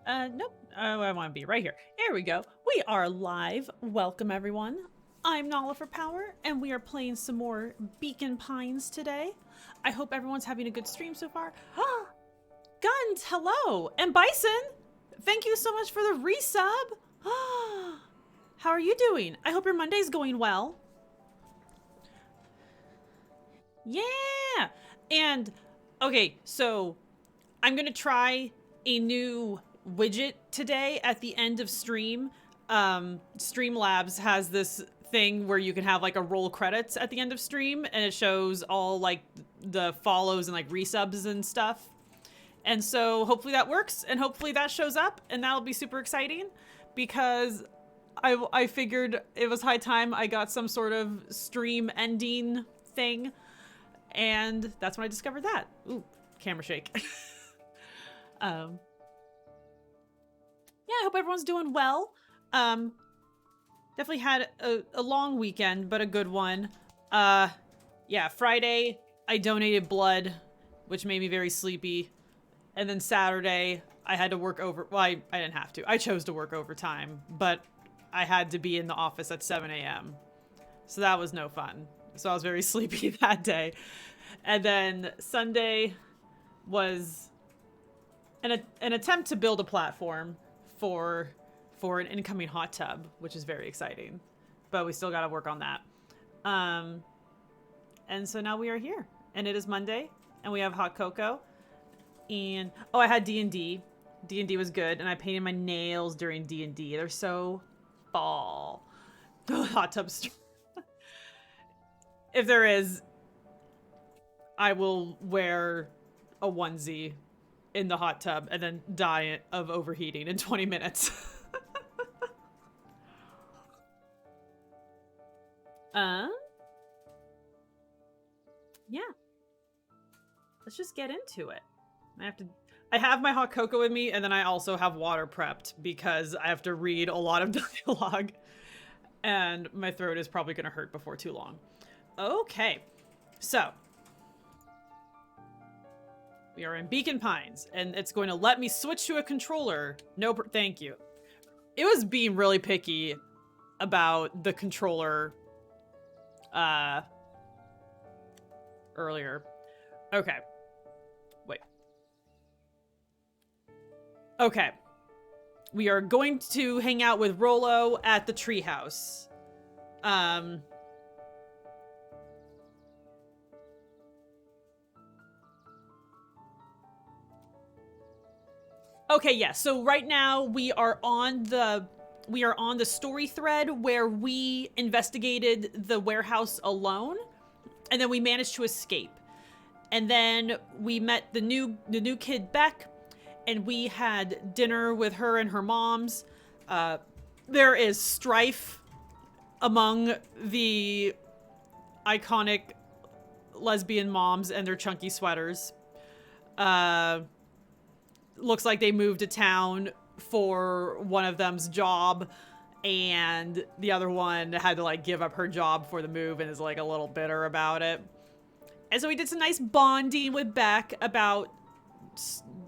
Nope. Oh, I want to be right here. There we go. We are live. Welcome, everyone. I'm Nala for Power, and we are playing some more Beacon Pines today. I hope everyone's having a good stream so far. Guns, hello! And Bison, thank you so much for the resub. How are you doing? I hope your Monday's going well. Yeah! And, okay, so I'm gonna try a new widget today at the end of stream. Streamlabs has this thing where you can have like a roll credits at the end of stream, and it shows all like the follows and like resubs and stuff. And so hopefully that works, and hopefully that shows up, and that'll be super exciting because I figured it was high time I got some sort of stream ending thing, and that's when I discovered that. Ooh, camera shake. Yeah, I hope everyone's doing well. Definitely had a long weekend, but a good one. Yeah, Friday, I donated blood, which made me very sleepy. And then Saturday, I had to work over... Well, I didn't have to. I chose to work overtime, but I had to be in the office at 7 a.m. So that was no fun. So I was very sleepy that day. And then Sunday was an attempt to build a platform for an incoming hot tub, which is very exciting. But we still got to work on that. And so now we are here. And it is Monday, and we have hot cocoa. And, oh, I had D&D. D&D was good, and I painted my nails during D&D. They're so fall. Hot tub stream. If there is, I will wear a onesie in the hot tub and then die of overheating in 20 minutes. Yeah. Let's just get into it. I have my hot cocoa with me, and then I also have water prepped because I have to read a lot of dialogue, and my throat is probably going to hurt before too long. Okay, so we are in Beacon Pines, and it's going to let me switch to a controller. No, thank you. It was being really picky about the controller earlier. Okay. Wait. Okay. We are going to hang out with Rollo at the treehouse. Okay, yeah. So right now we are on the story thread where we investigated the warehouse alone, and then we managed to escape. And then we met the new kid Beck, and we had dinner with her and her moms. There is strife among the iconic lesbian moms and their chunky sweaters. Looks like they moved to town for one of them's job, and the other one had to like give up her job for the move and is like a little bitter about it. And so we did some nice bonding with Beck about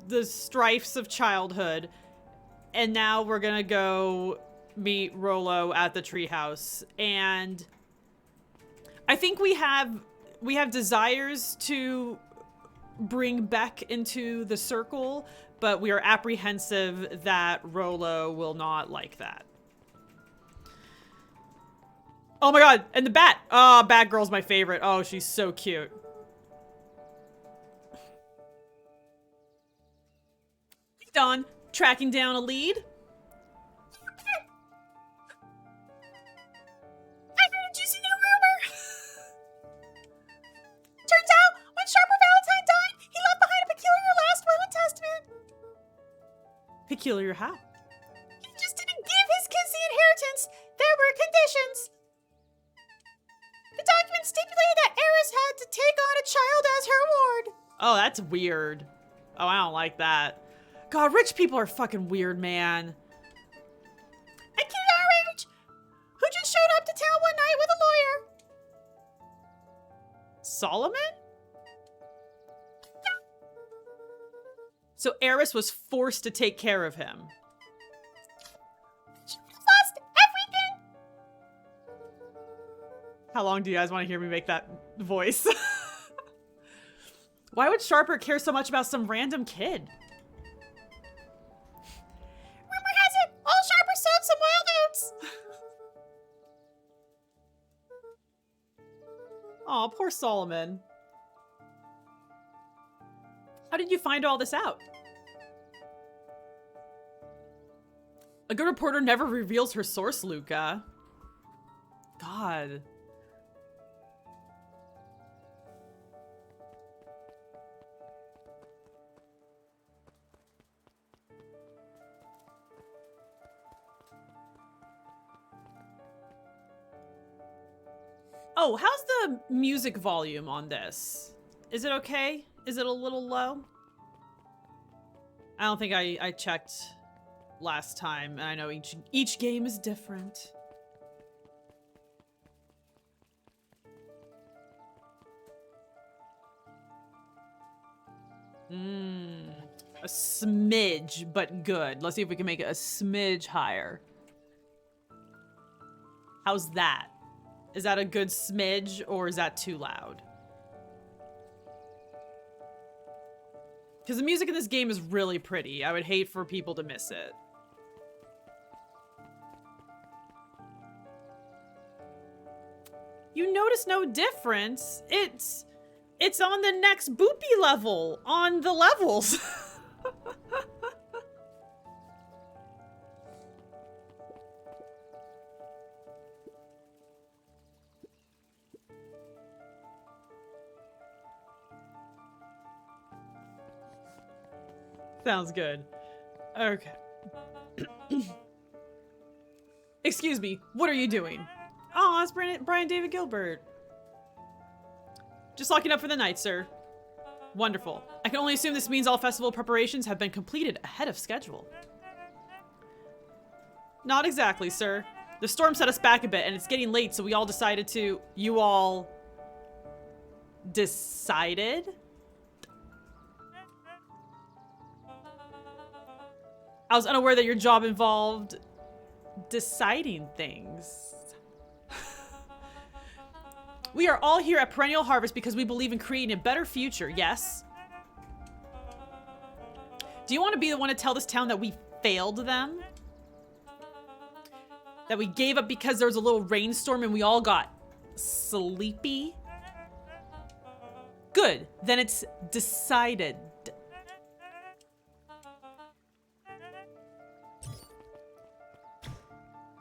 the strifes of childhood, and now we're gonna go meet Rollo at the treehouse. And I think we have desires to bring Beck into the circle, but we are apprehensive that Rollo will not like that. Oh my god, and the bat! Oh, Batgirl's my favorite. Oh, she's so cute. Dawn, tracking down a lead. I heard a juicy new rumor. Turns out, when Sharper Valentine died, he left behind a peculiar last will and testament. Peculiar how? He just didn't give his kids the inheritance. There were conditions. The document stipulated that Eris had to take on a child as her ward. Oh, that's weird. Oh, I don't like that. God, rich people are fucking weird, man. A kid our age who just showed up to town one night with a lawyer. Solomon? So Eris was forced to take care of him. She lost everything. How long do you guys want to hear me make that voice? Why would Sharper care so much about some random kid? Rumor has it, all Sharper sold some wild oats. Aw, poor Solomon. How did you find all this out? A good reporter never reveals her source, Luca. God. Oh, how's the music volume on this? Is it okay? Is it a little low? I don't think I checked last time, and I know each game is different. A smidge, but good. Let's see if we can make it a smidge higher. How's that? Is that a good smidge, or is that too loud? Because the music in this game is really pretty. I would hate for people to miss it. You notice no difference. It's on the next boopy level on the levels. Sounds good. Okay. Excuse me, what are you doing? Oh, it's Brian David Gilbert. Just locking up for the night, sir. Wonderful. I can only assume this means all festival preparations have been completed ahead of schedule. Not exactly, sir. The storm set us back a bit, and it's getting late, so we all decided to... You all... decided? I was unaware that your job involved deciding things. We are all here at Perennial Harvest because we believe in creating a better future, yes? Do you want to be the one to tell this town that we failed them? That we gave up because there was a little rainstorm and we all got sleepy? Good, then it's decided.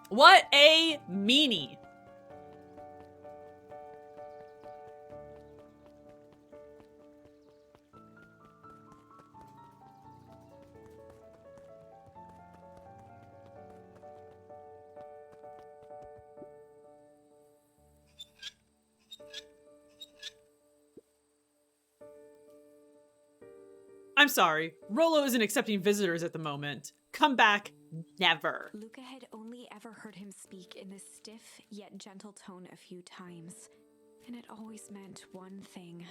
What a meanie. I'm sorry, Rolo isn't accepting visitors at the moment. Come back, never. Luca had only ever heard him speak in this stiff yet gentle tone a few times, and it always meant one thing.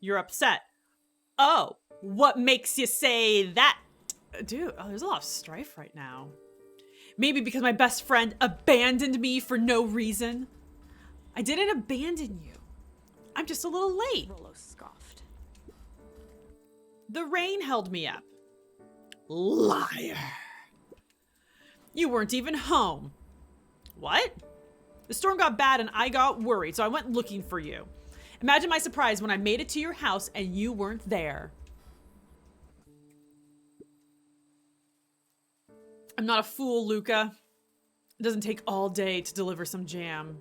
You're upset. Oh, what makes you say that? Dude, oh, there's a lot of strife right now. Maybe because my best friend abandoned me for no reason. I didn't abandon you. I'm just a little late. Rolo scoffed. The rain held me up. Liar. You weren't even home. What? The storm got bad and I got worried, so I went looking for you. Imagine my surprise when I made it to your house and you weren't there. I'm not a fool, Luca. It doesn't take all day to deliver some jam.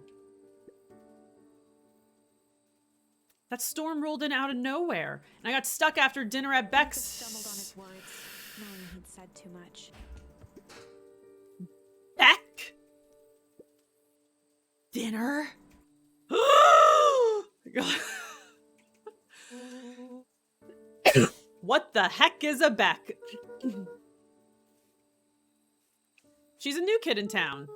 That storm rolled in out of nowhere, and I got stuck after dinner at Beck's. Stumbled on his words, knowing he'd said too much. Beck? Dinner? What the heck is a Beck? She's a new kid in town.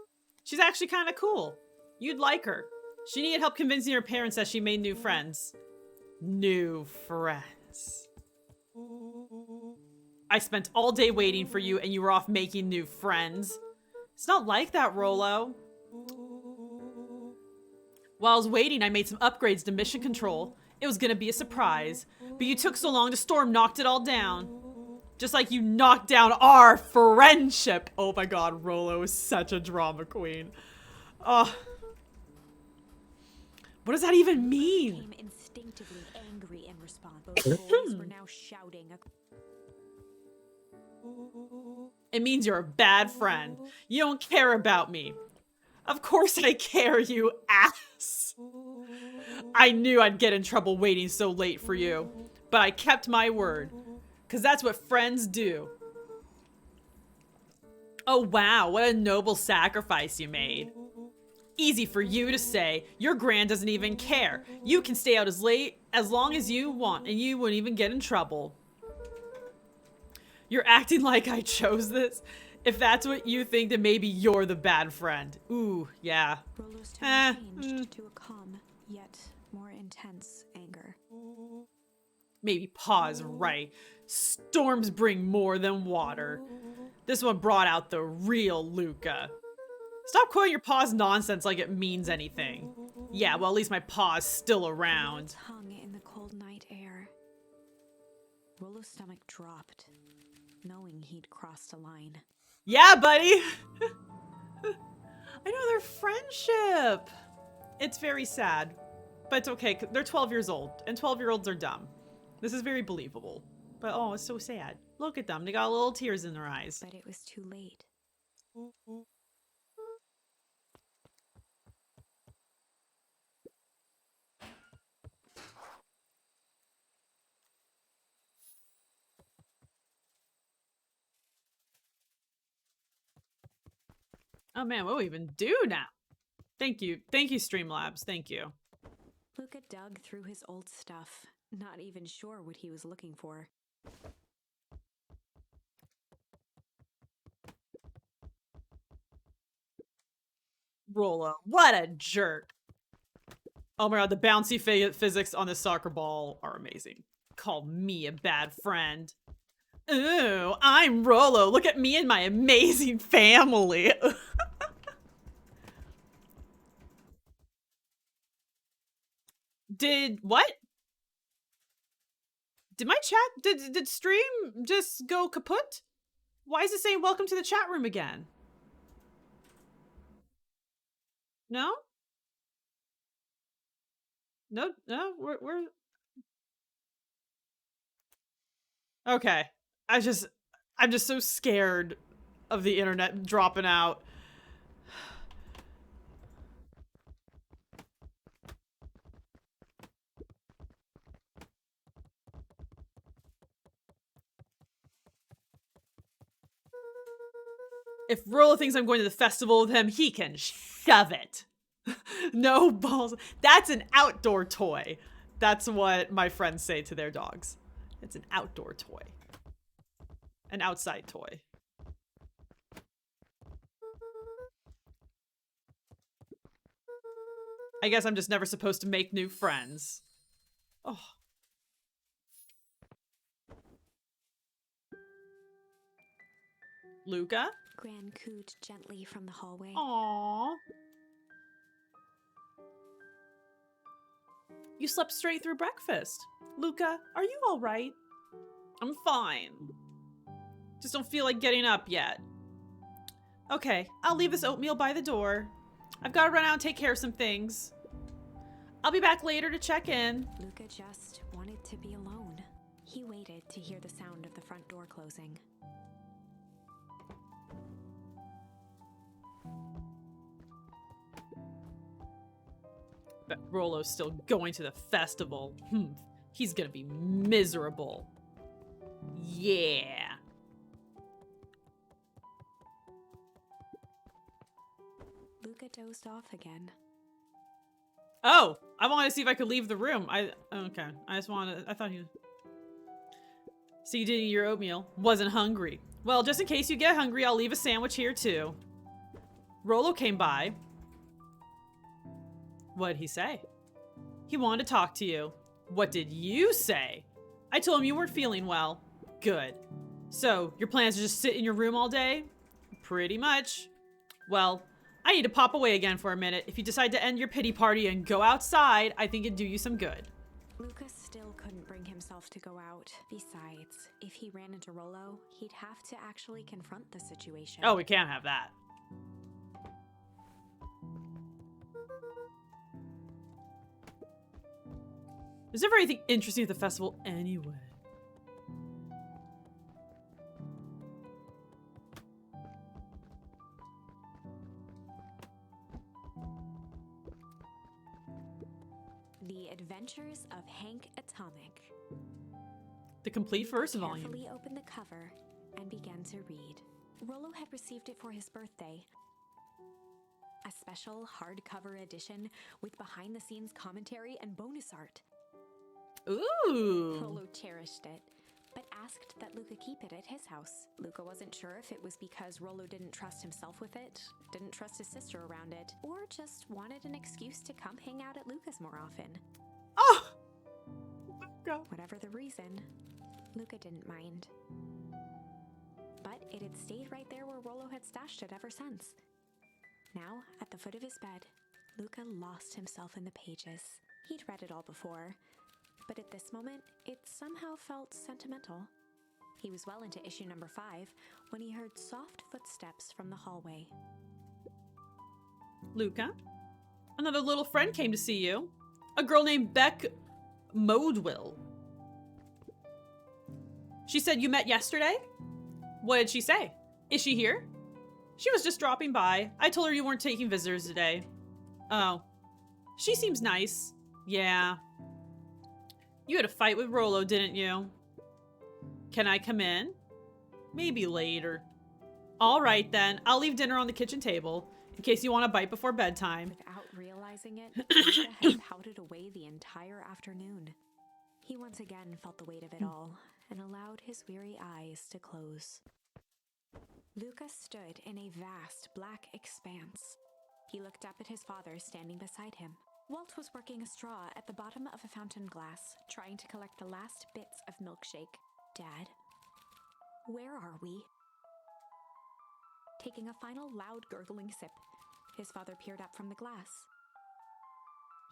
She's actually kind of cool. You'd like her. She needed help convincing her parents that she made new friends. New friends. I spent all day waiting for you and you were off making new friends. It's not like that, Rolo. While I was waiting, I made some upgrades to mission control. It was gonna be a surprise, but you took so long to storm knocked it all down. Just like you knocked down our friendship. Oh my god, Rolo is such a drama queen. Oh. What does that even mean? Became instinctively angry in response. Both boys were now shouting. It means you're a bad friend. You don't care about me. Of course I care, you ass. I knew I'd get in trouble waiting so late for you, but I kept my word, because that's what friends do. Oh wow, what a noble sacrifice you made. Easy for you to say. Your Gran doesn't even care. You can stay out as late as long as you want, and you wouldn't even get in trouble. You're acting like I chose this? If that's what you think, then maybe you're the bad friend. Ooh, yeah. Rolo's tone changed to a calm, yet more intense anger. Maybe Pa's right. Storms bring more than water. This one brought out the real Luca. Stop quoting your Pa's nonsense like it means anything. Yeah, well, at least my Pa's still around. Hung in the cold night air. Rolo's stomach dropped, knowing he'd crossed a line. Yeah, buddy! I know their friendship! It's very sad. But it's okay, 'cause they're 12 years old, and 12-year-olds are dumb. This is very believable. But oh, it's so sad. Look at them, they got little tears in their eyes. But it was too late. Oh man, what do we even do now? Thank you, Streamlabs, thank you. Luca dug through his old stuff, not even sure what he was looking for. Rolo, what a jerk. Oh my god, the bouncy physics on this soccer ball are amazing. Call me a bad friend. Ooh, I'm Rolo. Look at me and my amazing family. What? Did my chat, did stream just go kaput? Why is it saying welcome to the chat room again? No? No, we're... Okay. I'm just so scared of the internet dropping out. If Rolo thinks I'm going to the festival with him, he can shove it. No balls. That's an outdoor toy. That's what my friends say to their dogs. It's an outdoor toy. An outside toy. I guess I'm just never supposed to make new friends. Oh. Luca? Gran cooed gently from the hallway. Aww. You slept straight through breakfast. Luca, are you alright? I'm fine. Just don't feel like getting up yet. Okay, I'll leave this oatmeal by the door. I've got to run out and take care of some things. I'll be back later to check in. Luca just wanted to be alone. He waited to hear the sound of the front door closing. Bet Rolo's still going to the festival. He's gonna be miserable. Yeah. Luca dozed off again. Oh, I wanted to see if I could leave the room. Okay. I thought he... So you didn't eat your oatmeal. Wasn't hungry. Well, just in case you get hungry, I'll leave a sandwich here too. Rolo came by. What'd he say? He wanted to talk to you. What did you say? I told him you weren't feeling well. Good. So, your plan is to just sit in your room all day? Pretty much. Well, I need to pop away again for a minute. If you decide to end your pity party and go outside, I think it'd do you some good. Lucas still couldn't bring himself to go out. Besides, if he ran into Rollo, he'd have to actually confront the situation. Oh, we can't have that. There's never anything interesting at the festival anyway. The Adventures of Hank Atomic. The complete first volume. Carefully opened the cover and began to read. Rollo had received it for his birthday. A special hardcover edition with behind-the-scenes commentary and bonus art. Ooh. Rollo cherished it, but asked that Luca keep it at his house. Luca wasn't sure if it was because Rollo didn't trust himself with it, didn't trust his sister around it, or just wanted an excuse to come hang out at Luca's more often. Oh! Go. Whatever the reason, Luca didn't mind. But it had stayed right there where Rollo had stashed it ever since. Now, at the foot of his bed, Luca lost himself in the pages. He'd read it all before, but at this moment, it somehow felt sentimental. He was well into issue number 5 when he heard soft footsteps from the hallway. Luca, another little friend came to see you. A girl named Beck Modewell. She said you met yesterday? What did she say? Is she here? She was just dropping by. I told her you weren't taking visitors today. Oh. She seems nice. Yeah. You had a fight with Rollo, didn't you? Can I come in? Maybe later. All right, then. I'll leave dinner on the kitchen table in case you want a bite before bedtime. Without realizing it, Luca had pouted away the entire afternoon. He once again felt the weight of it all and allowed his weary eyes to close. Luca stood in a vast black expanse. He looked up at his father standing beside him. Walt was working a straw at the bottom of a fountain glass, trying to collect the last bits of milkshake. Dad, where are we? Taking a final loud gurgling sip, his father peered up from the glass.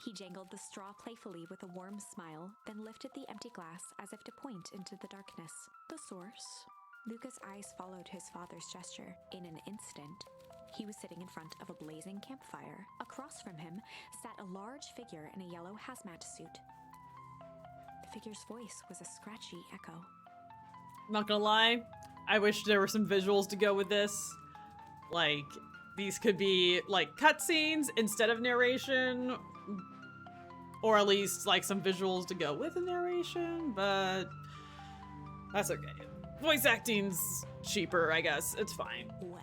He jangled the straw playfully with a warm smile, then lifted the empty glass as if to point into the darkness. The source? Luca's eyes followed his father's gesture. In an instant, he was sitting in front of a blazing campfire. Across from him sat a large figure in a yellow hazmat suit. The figure's voice was a scratchy echo. Not gonna lie, I wish there were some visuals to go with this. Like, these could be, like, cutscenes instead of narration. Or at least, like, some visuals to go with the narration, but that's okay. Voice acting's cheaper, I guess. It's fine. Well,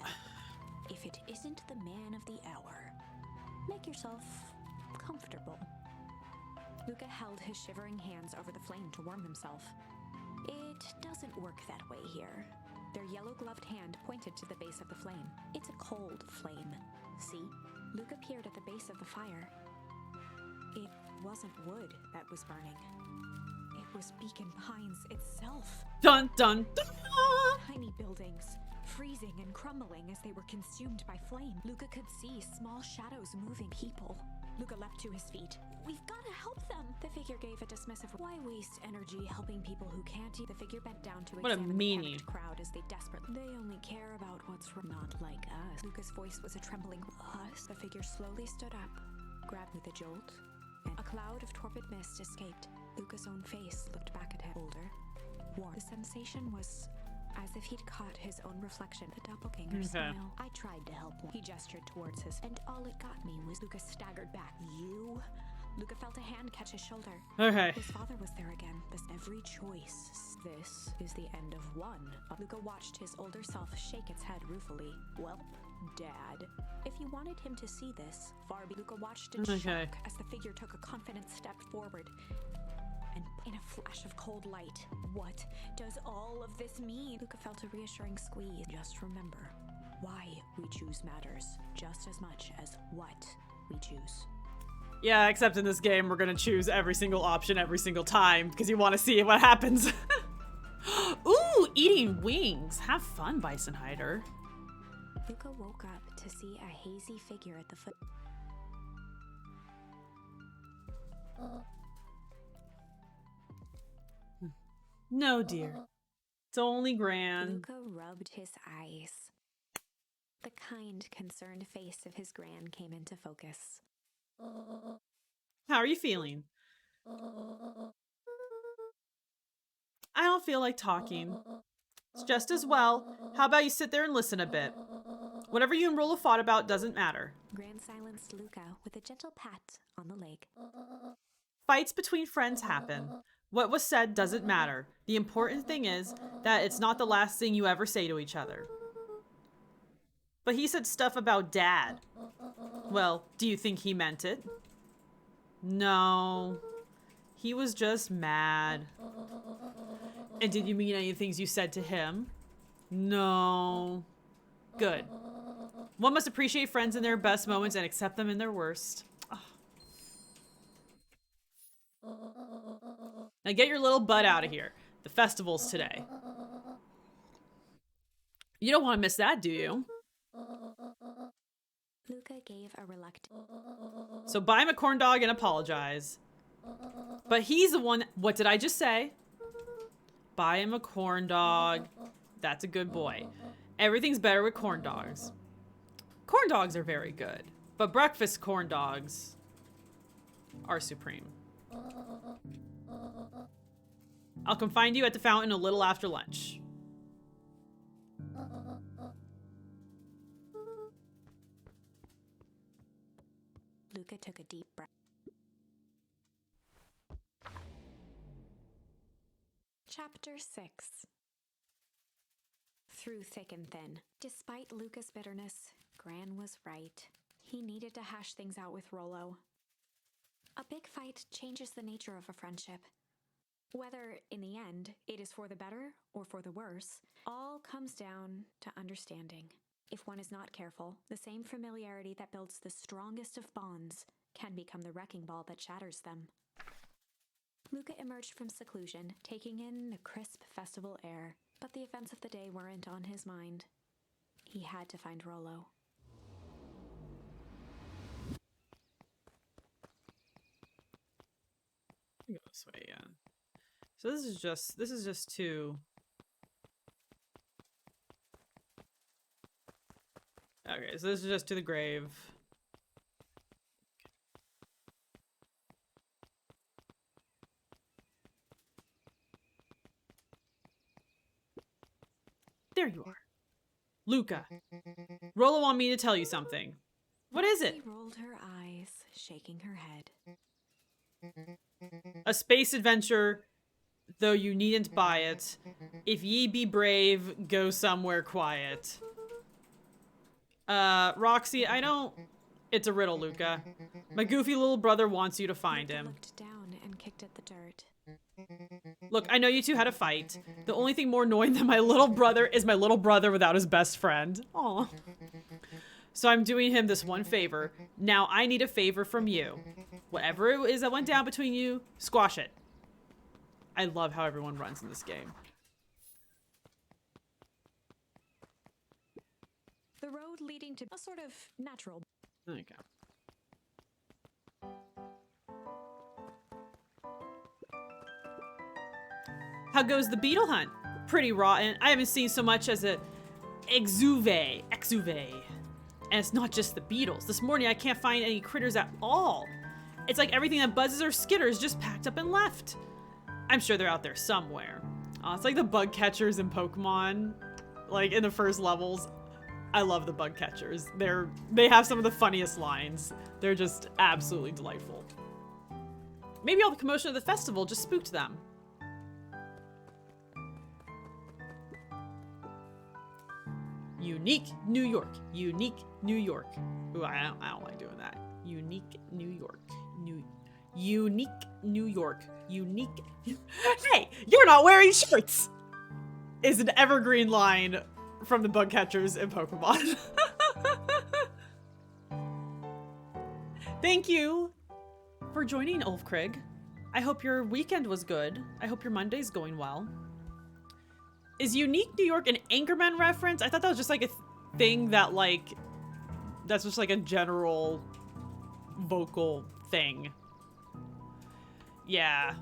if it isn't the man of the hour, make yourself comfortable. Luca held his shivering hands over the flame to warm himself. It doesn't work that way here. Their yellow-gloved hand pointed to the base of the flame. It's a cold flame. See? Luca peered at the base of the fire. It wasn't wood that was burning. It was Beacon Pines itself. Dun dun dun! Tiny buildings, freezing and crumbling as they were consumed by flame. Luca could see small shadows moving. People. Luca leapt to his feet. We've got to help them. The figure gave a dismissive, why waste energy helping people who can't eat? The figure bent down to What a examine the meanie. panicked crowd as they desperately. They only care about what's not like us. Luca's voice was a trembling us. The figure slowly stood up, grabbed with a jolt, and a cloud of torpid mist escaped. Luca's own face looked back at him, older, warm. The sensation was as if he'd caught his own reflection. The doppelganger smile. I tried to help him. He gestured towards his, and all it got me was Luca staggered back. You? Luca felt a hand catch his shoulder. Okay. His father was there again. This every choice. This is the end of one. Luca watched his older self shake its head ruefully. Well, Dad, if you wanted him to see this, Luca watched in shock as the figure took a confident step forward. And in a flash of cold light, what does all of this mean? Luca felt a reassuring squeeze. Just remember, why we choose matters just as much as what we choose. Yeah, except in this game, we're gonna choose every single option every single time because you want to see what happens. Ooh, eating wings. Have fun, Bison Hider. Luca woke up to see a hazy figure at the foot. No, dear. It's only Gran. Luca rubbed his eyes. The kind, concerned face of his Gran came into focus. How are you feeling? I don't feel like talking. It's just as well. How about you sit there and listen a bit? Whatever you and Rolo fought about doesn't matter. Gran silenced Luca with a gentle pat on the leg. Fights between friends happen. What was said doesn't matter. The important thing is that it's not the last thing you ever say to each other. But he said stuff about Dad. Well, do you think he meant it? No. He was just mad. And did you mean any of the things you said to him? No. Good. One must appreciate friends in their best moments and accept them in their worst. Oh. Now get your little butt out of here. The festival's today. You don't want to miss that, do you? Luca gave a reluctant. So buy him a corn dog and apologize. But he's the one. What did I just say? Buy him a corn dog. That's a good boy. Everything's better with corn dogs. Corn dogs are very good, but breakfast corn dogs are supreme. I'll come find you at the fountain a little after lunch. Luca took a deep breath. Chapter 6. Through thick and thin. Despite Luca's bitterness, Gran was right. He needed to hash things out with Rolo. A big fight changes the nature of a friendship. Whether, in the end, it is for the better or for the worse, all comes down to understanding. If one is not careful, the same familiarity that builds the strongest of bonds can become the wrecking ball that shatters them. Luca emerged from seclusion, taking in the crisp festival air, but the events of the day weren't on his mind. He had to find Rolo. Go this way, yeah. So this is just to. Okay, so this is just to the grave. There you are. Luca. Rolo wanted me to tell you something. What is it? She rolled her eyes, shaking her head. A space adventure, though you needn't buy it. If ye be brave, go somewhere quiet. Roxy, I don't... It's a riddle, Luca. My goofy little brother wants you to find Luca him. looked down and kicked at the dirt. Look, I know you two had a fight. The only thing more annoying than my little brother is my little brother without his best friend. Aw. So I'm doing him this one favor. Now I need a favor from you. Whatever it is that went down between you, squash it. I love how everyone runs in this game. The road leading to a sort of natural. Okay. How goes the beetle hunt? Pretty rotten. I haven't seen so much as a exuve. And it's not just the beetles. This morning I can't find any critters at all. It's like everything that buzzes or skitters just packed up and left. I'm sure they're out there somewhere. It's like the bug catchers in Pokemon, like in the first levels. I love the bug catchers. They have some of the funniest lines. They're just absolutely delightful. Maybe all the commotion of the festival just spooked them. Unique New York. Unique New York. Ooh, I don't like doing that. Unique New York. Unique New York. Unique. Hey, you're not wearing shorts! Is an evergreen line from the bug catchers in Pokemon. Thank you. for joining, Ulfkrig. I hope your weekend was good. I hope your Monday's going well. Is Unique New York an Anchorman reference? I thought that was just like a thing that like, that's just like a general vocal thing. Yeah.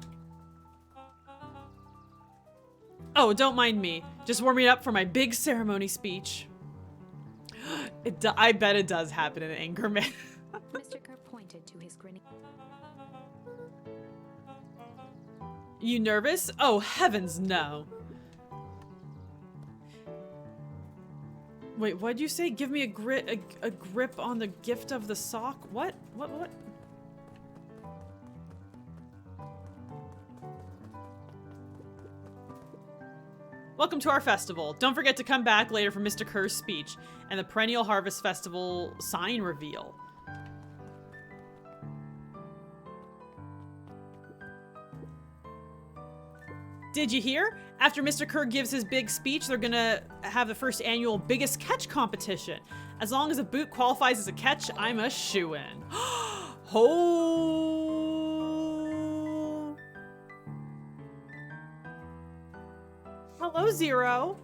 Oh, don't mind me. Just warming up for my big ceremony speech. I bet it does happen in Anchorman. Mr. Kerr pointed to his grinning. You nervous? Oh, heavens no. Wait, what'd you say? Give me a grip on the gift of the sock? What? What? Welcome to our festival. Don't forget to come back later for Mr. Kerr's speech and the Perennial Harvest Festival sign reveal. Did you hear? After Mr. Kerr gives his big speech, they're gonna have the first annual Biggest Catch competition. As long as a boot qualifies as a catch, I'm a shoo-in. Ho! Hello, Zero.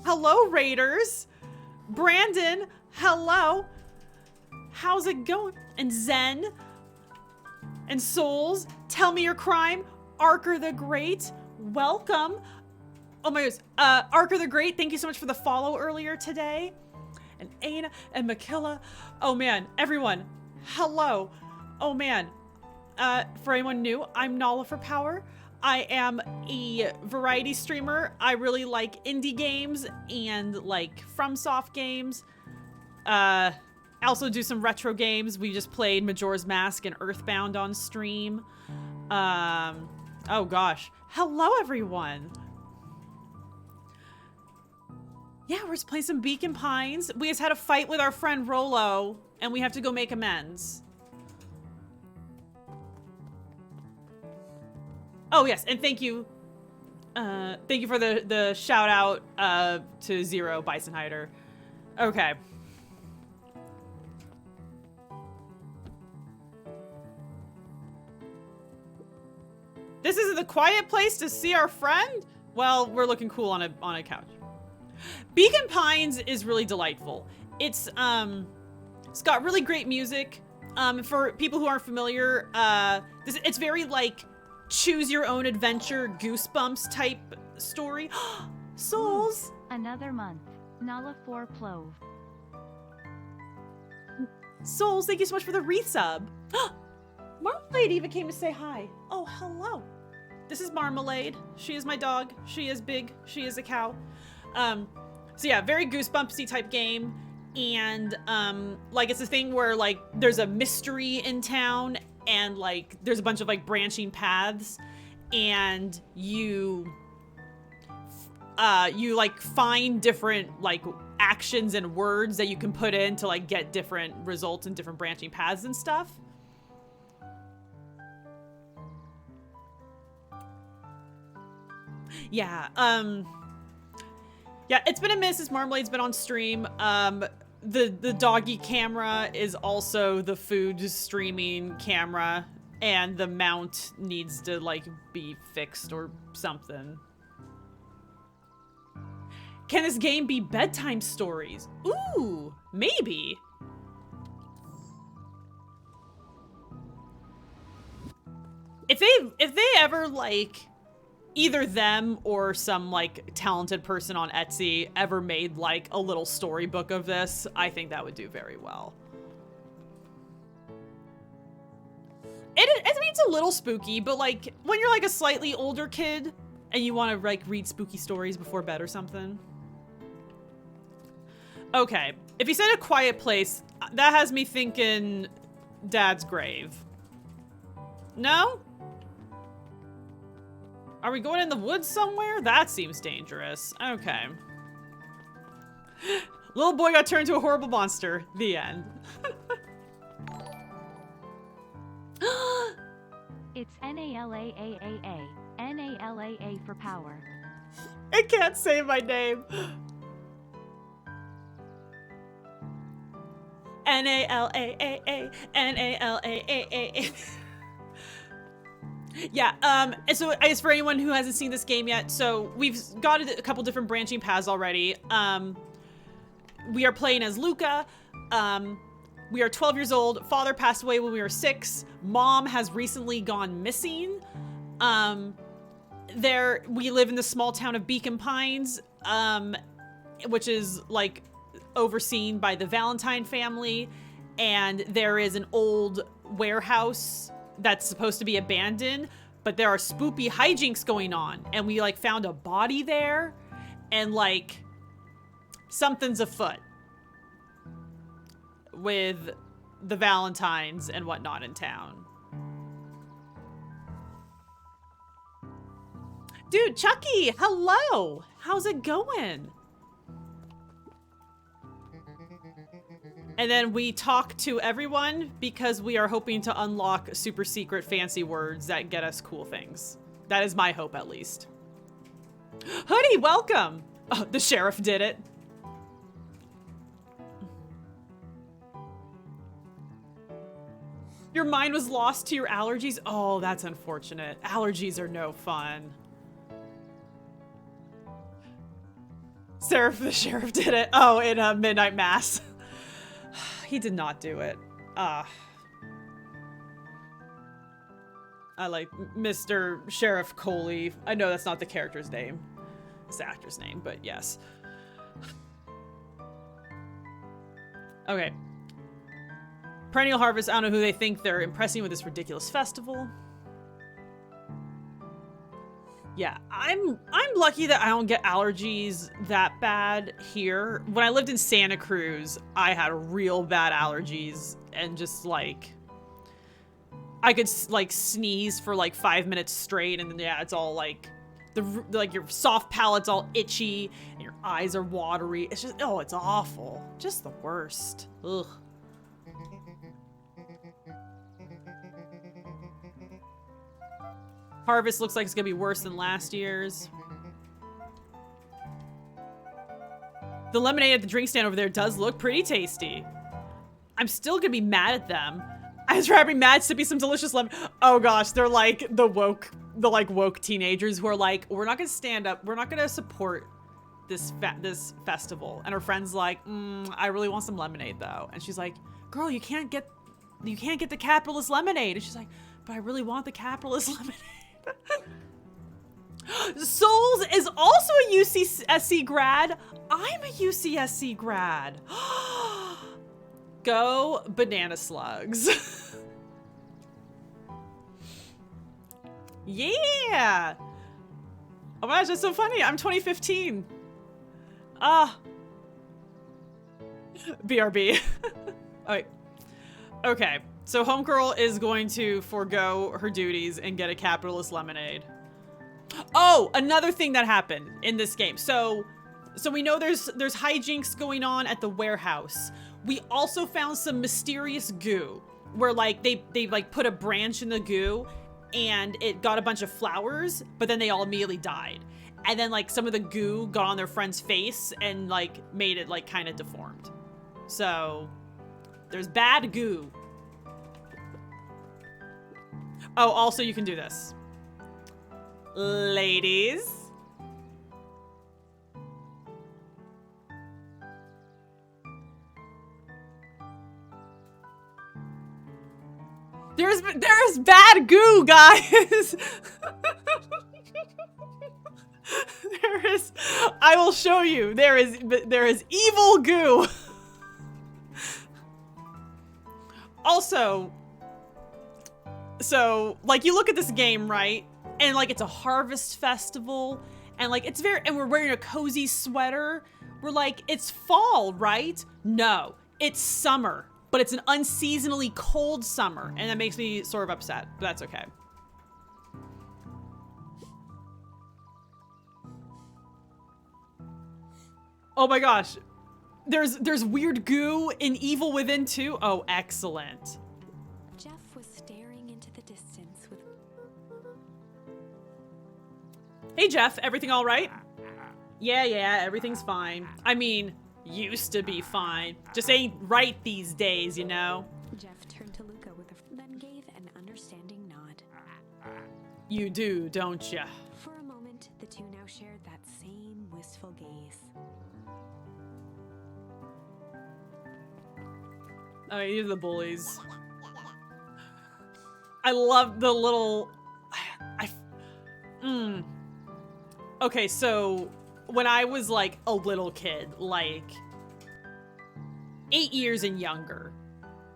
Hello, Raiders. Brandon, hello. How's it going? And Zen. And Souls, tell me your crime. Arker the Great, welcome. Oh my goodness. Arker the Great, thank you so much for the follow earlier today. And Aina and Makilla. Oh man, everyone, hello. Oh man, for anyone new, I'm Nala for Power. I am a variety streamer. I really like indie games and like FromSoft games. I also do some retro games. We just played Majora's Mask and Earthbound on stream. Oh gosh. Hello everyone. Yeah, we're just playing some Beacon Pines. We just had a fight with our friend Rolo and we have to go make amends. Oh yes, and thank you. Thank you for the shout out to Zero Bison Hider. Okay. This isn't the quiet place to see our friend? Well, we're looking cool on a couch. Beacon Pines is really delightful. It's got really great music. For people who aren't familiar, it's very like choose your own adventure, Goosebumps type story. Souls. Another month. Nala 4 Plove. Souls, thank you so much for the resub. Marmalade even came to say hi. Oh, hello. This is Marmalade. She is my dog. She is big. She is a cow. So yeah, very Goosebumpsy type game. And like it's a thing where like there's a mystery in town and like there's a bunch of like branching paths and you like find different like actions and words that you can put in to like get different results and different branching paths and stuff. Yeah, yeah, it's been a miss as Marmalade's been on stream. The doggy camera is also the food streaming camera, and the mount needs to like be fixed or something. Can this game be bedtime stories? Ooh, maybe. If they ever like either them or some like talented person on Etsy ever made like a little storybook of this, I think that would do very well. I mean, it's a little spooky, but like when you're like a slightly older kid and you want to like read spooky stories before bed or something. Okay, if you said A Quiet Place, that has me thinking Dad's grave. No? Are we going in the woods somewhere? That seems dangerous. Okay. Little boy got turned into a horrible monster. The end. It's NALAAAA. NALAA for power. I can't say my name. NALAAA. NALAAA. Yeah, and so I guess for anyone who hasn't seen this game yet, so we've got a couple different branching paths already. We are playing as Luca. We are 12 years old. Father passed away when we were 6. Mom has recently gone missing. We live in the small town of Beacon Pines, which is like overseen by the Valentine family. And there is an old warehouse that's supposed to be abandoned, but there are spoopy hijinks going on. And we like found a body there and like something's afoot with the Valentines and whatnot in town. Dude, Chucky, hello. How's it going? And then we talk to everyone because we are hoping to unlock super secret fancy words that get us cool things. That is my hope, at least. Hoodie, welcome. Oh, the sheriff did it. Your mind was lost to your allergies? Oh, that's unfortunate. Allergies are no fun. The sheriff did it. Oh, in a midnight mass. He did not do it. I like Mr. Sheriff Coley. I know that's not the character's name. It's the actor's name, but yes. Okay. Perennial Harvest, I don't know who they think they're impressing with this ridiculous festival. Yeah, I'm lucky that I don't get allergies that bad here. When I lived in Santa Cruz, I had real bad allergies and just like I could like sneeze for like 5 minutes straight, and then yeah, it's all like your soft palate's all itchy and your eyes are watery. It's just it's awful. Just the worst. Ugh. Harvest looks like it's gonna be worse than last year's. The lemonade at the drink stand over there does look pretty tasty. I'm still gonna be mad at them. I was rather be mad to be some delicious lemon. Oh gosh, they're like the woke teenagers who are like, we're not gonna stand up, we're not gonna support this festival. And her friend's like, I really want some lemonade though. And she's like, girl, you can't get the capitalist lemonade. And she's like, but I really want the capitalist lemonade. Souls is also a UCSC grad. I'm a UCSC grad. Go banana slugs. Yeah. Oh my gosh, that's so funny. I'm 2015. BRB. Alright. Okay. So Homegirl is going to forego her duties and get a capitalist lemonade. Oh, another thing that happened in this game. So we know there's hijinks going on at the warehouse. We also found some mysterious goo where like they like put a branch in the goo and it got a bunch of flowers, but then they all immediately died. And then like some of the goo got on their friend's face and like made it like kind of deformed. So there's bad goo. Oh, also you can do this. Ladies. There's bad goo, guys. I will show you. There is evil goo. Also, so like you look at this game, right? And like it's a harvest festival and like and we're wearing a cozy sweater. We're like, it's fall, right? No, it's summer, but it's an unseasonally cold summer. And that makes me sort of upset, but that's okay. Oh my gosh. There's weird goo in Evil Within 2. Oh, excellent. Jeff was staring into the distance with... Hey Jeff, everything all right? Yeah, everything's fine. I mean, used to be fine. Just ain't right these days, you know? Jeff turned to Luca then gave an understanding nod. You do, don't ya? For a moment, the two now shared that same wistful gaze. I mean, these are the bullies. I love the little... Okay, so when I was like a little kid, like 8 years and younger,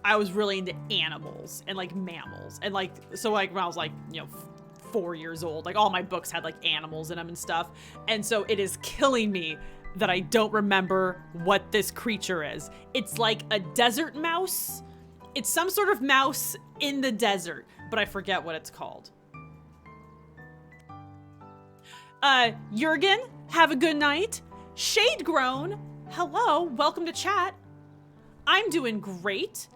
I was really into animals and like mammals. And like, so like when I was like, 4 years old, like all my books had like animals in them and stuff. And so it is killing me that I don't remember what this creature is. It's like a desert mouse. It's some sort of mouse in the desert, but I forget what it's called. Jurgen, have a good night. Shade Grown, hello, welcome to chat. I'm doing great.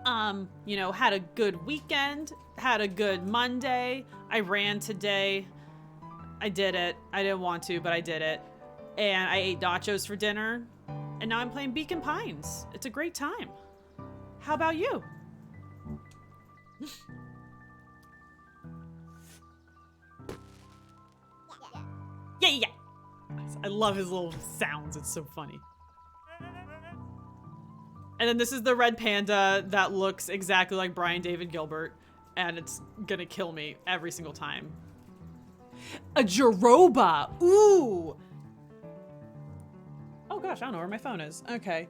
Had a good weekend, had a good Monday. I ran today. I did it. I didn't want to, but I did it. And I ate nachos for dinner. And now I'm playing Beacon Pines. It's a great time. How about you? Yeah. I love his little sounds. It's so funny. And then this is the red panda that looks exactly like Brian David Gilbert. And it's gonna kill me every single time. A Jaroba. Ooh. Oh gosh, I don't know where my phone is. Okay.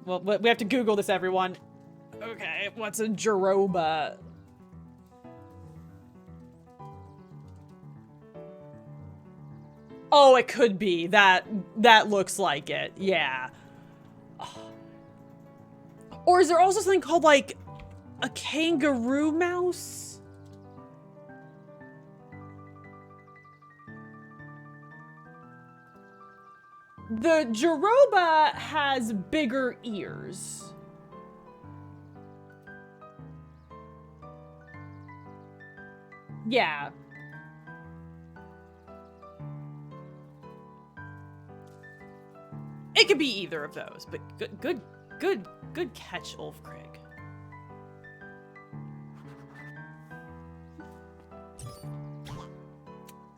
Well, we have to Google this, everyone. Okay, what's a Jaroba? Oh, it could be. That looks like it. Yeah. Oh. Or is there also something called like a kangaroo mouse? The Jaroba has bigger ears. Yeah. It could be either of those, but good catch, Ulfkrig.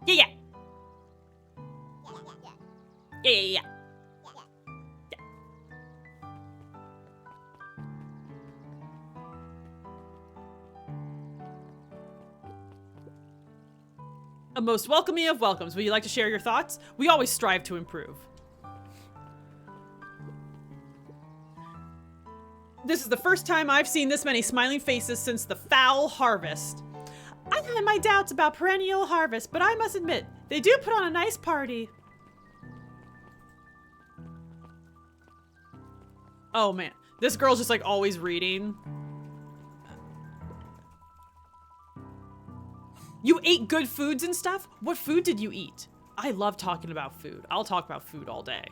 Yeah. A most welcoming of welcomes. Would you like to share your thoughts? We always strive to improve. This is the first time I've seen this many smiling faces since the foul harvest. I've had my doubts about perennial harvest, but I must admit, they do put on a nice party. Oh man, this girl's just like always reading. You ate good foods and stuff? What food did you eat? I love talking about food. I'll talk about food all day.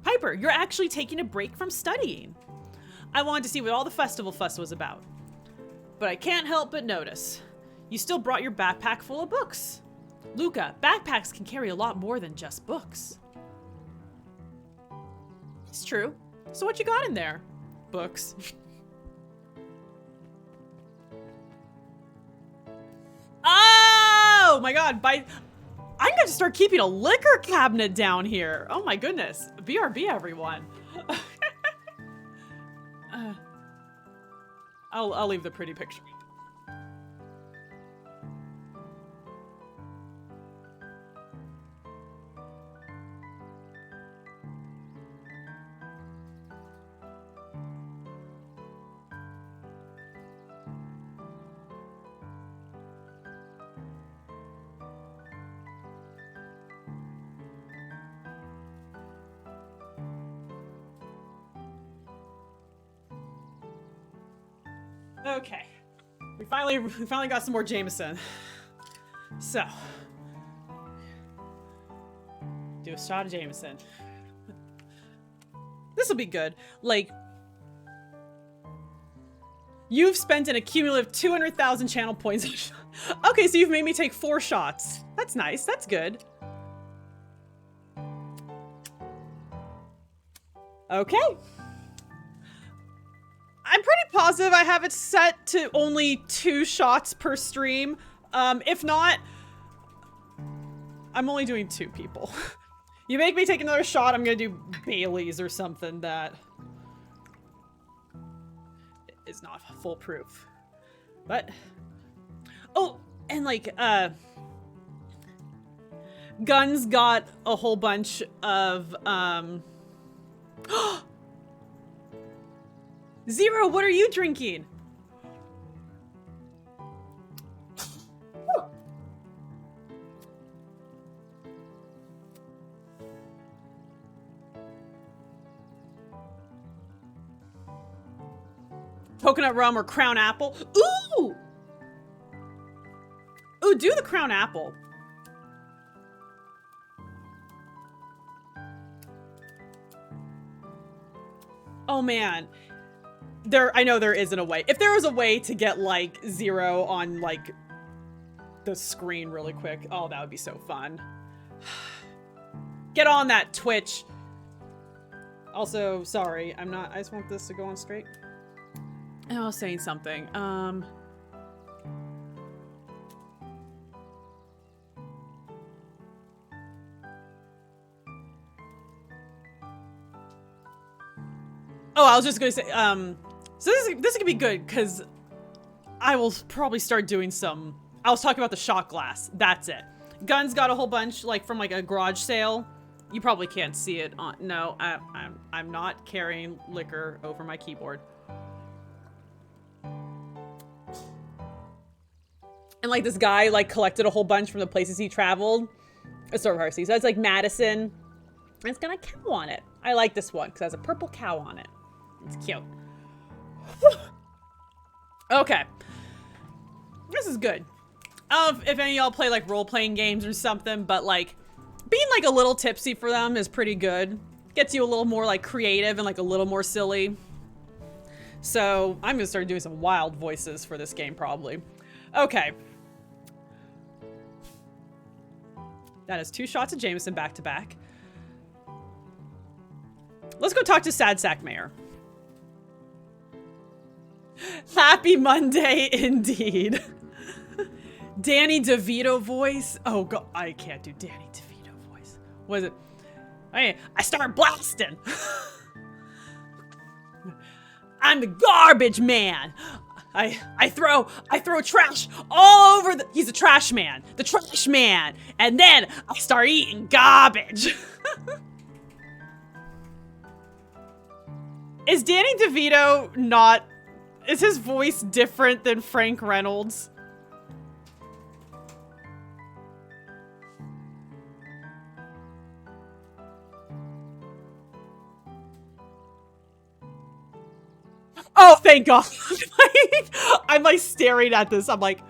Piper, you're actually taking a break from studying. I wanted to see what all the festival fuss was about. But I can't help but notice. You still brought your backpack full of books. Luca, backpacks can carry a lot more than just books. It's true. So what you got in there? Books. Oh my god, I'm going to start keeping a liquor cabinet down here. Oh my goodness. BRB, everyone. I'll leave the pretty picture. Okay, we finally got some more Jameson. So, do a shot of Jameson. This will be good. Like, you've spent an accumulative 200,000 channel points. Okay, so you've made me take 4 shots. That's nice. That's good. Okay. I'm pretty positive I have it set to only 2 shots per stream. If not, I'm only doing 2 people. You make me take another shot, I'm gonna do Bailey's or something that is not foolproof. But, oh, and like, Guns got a whole bunch of, Zero, what are you drinking? Coconut rum or crown apple? Ooh! Ooh, do the crown apple. Oh man. I know there isn't a way. If there was a way to get like 0 on like the screen really quick, oh, that would be so fun. Get on that, Twitch. Also, sorry, I just want this to go on straight. I was saying something. Oh, I was just gonna say, so this could be good, because I will probably start doing some, I was talking about the shot glass, that's it. Guns got a whole bunch, like, from, like, a garage sale. You probably can't see it on, no, I'm not carrying liquor over my keyboard. And, like, this guy, like, collected a whole bunch from the places he traveled. It's sort of hard to see. So it's, like, Madison. And it's got a cow on it. I like this one, because it has a purple cow on it. It's cute. Okay. This is good. If any of y'all play like role-playing games or something, but like being like a little tipsy for them is pretty good. Gets you a little more like creative and like a little more silly. So I'm gonna start doing some wild voices for this game probably. Okay. That is 2 shots of Jameson back to back. Let's go talk to Sad Sack Mayor. Happy Monday indeed. Danny DeVito voice. Oh god, I can't do Danny DeVito voice. What is it? I start blasting. I'm the garbage man. I throw trash all over the, he's a trash man. The trash man. And then I start eating garbage. Is Danny DeVito not, is his voice different than Frank Reynolds? Oh, thank God. I'm like staring at this. I'm like,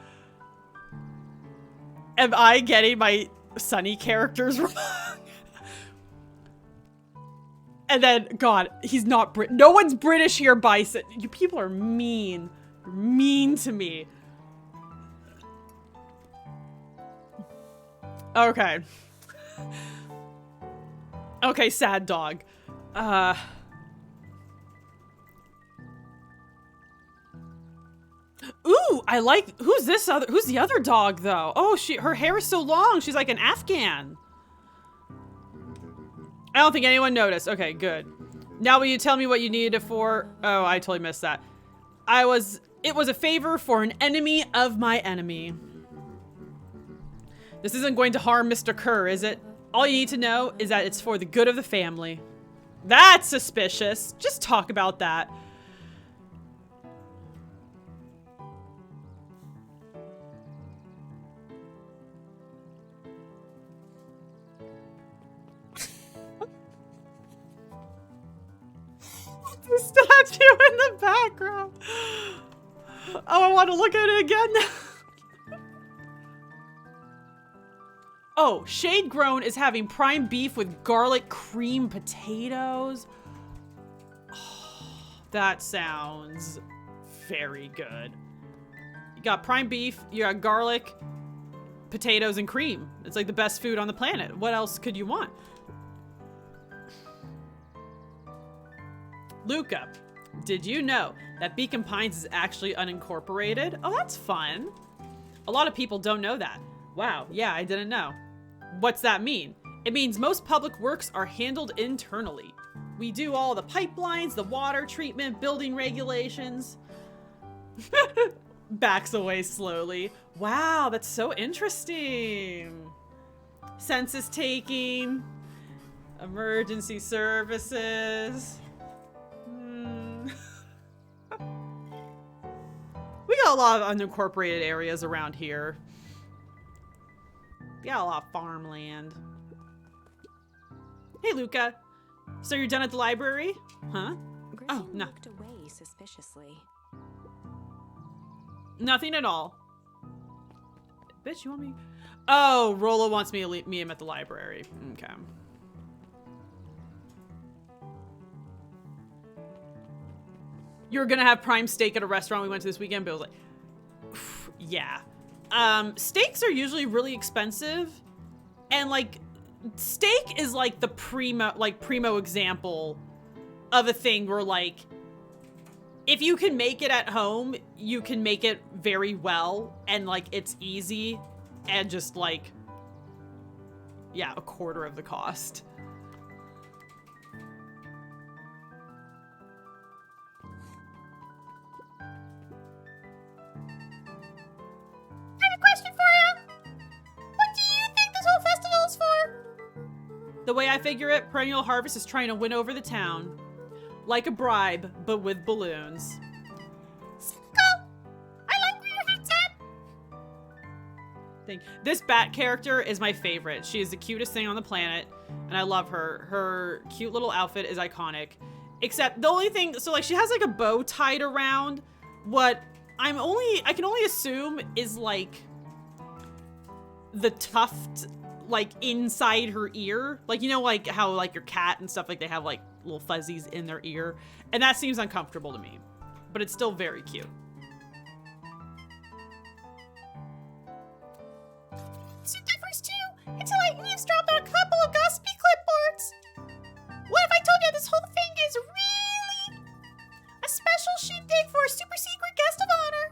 am I getting my Sunny characters wrong? And then, God, he's not Brit. No one's British here, Bison. You people are mean. You're mean to me. Okay. Okay, sad dog. Ooh, I like, who's the other dog though? Oh, her hair is so long. She's like an Afghan. I don't think anyone noticed. Okay, good. Now will you tell me what you needed it for? Oh, I totally missed that. It was a favor for an enemy of my enemy. This isn't going to harm Mr. Kerr, is it? All you need to know is that it's for the good of the family. That's suspicious. Just talk about that. The statue in the background. Oh, I want to look at it again. Oh, Shade Grown is having prime beef with garlic cream potatoes. Oh, that sounds very good. You got prime beef, you got garlic, potatoes, and cream. It's like the best food on the planet. What else could you want? Luca, Did you know that Beacon Pines is actually unincorporated? Oh, that's fun. A lot of people don't know that. Wow, yeah, I didn't know. What's that mean? It means most public works are handled internally. We do all the pipelines, the water treatment, building regulations. Backs away slowly. Wow, that's so interesting. Census taking, emergency services. We got a lot of unincorporated areas around here. We got a lot of farmland. Hey, Luca. So you're done at the library? Huh? Griffin no. looked away suspiciously. Nothing at all. Bitch, you want me? Oh, Rolo wants me to meet him at the library. Okay. You were gonna have prime steak at a restaurant we went to this weekend, but it was like, yeah. Steaks are usually really expensive, and like, steak is like the primo example of a thing where like, if you can make it at home, you can make it very well, and like, it's easy, and just like, yeah, a quarter of the cost. The way I figure it, Perennial Harvest is trying to win over the town. Like a bribe, but with balloons. Go! I like where your head's at! This bat character is my favorite. She is the cutest thing on the planet, and I love her. Her cute little outfit is iconic. Except the only thing, so like she has like a bow tied around what I can only assume is like the tuft like inside her ear. Like, you know, like how like your cat and stuff, like they have like little fuzzies in their ear. And that seems uncomfortable to me, but it's still very cute. Suit differs too, until I eavesdropped on a couple of gossipy clipboards. What if I told you this whole thing is really a special shindig for a super secret guest of honor?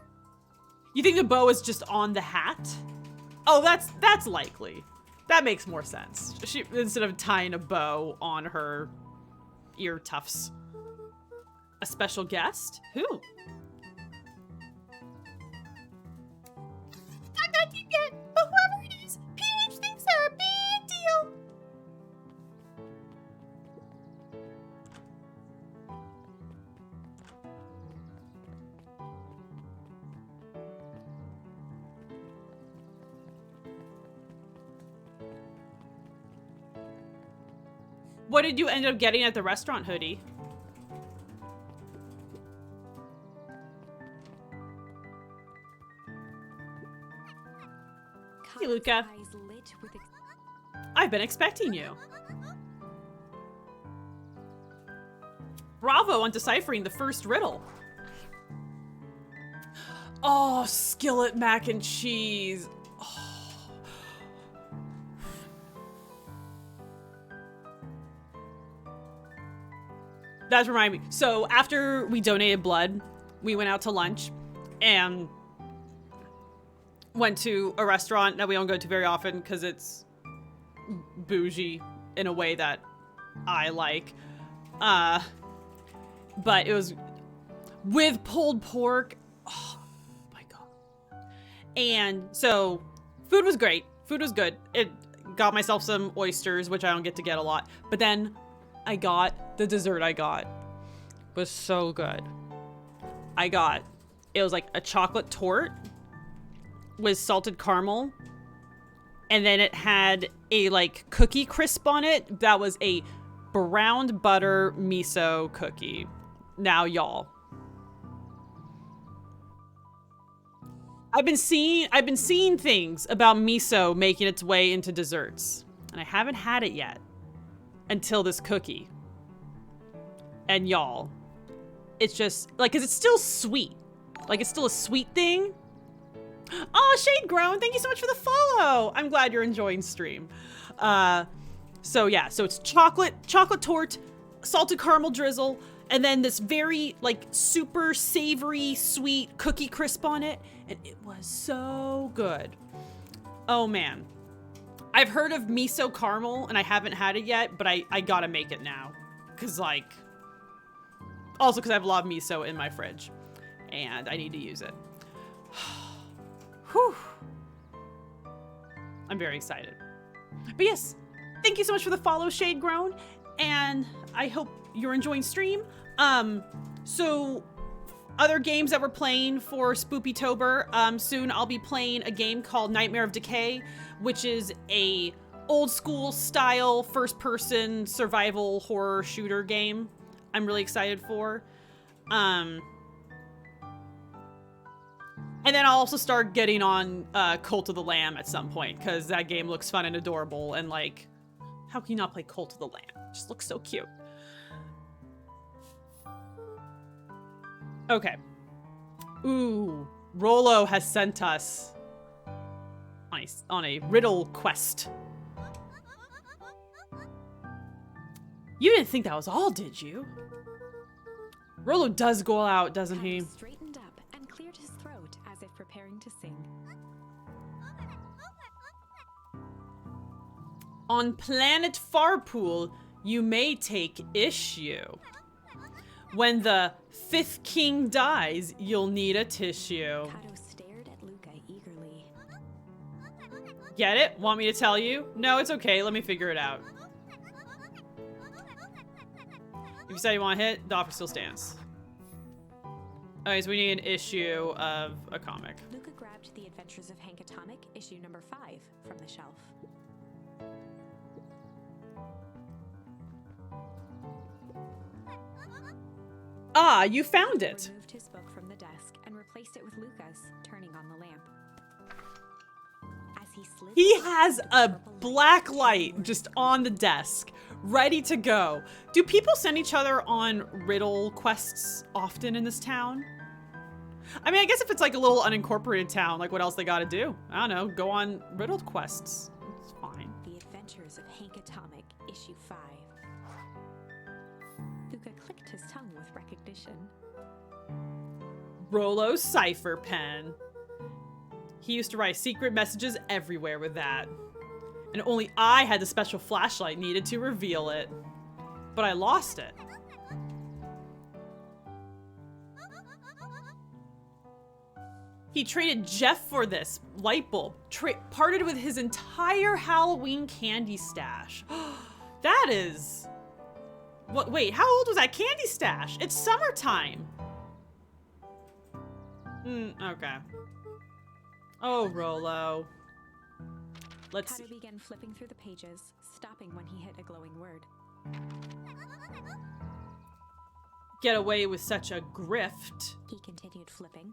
You think the bow is just on the hat? Oh, that's likely. That makes more sense. She, instead of tying a bow on her ear tufts. A special guest? Who? Not that deep yet, but whoever it is, PH thinks they're a big deal. What did you end up getting at the restaurant, Hoodie? Hey, Luca. Eyes lit with I've been expecting you. Bravo on deciphering the first riddle. Oh, skillet mac and cheese. That's reminding me. So after we donated blood, we went out to lunch and went to a restaurant that we don't go to very often because it's bougie in a way that I like. But it was with pulled pork. Oh my God. And so food was great. Food was good. It got myself some oysters, which I don't get to get a lot. But then the dessert I got was so good. It was like a chocolate torte with salted caramel. And then it had a like cookie crisp on it. That was a browned butter miso cookie. Now, y'all. I've been seeing things about miso making its way into desserts. And I haven't had it yet. Until this cookie. And y'all, it's just like, cause it's still sweet. Like it's still a sweet thing. Oh, Shade Grown, thank you so much for the follow. I'm glad you're enjoying stream. So yeah, so it's chocolate torte, salted caramel drizzle, and then this very like super savory, sweet cookie crisp on it, and it was so good. Oh man. I've heard of miso caramel and I haven't had it yet, but I gotta make it now. Cause like, also cause I have a lot of miso in my fridge and I need to use it. Whew. I'm very excited. But yes, thank you so much for the follow, Shade Grown, and I hope you're enjoying stream. So other games that we're playing for Spoopy-tober, soon I'll be playing a game called Nightmare of Decay, which is a old school style first person survival horror shooter game I'm really excited for. And then I'll also start getting on Cult of the Lamb at some point, because that game looks fun and adorable, and like, how can you not play Cult of the Lamb? It just looks so cute. Okay. Ooh, Rolo has sent us on a riddle quest. You didn't think that was all, did you? Rolo does go out, doesn't he? Straightened up and cleared his throat as if preparing to sing. On planet Farpool, you may take issue. When the fifth king dies, you'll need a tissue. Kato stared at Luca eagerly. Get it? Want me to tell you? No, it's okay. Let me figure it out. If you say you want to hit, the offer still stands. Okay, so we need an issue of a comic. Luca grabbed The Adventures of Hank Atomic, issue number 5, from the shelf. Ah, you found it. Removed his book from the desk and replaced it with Luca's, turning on the lamp. As he slid He has a black light just on the desk, ready to go. Do people send each other on riddle quests often in this town? I mean, I guess if it's like a little unincorporated town, like what else they gotta do? I don't know, go on riddle quests. It's fine. The Adventures of Hank Atomic, issue 5. Luca clicked his tongue with recognition. Rolo's cipher pen. He used to write secret messages everywhere with that. And only I had the special flashlight needed to reveal it. But I lost it. He traded Jeff for this light bulb. Parted with his entire Halloween candy stash. That is... What? Wait, how old was that candy stash? It's summertime. Okay. Oh, Rolo. Let's see. Kato began flipping through the pages, stopping when he hit a glowing word. Get away with such a grift. He continued flipping.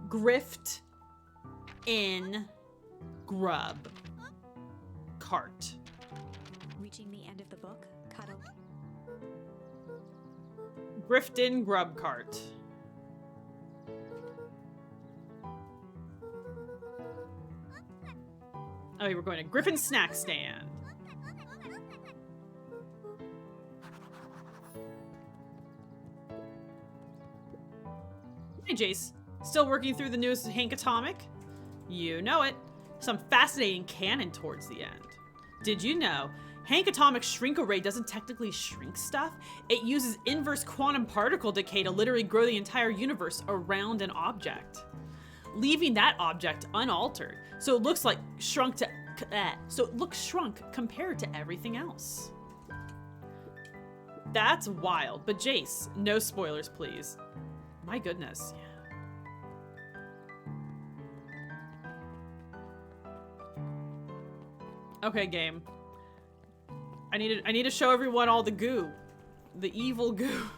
Grift in grub cart. Reaching the end of the book, Kato... Grift in grub cart. Oh, we're going to Griffin Snack Stand. Hey, Jace. Still working through the newest Hank Atomic? You know it. Some fascinating canon towards the end. Did you know Hank Atomic's shrink array doesn't technically shrink stuff? It uses inverse quantum particle decay to literally grow the entire universe around an object, leaving that object unaltered, so it looks like shrunk compared to everything else. That's wild. But Jace, no spoilers, please. My goodness. Okay, game. I need to show everyone all the goo. The evil goo.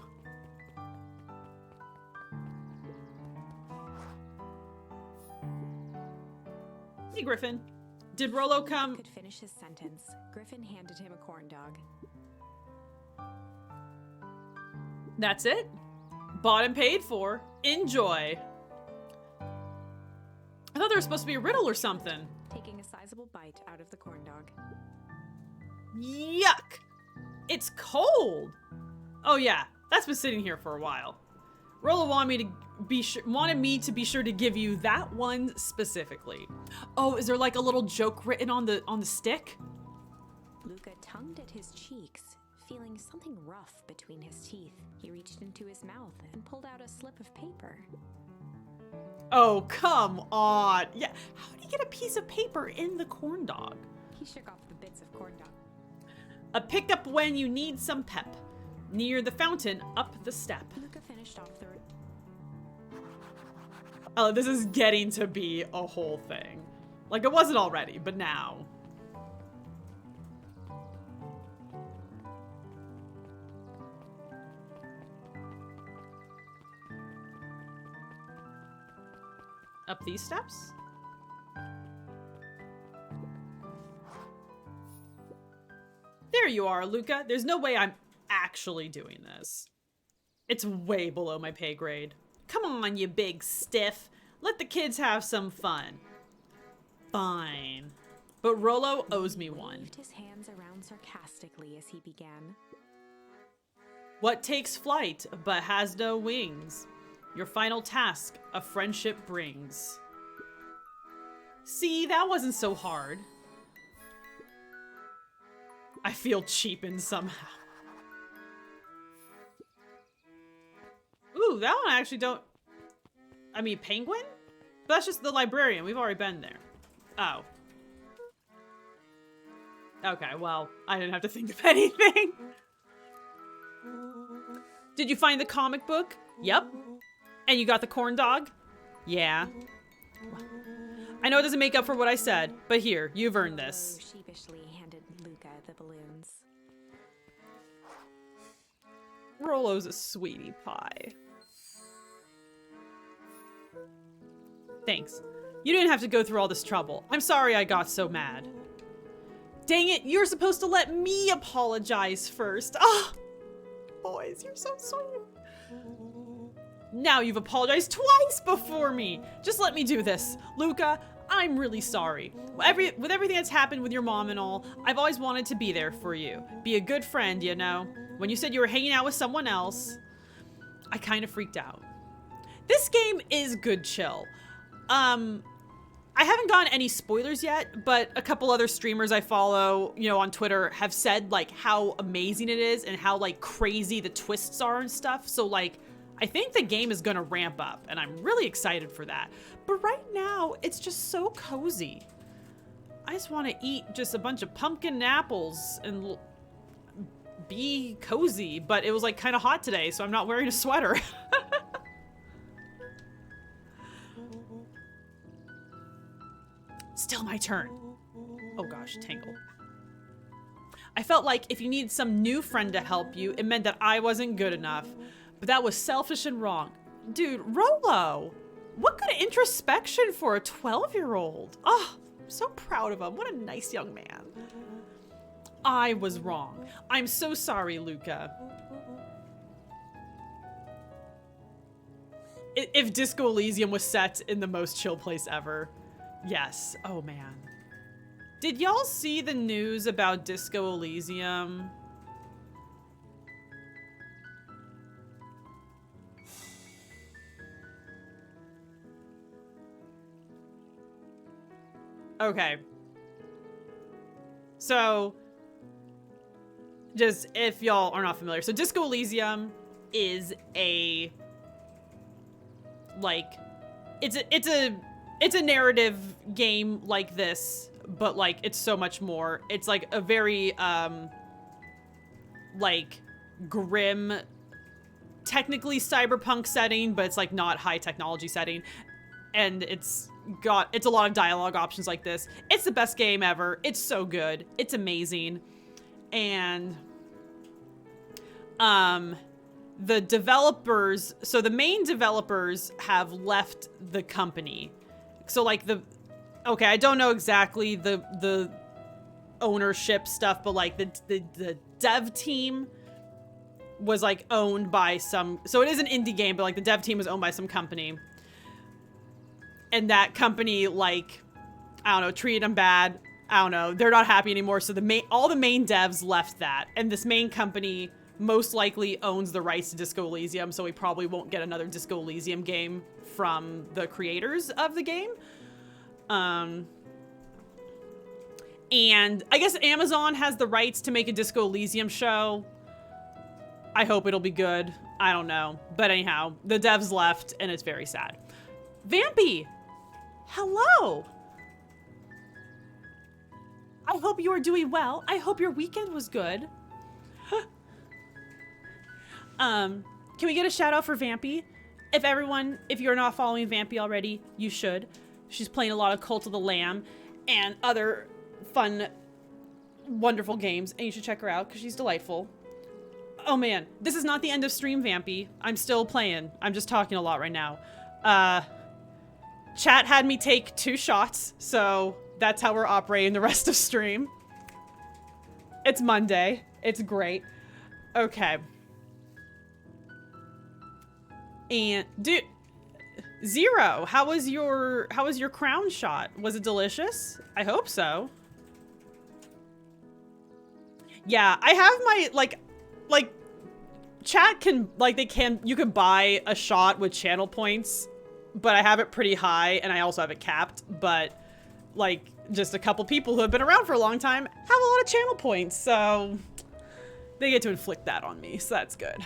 Hey, Griffin. Did Rolo come? Could finish his sentence. Griffin handed him a corn dog. That's it? Bought and paid for. Enjoy. I thought there was supposed to be a riddle or something. Taking a sizable bite out of the corn dog. Yuck! It's cold! Oh yeah, that's been sitting here for a while. Rolo wanted me to be sure to give you that one specifically. Oh, is there like a little joke written on the stick? Luca tongued at his cheeks, feeling something rough between his teeth. He reached into his mouth and pulled out a slip of paper. Oh, come on. Yeah, how did he get a piece of paper in the corn dog? He shook off the bits of corn dog. A pickup when you need some pep. Near the fountain, up the step. Luca finished off the... Oh, this is getting to be a whole thing. Like, it wasn't already, but now. Up these steps? There you are, Luca. There's no way I'm actually doing this. It's way below my pay grade. Come on, you big stiff. Let the kids have some fun. Fine. But Rolo owes me one. He waved his hands around sarcastically as he began. What takes flight but has no wings? Your final task a friendship brings. See, that wasn't so hard. I feel cheapened somehow. Ooh, that one I actually don't... I mean, penguin? But that's just the librarian. We've already been there. Oh. Okay, well, I didn't have to think of anything. Did you find the comic book? Yep. And you got the corn dog? Yeah. I know it doesn't make up for what I said, but here, you've earned this. Rolo sheepishly handed Luca the balloons. Rolo's a sweetie pie. Thanks. You didn't have to go through all this trouble. I'm sorry I got so mad. Dang it, you're supposed to let me apologize first. Ah, boys, you're so sweet. Now you've apologized twice before me. Just let me do this. Luca, I'm really sorry. With everything that's happened with your mom and all, I've always wanted to be there for you. Be a good friend, you know? When you said you were hanging out with someone else, I kind of freaked out. This game is good chill. I haven't gotten any spoilers yet, but a couple other streamers I follow, you know, on Twitter have said like how amazing it is and how like crazy the twists are and stuff. So like, I think the game is gonna ramp up and I'm really excited for that. But right now, it's just so cozy. I just want to eat just a bunch of pumpkin and apples and be cozy, but it was like kind of hot today, so I'm not wearing a sweater. Still my turn. Oh gosh, Tangle. I felt like if you needed some new friend to help you, it meant that I wasn't good enough. But that was selfish and wrong. Dude, Rolo! What good introspection for a 12-year-old? Oh, I'm so proud of him. What a nice young man. I was wrong. I'm so sorry, Luca. If Disco Elysium was set in the most chill place ever. Yes. Oh, man. Did y'all see the news about Disco Elysium? Okay. So, just if y'all are not familiar. So Disco Elysium is a, like, it's a narrative game like this, but like it's so much more. It's like a very like grim, technically cyberpunk setting, but it's like not high technology setting. And it's a lot of dialogue options like this. It's the best game ever. It's so good. It's amazing. And the developers, so the main developers have left the company. So like okay, I don't know exactly the ownership stuff, but like the dev team was like owned by some, so it is an indie game, but like the dev team was owned by some company. And that company, like, I don't know, treated them bad. I don't know. They're not happy anymore. So all the main devs left that. And this main company most likely owns the rights to Disco Elysium, so we probably won't get another Disco Elysium game from the creators of the game. And I guess Amazon has the rights to make a Disco Elysium show. I hope it'll be good. I don't know. But anyhow, the devs left, and it's very sad. Vampy! Hello! I hope you are doing well. I hope your weekend was good. Can we get a shout out for Vampy? If you're not following Vampy already, you should. She's playing a lot of Cult of the Lamb and other fun, wonderful games, and you should check her out because she's delightful. Oh man, this is not the end of stream, Vampy. I'm still playing. I'm just talking a lot right now. Chat had me take 2 shots, so that's how we're operating the rest of stream. It's Monday. It's great. Okay. And dude, Zero, how was your crown shot? Was it delicious? I hope so. Yeah, I have my like chat can you can buy a shot with channel points, but I have it pretty high and I also have it capped, but like just a couple people who have been around for a long time have a lot of channel points, so they get to inflict that on me, so that's good.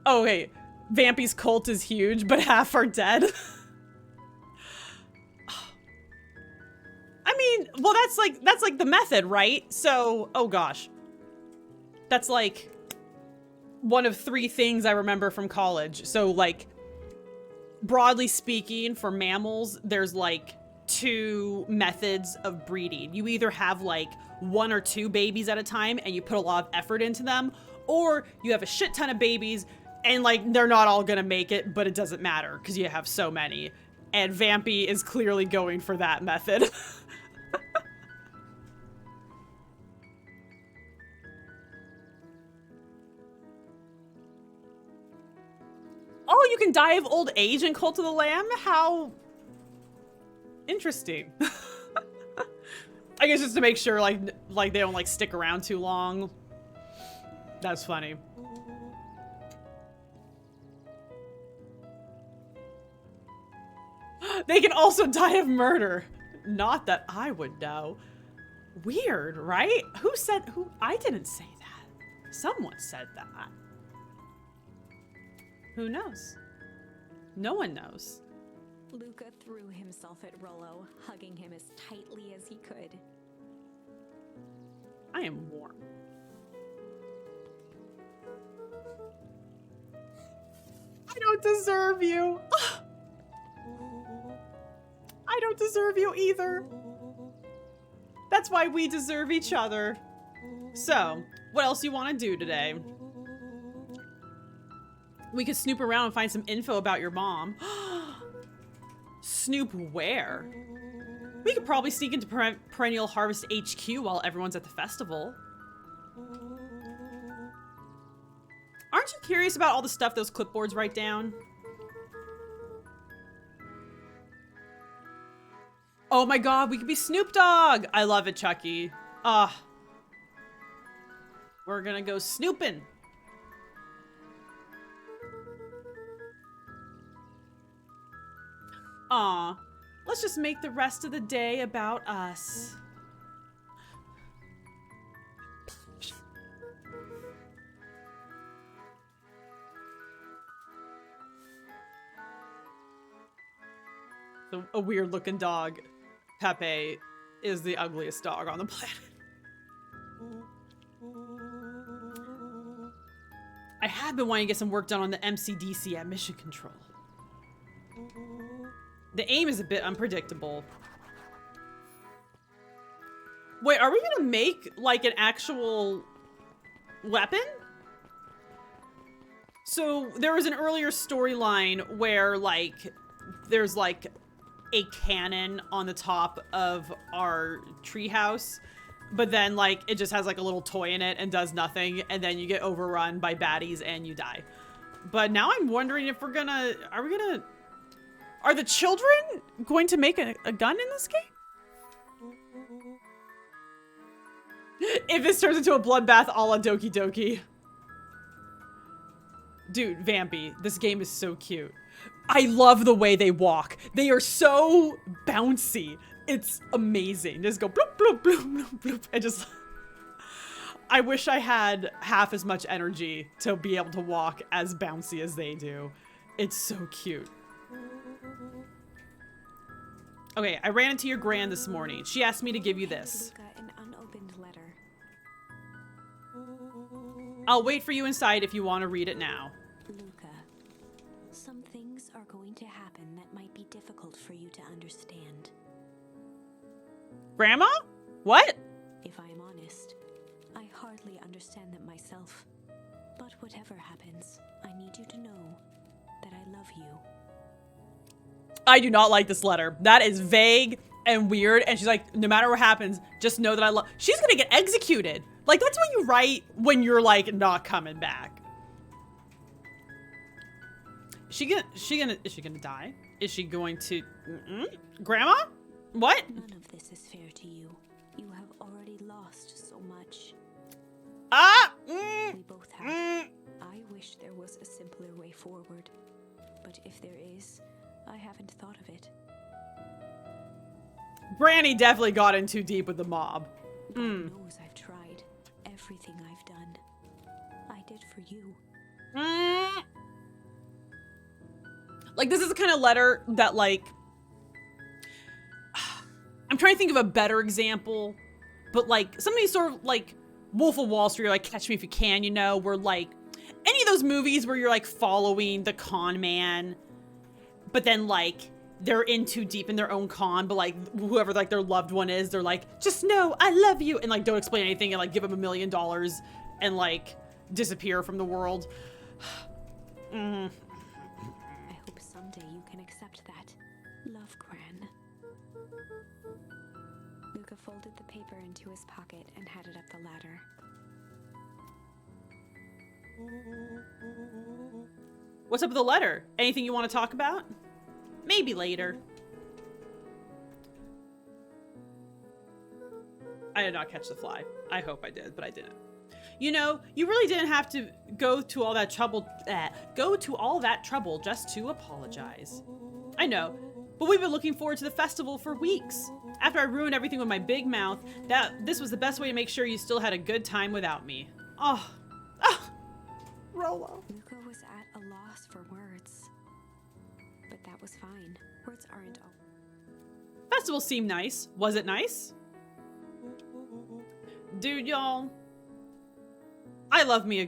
Oh, okay. Vampy's cult is huge, but half are dead. I mean, well, that's like the method, right? So, oh gosh. That's like one of 3 things I remember from college. So like, broadly speaking, for mammals, there's like 2 methods of breeding. You either have like 1 or 2 babies at a time and you put a lot of effort into them, or you have a shit ton of babies and like they're not all gonna make it, but it doesn't matter because you have so many. And Vampy is clearly going for that method. Oh, you can die of old age in Cult of the Lamb? How interesting. I guess just to make sure like they don't like stick around too long. That's funny. They can also die of murder. Not that I would know. Weird, right? Who? I didn't say that. Someone said that. Who knows? No one knows. Luca threw himself at Rollo, hugging him as tightly as he could. I am warm. I don't deserve you. I don't deserve you either. That's why we deserve each other. So, what else do you want to do today? We could snoop around and find some info about your mom. Snoop where? We could probably sneak into Perennial Harvest HQ while everyone's at the festival. Aren't you curious about all the stuff those clipboards write down? Oh my god, we could be Snoop Dogg! I love it, Chucky. We're gonna go snooping. Aw, let's just make the rest of the day about us. A weird looking dog. Pepe is the ugliest dog on the planet. I have been wanting to get some work done on the MCDC at Mission Control. The aim is a bit unpredictable. Wait, are we gonna make like an actual weapon? So there was an earlier storyline where like there's like a cannon on the top of our treehouse, but then like it just has like a little toy in it and does nothing, and then you get overrun by baddies and you die. But now I'm wondering if are the children going to make a gun in this game? If this turns into a bloodbath a la Doki Doki. Dude, Vampy, this game is so cute. I love the way they walk. They are so bouncy. It's amazing. Just go bloop, bloop, bloop, bloop, bloop. And just... I wish I had half as much energy to be able to walk as bouncy as they do. It's so cute. Okay, I ran into your gran this morning. She asked me to give you this. Luca an unopened letter. I'll wait for you inside if you want to read it now. Luca, some things are going to happen that might be difficult for you to understand. Grandma? What? If I am honest, I hardly understand them myself. But whatever happens, I need you to know that I love you. I do not like this letter. That is vague and weird. And she's like, no matter what happens, just know that I love. She's gonna get executed. Like, that's what you write when you're like not coming back. Is she gonna die? Is she going to? Grandma? What? None of this is fair to you. You have already lost so much. We both have. I wish there was a simpler way forward. But if there is, I haven't thought of it. Granny definitely got in too deep with the mob. God knows I've tried. Everything I've done, I did for you. Like, this is the kind of letter that, like... I'm trying to think of a better example. But, like, somebody sort of, like, Wolf of Wall Street, or, like, Catch Me If You Can, you know? Where, like, any of those movies where you're, like, following the con man. But then, like, they're in too deep in their own con. But, like, whoever, like, their loved one is, they're like, just know I love you. And, like, don't explain anything and, like, give them $1 million and, like, disappear from the world. I hope someday you can accept that. Love, Gran. Luca folded the paper into his pocket and headed up the ladder. What's up with the letter? Anything you want to talk about? Maybe later. I did not catch the fly. I hope I did, but I didn't. You know, you really didn't have to go to all that trouble just to apologize. I know, but we've been looking forward to the festival for weeks. After I ruined everything with my big mouth, this was the best way to make sure you still had a good time without me. Rolo. Luca was at a loss for words. But that was fine. Words aren't all. Festival seemed nice. Was it nice? Dude, y'all. I love me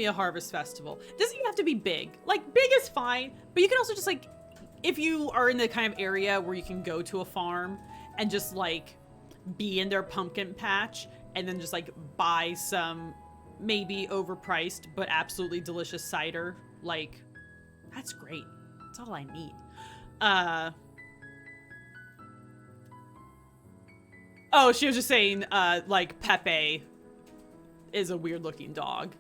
a harvest festival. Doesn't even have to be big. Like, big is fine, but you can also just, like, if you are in the kind of area where you can go to a farm and just, like, be in their pumpkin patch and then just, like, buy some maybe overpriced but absolutely delicious cider, like, that's great. That's all I need. Oh, she was just saying, like, Pepe is a weird looking dog.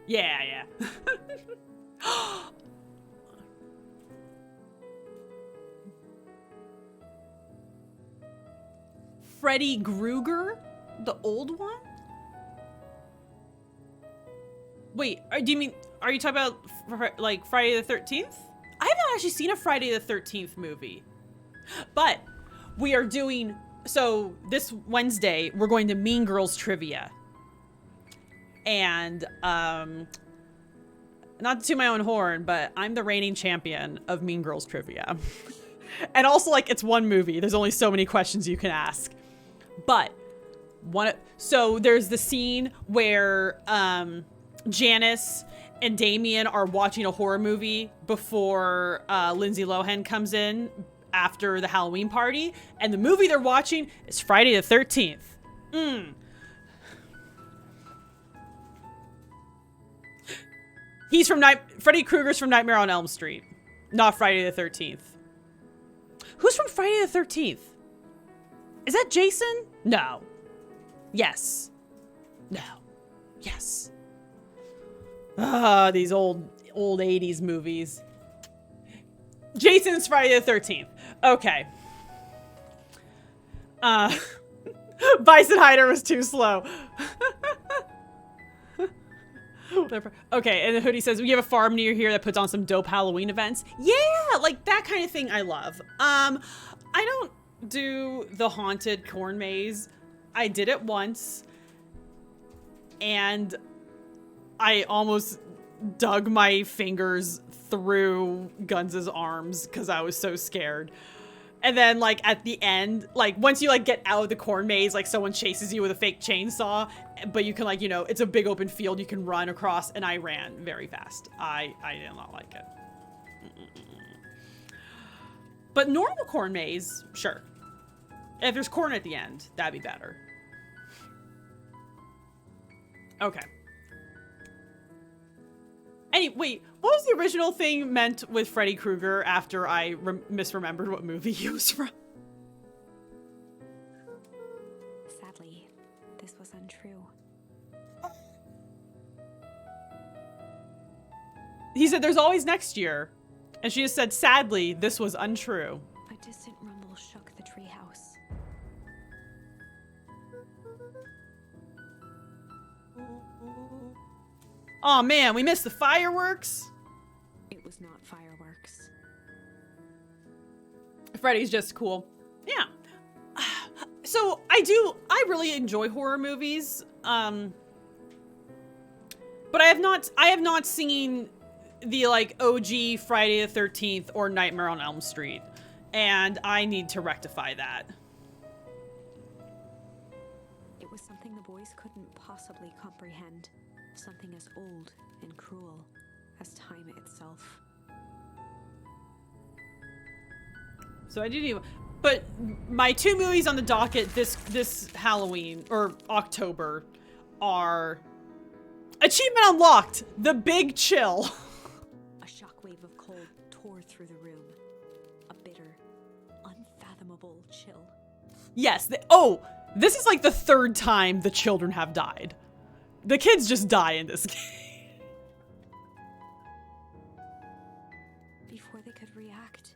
Yeah. Freddy Krueger? The old one? Wait, do you mean, are you talking about, like, Friday the 13th? I haven't actually seen a Friday the 13th movie. But we are doing, so this Wednesday, we're going to Mean Girls Trivia. And, not to toot my own horn, but I'm the reigning champion of Mean Girls Trivia. And also, like, it's one movie. There's only so many questions you can ask. But, so there's the scene where, Janice and Damien are watching a horror movie before Lindsay Lohan comes in after the Halloween party. And the movie they're watching is Friday the 13th. He's from Freddy Krueger's from Nightmare on Elm Street, not Friday the 13th. Who's from Friday the 13th? Is that Jason? No. Yes. No. Yes. These old 80s movies. Jason's Friday the 13th. Okay. Bison Hider was too slow. Okay, and the hoodie says, we have a farm near here that puts on some dope Halloween events. Yeah, like that kind of thing I love. I don't do the haunted corn maze. I did it once, and I almost dug my fingers through Guns' arms because I was so scared. And then, like, at the end, like, once you, like, get out of the corn maze, like, someone chases you with a fake chainsaw, but you can, like, you know, it's a big open field you can run across, and I ran very fast. I did not like it. But normal corn maze, sure. If there's corn at the end, that'd be better. Okay. Wait, what was the original thing meant with Freddy Krueger after I misremembered what movie he was from? Sadly, this was untrue. He said there's always next year. And she just said, sadly, this was untrue. A distant rumble shook the treehouse. Oh man, we missed the fireworks. It was not fireworks. Freddy's just cool. Yeah. So I really enjoy horror movies. But I have not seen the like OG Friday the 13th or Nightmare on Elm Street. And I need to rectify that. It was something the boys couldn't possibly comprehend. Something as old and cruel as time itself. So I didn't even, but my 2 movies on the docket this Halloween or October are Achievement Unlocked, The Big Chill. A shockwave of cold tore through the room. A bitter, unfathomable chill. Yes. This is like the 3rd time the children have died. The kids just die in this game. Before they could react,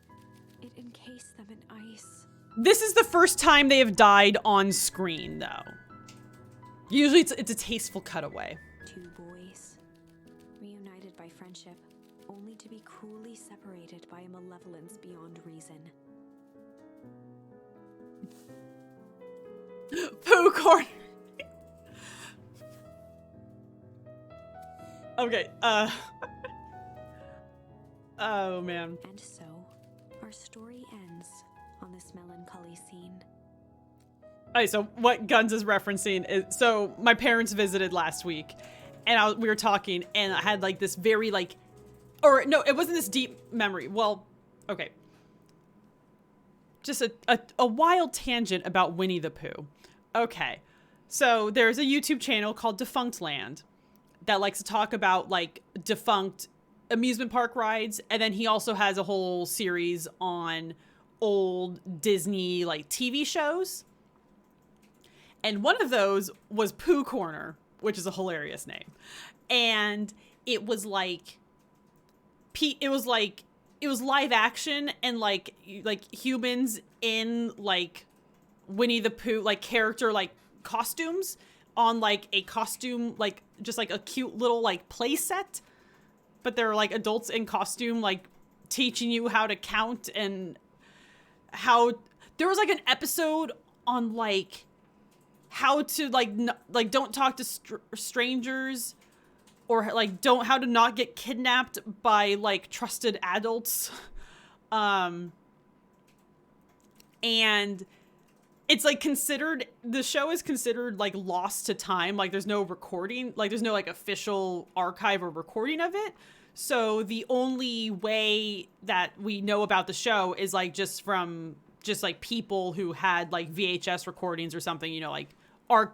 it encased them in ice. This is the first time they have died on screen, though. Usually it's a tasteful cutaway. 2 boys, reunited by friendship, only to be cruelly separated by a malevolence beyond reason. Pooh corner. Okay, oh man. And so, our story ends on this melancholy scene. Alright, so what Guns is referencing is, so my parents visited last week, and we were talking, and I had like this very like, or no, it wasn't this deep memory. Well, okay. Just a wild tangent about Winnie the Pooh. Okay, so there's a YouTube channel called Defunct Land that likes to talk about like defunct amusement park rides, and then he also has a whole series on old Disney like TV shows. And one of those was Pooh Corner, which is a hilarious name. And it was like it was live action and like humans in like Winnie the Pooh like character like costumes on like a costume like just like a cute little like play set, but they're like adults in costume like teaching you how to count, and how there was like an episode on like how to like don't talk to strangers, or like how to not get kidnapped by like trusted adults. And it's like the show is considered like lost to time. Like there's no recording, like there's no like official archive or recording of it. So the only way that we know about the show is like just from like people who had like VHS recordings or something, you know,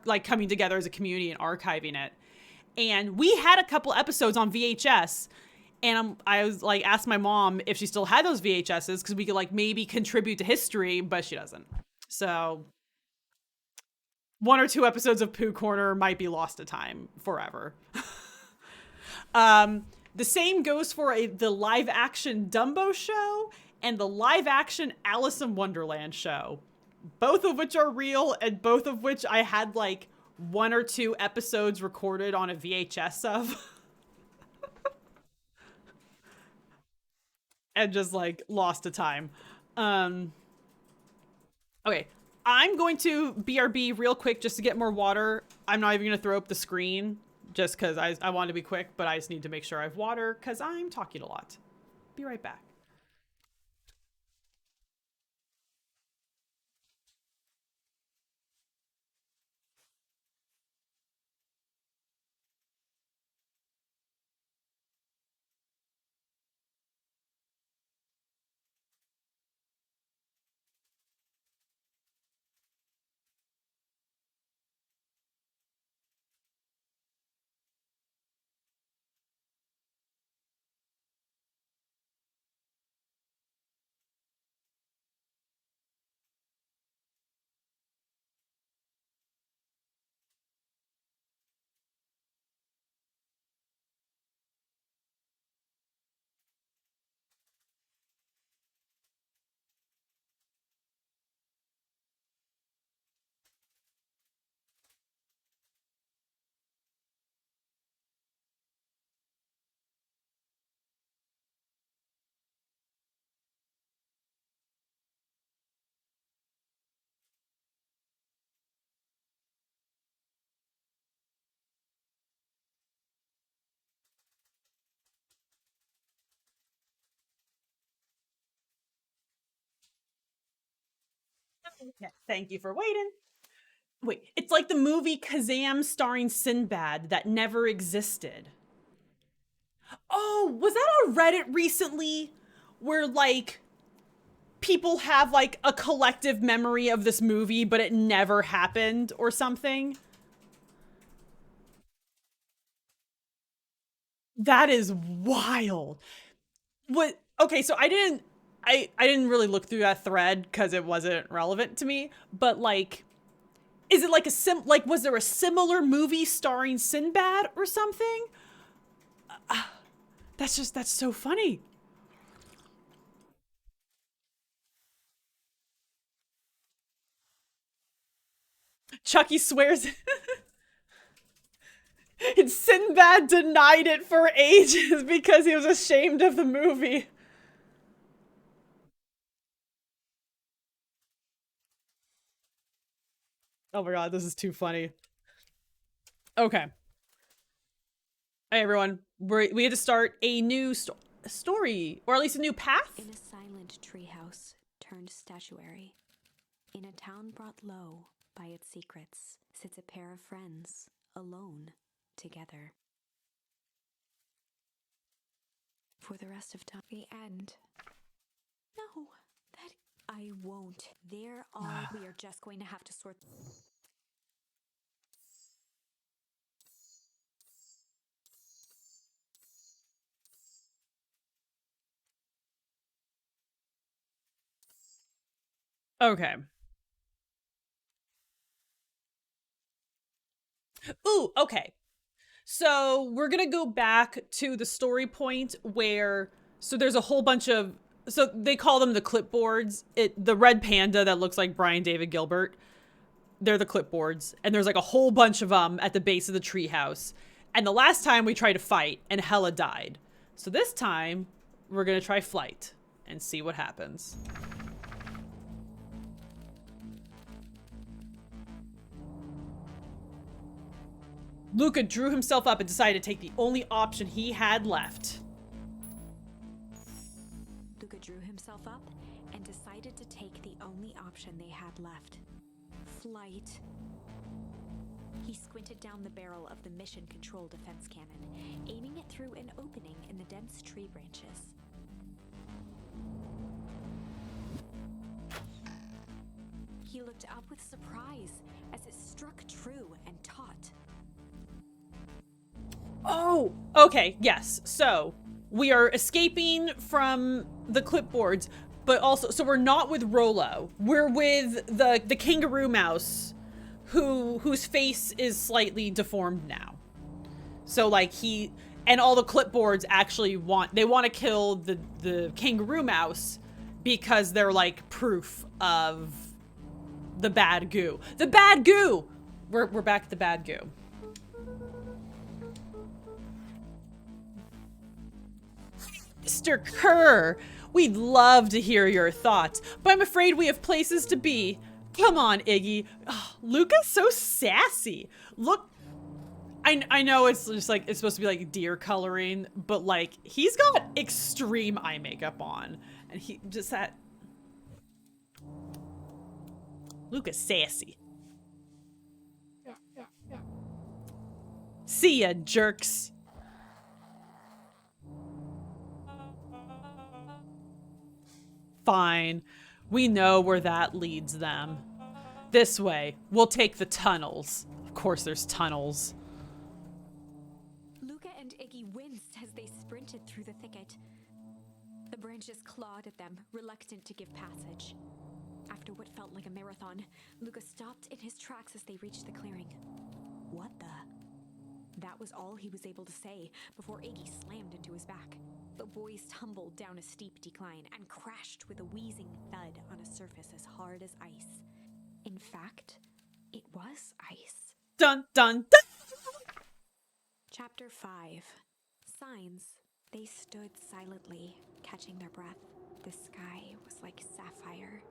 like coming together as a community and archiving it. And we had a couple episodes on VHS, and I was like, asked my mom if she still had those VHSs because we could like maybe contribute to history, but she doesn't. So 1 or 2 episodes of Pooh Corner might be lost to time forever. The same goes for the live action Dumbo show and the live action Alice in Wonderland show. both of which are real and both of which I had like 1 or 2 episodes recorded on a VHS of. And just like lost to time. Okay, I'm going to BRB real quick just to get more water. I'm not even going to throw up the screen just because I want to be quick, but I just need to make sure I have water because I'm talking a lot. Be right back. Yeah, thank you for waiting. Wait, it's like the movie Kazam starring Sinbad that never existed. Oh, was that on Reddit recently? Where like people have like a collective memory of this movie, but it never happened or something? That is wild. What? Okay, so I didn't really look through that thread because it wasn't relevant to me. But like, is it like was there a similar movie starring Sinbad or something? That's so funny. Chucky swears and Sinbad denied it for ages because he was ashamed of the movie. Oh my god, this is too funny. Okay. Hey everyone, we had to start a new story, or at least a new path. In a silent treehouse turned statuary, in a town brought low by its secrets, sits a pair of friends, alone, together. For the rest of time, the end. No, that I won't. They're all we are just going to have to sort. Okay. Ooh, okay. So we're gonna go back to the story point where so there's a whole bunch of so they call them the clipboards. The red panda that looks like Brian David Gilbert. They're the clipboards, and there's like a whole bunch of them at the base of the treehouse. And the last time we tried to fight, and Hella died. So this time we're gonna try flight and see what happens. Luca drew himself up and decided to take the only option he had left. Luca drew himself up and decided to take the only option they had left. Flight. He squinted down the barrel of the mission control defense cannon, aiming it through an opening in the dense tree branches. He looked up with surprise as it struck true and taut. Oh, okay, yes. So we are escaping from the clipboards, but also, so we're not with Rolo. We're with the kangaroo mouse, whose face is slightly deformed now. So like and all the clipboards actually want to kill the kangaroo mouse because they're like proof of the bad goo. The bad goo! We're back at the bad goo. Mr. Kerr, we'd love to hear your thoughts, but I'm afraid we have places to be. Come on, Iggy. Oh, Luca's so sassy. Look, I know it's just like, it's supposed to be like deer coloring, but like, he's got extreme eye makeup on. And he just that. Luca's sassy. See ya, jerks. Fine. We know where that leads them. This way. We'll take the tunnels. Of course there's tunnels. Luca and Iggy winced as they sprinted through the thicket. The branches clawed at them, reluctant to give passage. After what felt like a marathon, Luca stopped in his tracks as they reached the clearing. What the? That was all he was able to say before Iggy slammed into his back. The boys tumbled down a steep decline and crashed with a wheezing thud on a surface as hard as ice. In fact, it was ice. Dun dun dun! Chapter 5. Signs. They stood silently, catching their breath. The sky was like sapphire.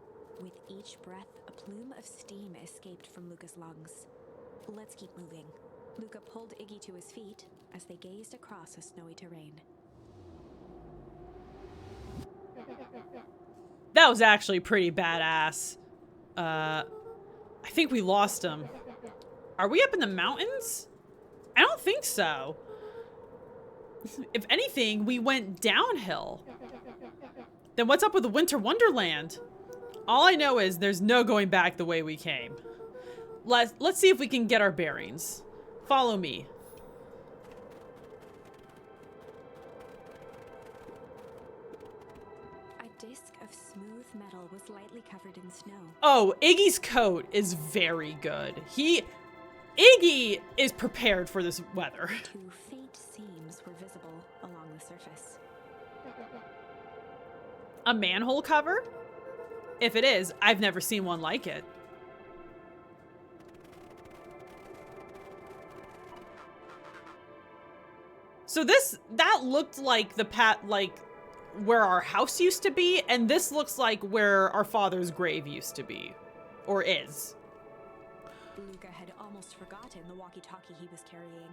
With each breath, a plume of steam escaped from Luca's lungs. Let's keep moving. Luca pulled Iggy to his feet as they gazed across a snowy terrain. That was actually pretty badass. I think we lost him. Are we up in the mountains? I don't think so. If anything, we went downhill. Then what's up with the Winter Wonderland? All I know is there's no going back the way we came. Let's see if we can get our bearings. Follow me. A disc of smooth metal was lightly covered in snow. Oh, Iggy's coat is very good. Iggy is prepared for this weather. 2 faint seams were visible along the surface. A manhole cover? If it is, I've never seen one like it. So that looked like the where our house used to be, and this looks like where our father's grave used to be. Or is. Luca had almost forgotten the walkie-talkie he was carrying.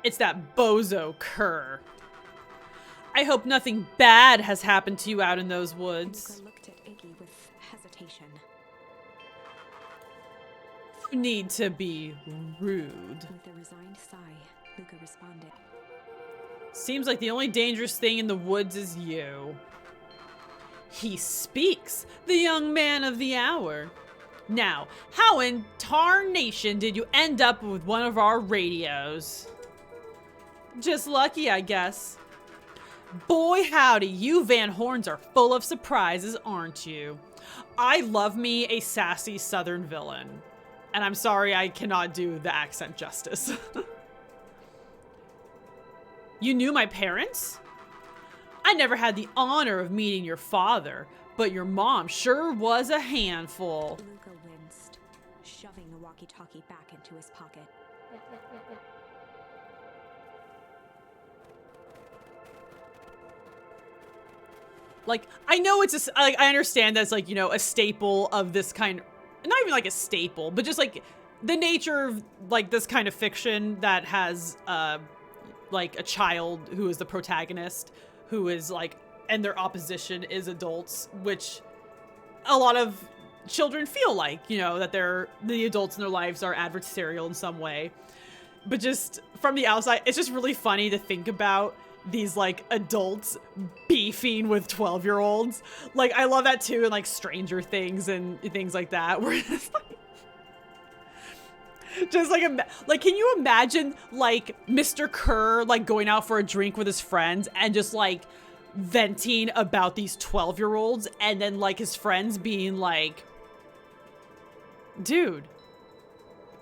It's that bozo Kerr. I hope nothing bad has happened to you out in those woods. Luca looked at Iggy with hesitation. You need to be rude. With a resigned sigh, Luca responded. Seems like the only dangerous thing in the woods is you. He speaks, the young man of the hour. Now, how in tarnation did you end up with one of our radios? Just lucky, I guess. Boy howdy, you Van Horns are full of surprises, aren't you? I love me a sassy southern villain. And I'm sorry I cannot do the accent justice. You knew my parents? I never had the honor of meeting your father, but your mom sure was a handful. Luca winced, shoving the walkie-talkie back into his pocket. Like, I know it's like, I understand that's like, you know, a staple of this kind, not even like a staple, but just like the nature of like this kind of fiction that has, like a child who is the protagonist, who is like, and their opposition is adults, which a lot of children feel like, you know, that the adults in their lives are adversarial in some way. But just from the outside, it's just really funny to think about these like adults beefing with 12-year-olds. Like, I love that too in like Stranger Things and things like that, where it's like, just like, can you imagine like Mr. Kerr like going out for a drink with his friends and just like venting about these 12-year-olds, and then like his friends being like, dude,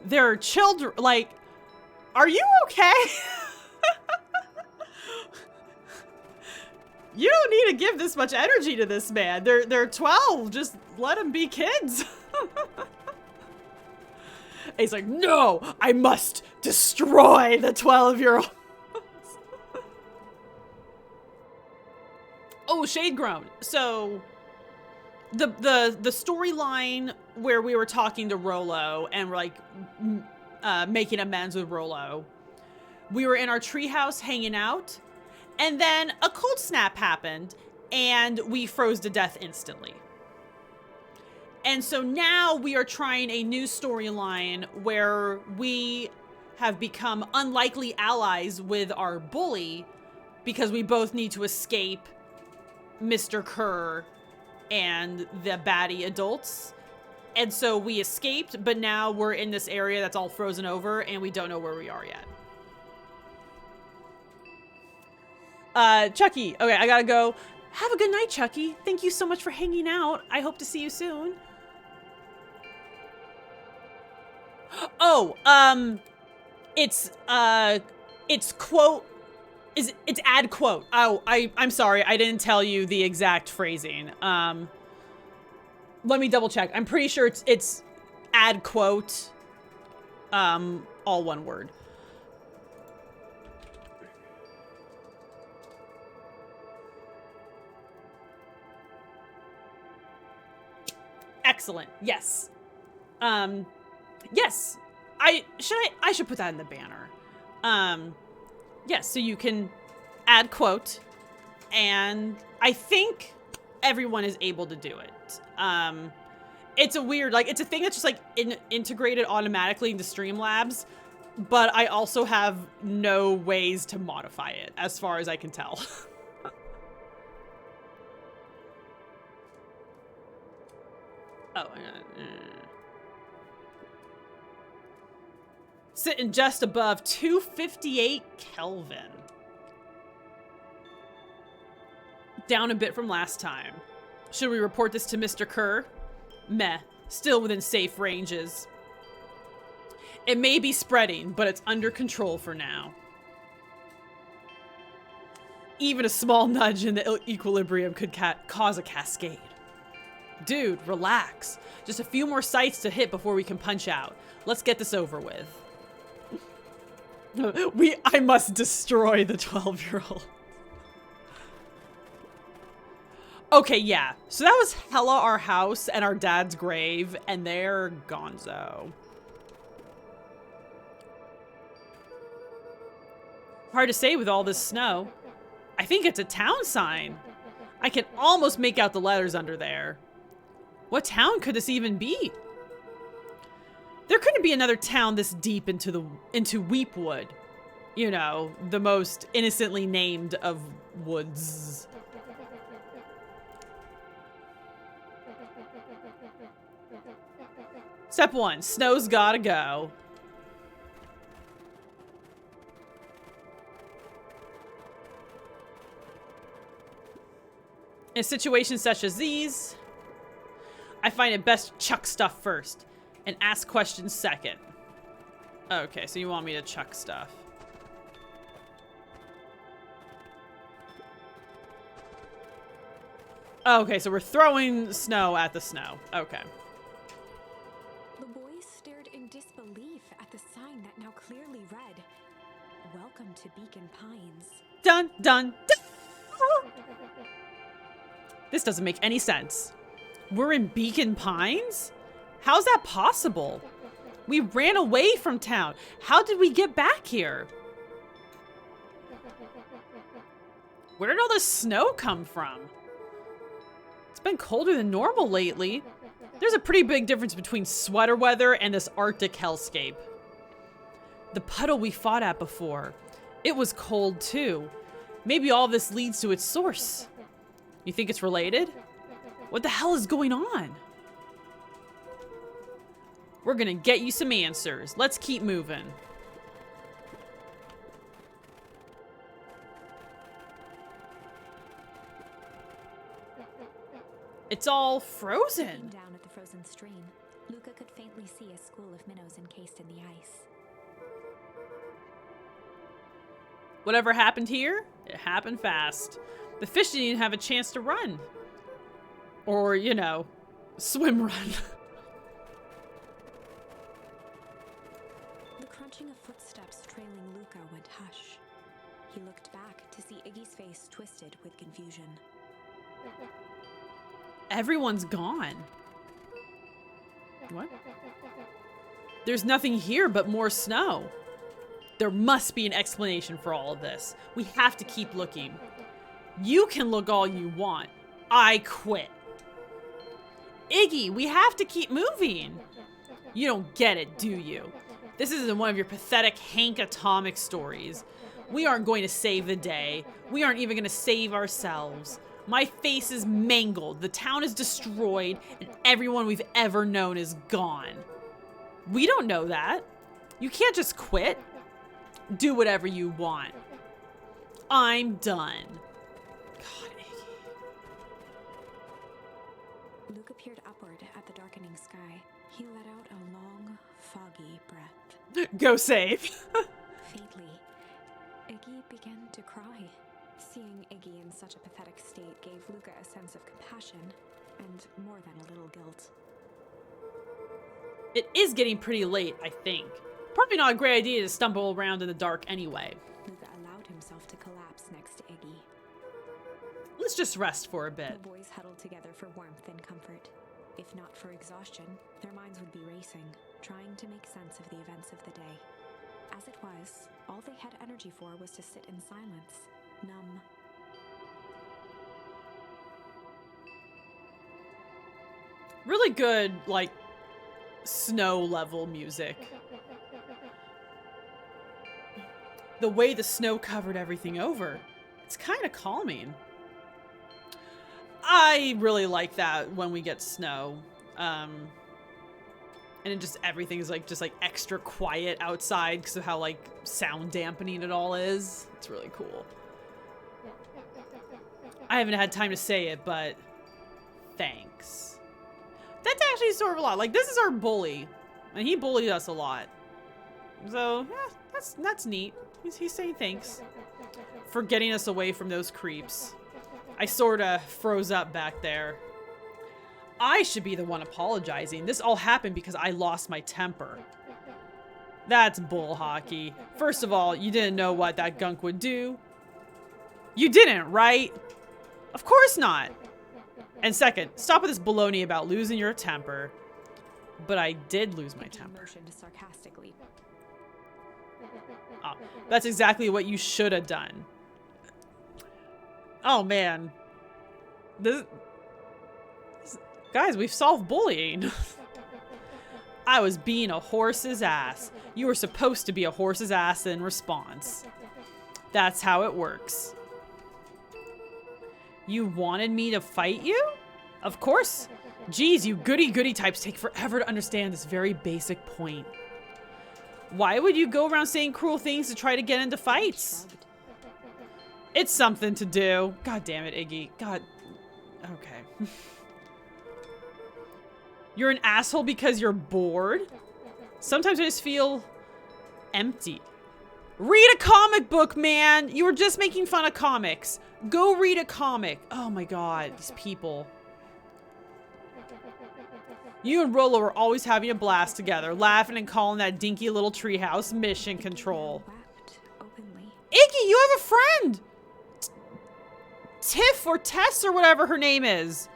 they're children, like, are you okay? You don't need to give this much energy to this man. They're 12. Just let them be kids. And he's like, no, I must destroy the 12-year-old. Oh, Shade Grown. So the storyline where we were talking to Rolo and we're like making amends with Rolo. We were in our treehouse hanging out, and then a cold snap happened, and we froze to death instantly. And so now we are trying a new storyline where we have become unlikely allies with our bully because we both need to escape Mr. Kerr and the baddie adults. And so we escaped, but now we're in this area that's all frozen over and we don't know where we are yet. Chucky. Okay, I gotta go. Have a good night, Chucky. Thank you so much for hanging out. I hope to see you soon. Oh, it's quote, it's add quote. Oh, I'm sorry. I didn't tell you the exact phrasing. Let me double check. I'm pretty sure it's add quote, all one word. Excellent. Yes. Yes. I should put that in the banner. Yes, so you can add quote, and I think everyone is able to do it. It's a weird, like, it's a thing that's just like integrated automatically into Streamlabs, but I also have no ways to modify it as far as I can tell. Oh, sitting just above 258 Kelvin. Down a bit from last time. Should we report this to Mr. Kerr? Meh. Still within safe ranges. It may be spreading, but it's under control for now. Even a small nudge in the equilibrium could cause a cascade. Dude, relax. Just a few more sites to hit before we can punch out. Let's get this over with. I must destroy the 12-year-old. Okay, yeah. So that was hella our house and our dad's grave, and they're gonzo. Hard to say with all this snow. I think it's a town sign. I can almost make out the letters under there. What town could this even be? There couldn't be another town this deep into Weepwood. You know, the most innocently named of woods. Step 1, snow's gotta go. In situations such as these, I find it best to chuck stuff first and ask questions second. Okay, so you want me to chuck stuff. Okay, so we're throwing snow at the snow. Okay. The boys stared in disbelief at the sign that now clearly read, "Welcome to Beacon Pines." Dun, dun, dun. This doesn't make any sense. We're in Beacon Pines? How's that possible? We ran away from town. How did we get back here? Where did all this snow come from? It's been colder than normal lately. There's a pretty big difference between sweater weather and this Arctic hellscape. The puddle we fought at before. It was cold too. Maybe all this leads to its source. You think it's related? What the hell is going on? We're gonna get you some answers. Let's keep moving. It's all frozen. Looking down at the frozen stream, Luca could faintly see a school of minnows encased in the ice. Whatever happened here, it happened fast. The fish didn't even have a chance to run. Or, you know, swim run. The crunching of footsteps trailing Luca went hush. He looked back to see Iggy's face twisted with confusion. Everyone's gone. What? There's nothing here but more snow. There must be an explanation for all of this. We have to keep looking. You can look all you want. I quit. Iggy, we have to keep moving. You don't get it, do you? This isn't one of your pathetic Hank Atomic stories. We aren't going to save the day. We aren't even going to save ourselves. My face is mangled, the town is destroyed, and everyone we've ever known is gone. We don't know that. You can't just quit. Do whatever you want. I'm done. God, Iggy. Luca peered upward at the darkening sky. He let out a long, foggy breath. Go save. Faintly, Iggy began to cry. Seeing Iggy in such a pathetic state gave Luca a sense of compassion and more than a little guilt. It is getting pretty late, I think. Probably not a great idea to stumble around in the dark anyway. Luca allowed himself to collapse next to Iggy. Let's just rest for a bit. The boys huddled together for warmth and comfort. If not for exhaustion, their minds would be racing, trying to make sense of the events of the day. As it was, all they had energy for was to sit in silence, numb. Really good, like, snow level music. The way the snow covered everything over, it's kind of calming. I really like that when we get snow. And it just, everything is like, just like extra quiet outside because of how like sound dampening it all is. It's really cool. I haven't had time to say it, but thanks. That's actually sort of a lot. Like, this is our bully, and he bullied us a lot. So, yeah, that's neat. He's saying thanks for getting us away from those creeps. I sorta froze up back there. I should be the one apologizing. This all happened because I lost my temper. That's bull hockey. First of all, you didn't know what that gunk would do. You didn't, right? Of course not. And second, stop with this baloney about losing your temper. But I did lose my temper. Motioned sarcastically. Oh, that's exactly what you should have done. Oh man. Guys, we've solved bullying. I was being a horse's ass. You were supposed to be a horse's ass in response. That's how it works. You wanted me to fight you? Of course. Geez, you goody-goody types take forever to understand this very basic point. Why would you go around saying cruel things to try to get into fights? It's something to do. God damn it, Iggy. God. Okay. You're an asshole because you're bored? Sometimes I just feel empty. Read a comic book, man! You were just making fun of comics. Go read a comic. Oh my god, these people. You and Rolo are always having a blast together, laughing and calling that dinky little treehouse mission control. Wept openly. Iggy, you have a friend! Tiff or Tess or whatever her name is.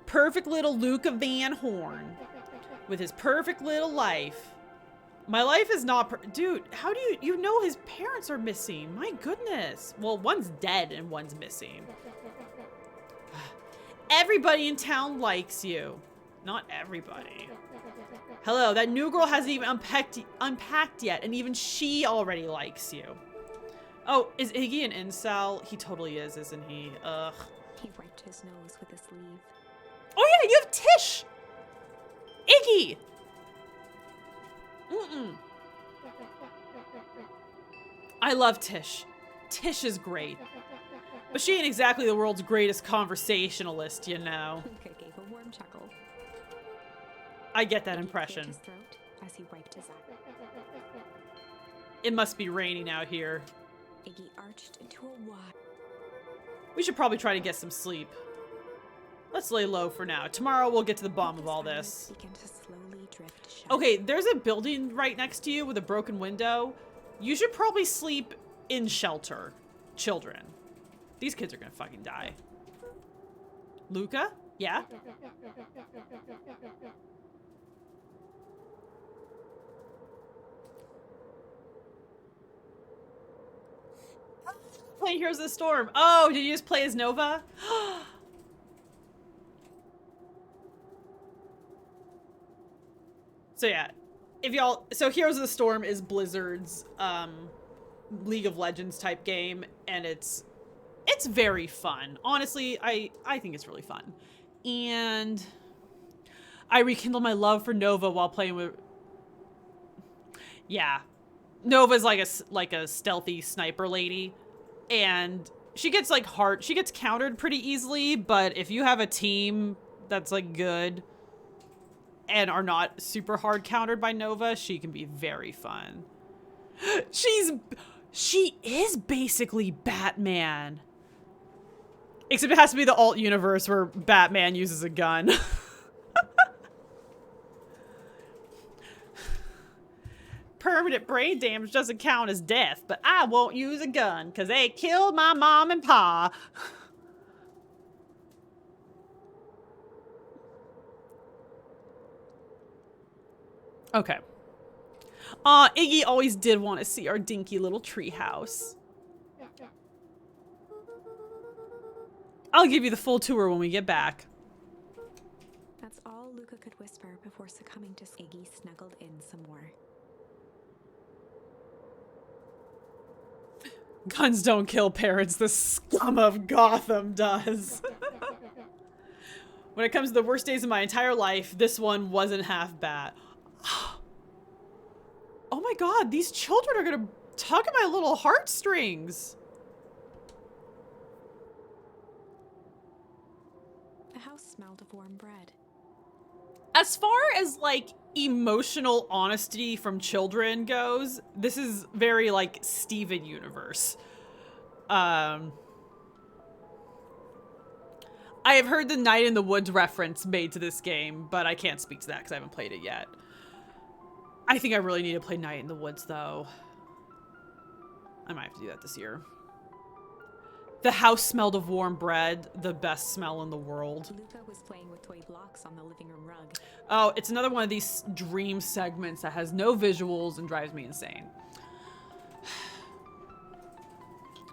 Perfect little Luca Van Horn. With his perfect little life. My life is not dude, how do you know his parents are missing? My goodness. Well, one's dead and one's missing. Everybody in town likes you. Not everybody. Hello, that new girl hasn't even unpacked yet, and even she already likes you. Oh, is Iggy an incel? He totally is, isn't he? Ugh. He wiped his nose with his sleeve. Oh yeah, you have Tish! Iggy! I love Tish. Tish is great. But she ain't exactly the world's greatest conversationalist, you know. Luca gave a warm chuckle. I get that Iggy impression. cleared his throat as he wiped his eye. It must be raining out here. Iggy arched into a wide. We should probably try to get some sleep. Let's lay low for now. Tomorrow we'll get to the bottom of all this. Begin to slowly drift shut. Okay, there's a building right next to you with a broken window. You should probably sleep in shelter. Children. These kids are gonna fucking die. Luca? Yeah? Playing Heroes of the Storm. Oh, did you just play as Nova? So yeah, if y'all, so Heroes of the Storm is Blizzard's League of Legends type game, and it's very fun. Honestly, I think it's really fun. And I rekindled my love for Nova while playing with, yeah. Nova's like a stealthy sniper lady, and she gets she gets countered pretty easily, but if you have a team that's like good and are not super hard countered by Nova, she can be very fun. She is basically Batman. Except it has to be the alt universe where Batman uses a gun. Permanent brain damage doesn't count as death, but I won't use a gun because they killed my mom and pa. Okay. Iggy always did want to see our dinky little treehouse. I'll give you the full tour when we get back. That's all Luca could whisper before succumbing to Iggy snuggled in some more. Guns don't kill parents, the scum of Gotham does. When it comes to the worst days of my entire life, this one wasn't half bad. Oh my god, these children are gonna tug at my little heartstrings. The house smelled of warm bread. As far as like emotional honesty from children goes, this is very like Steven universe. I have heard the Night in the Woods reference made to this game, but I can't speak to that because I haven't played it yet. I think I really need to play Night in the Woods though. I might have to do that this year. The house smelled of warm bread, the best smell in the world. Luca was playing with toy blocks on the living room rug. Oh, it's another one of these dream segments that has no visuals and drives me insane.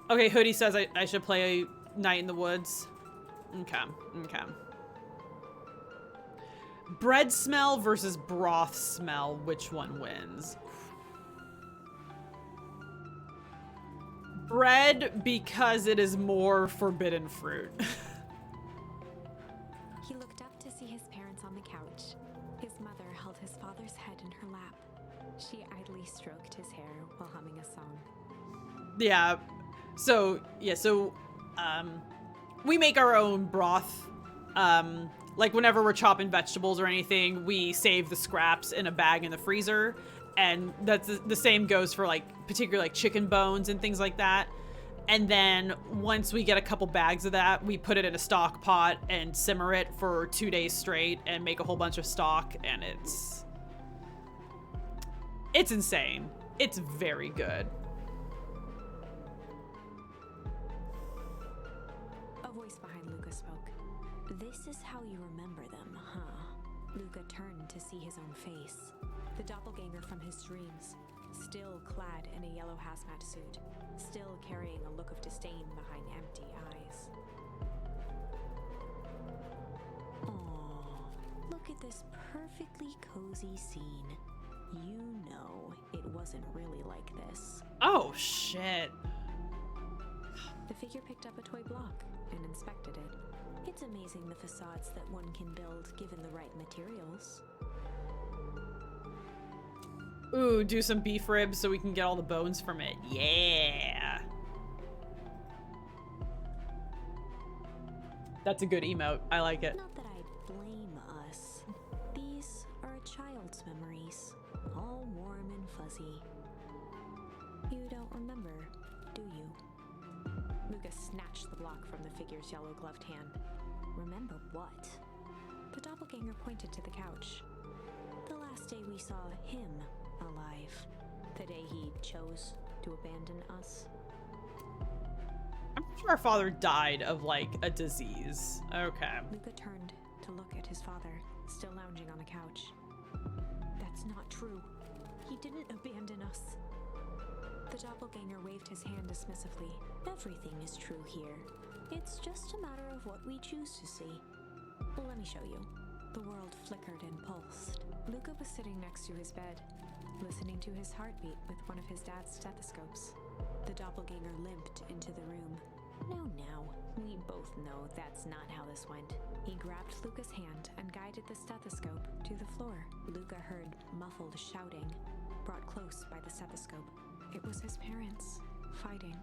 Okay, Hoodie says I should play Night in the Woods. Okay, okay. Bread smell versus broth smell, which one wins? Bread, because it is more forbidden fruit. He looked up to see his parents on the couch. His mother held his father's head in her lap. She idly stroked his hair while humming a song. Yeah. So we make our own broth. Like whenever we're chopping vegetables or anything, we save the scraps in a bag in the freezer. And that's the same goes for like particularly like chicken bones and things like that. And then once we get a couple bags of that, we put it in a stock pot and simmer it for 2 days straight and make a whole bunch of stock. And it's insane. It's very good. A voice behind Luca spoke. This is how you remember them, huh? Luca turned to see his own face. The doppelganger from his dreams, still clad in a yellow hazmat suit, still carrying a look of disdain behind empty eyes. Aww, look at this perfectly cozy scene. You know it wasn't really like this. Oh, shit. The figure picked up a toy block and inspected it. It's amazing the facades that one can build given the right materials. Ooh, do some beef ribs so we can get all the bones from it. Yeah. That's a good emote. I like it. Not that I blame us. These are a child's memories, all warm and fuzzy. You don't remember, do you? Lucas snatched the block from the figure's yellow-gloved hand. Remember what? The doppelganger pointed to the couch. The last day we saw him alive. The day he chose to abandon us. I'm sure our father died of, like, a disease. Okay. Luca turned to look at his father, still lounging on the couch. That's not true. He didn't abandon us. The doppelganger waved his hand dismissively. Everything is true here. It's just a matter of what we choose to see. Let me show you. The world flickered and pulsed. Luca was sitting next to his bed, listening to his heartbeat with one of his dad's stethoscopes. The doppelganger limped into the room. No, we both know that's not how this went. He grabbed Luca's hand and guided the stethoscope to the floor. Luca heard muffled shouting, brought close by the stethoscope. It was his parents, fighting.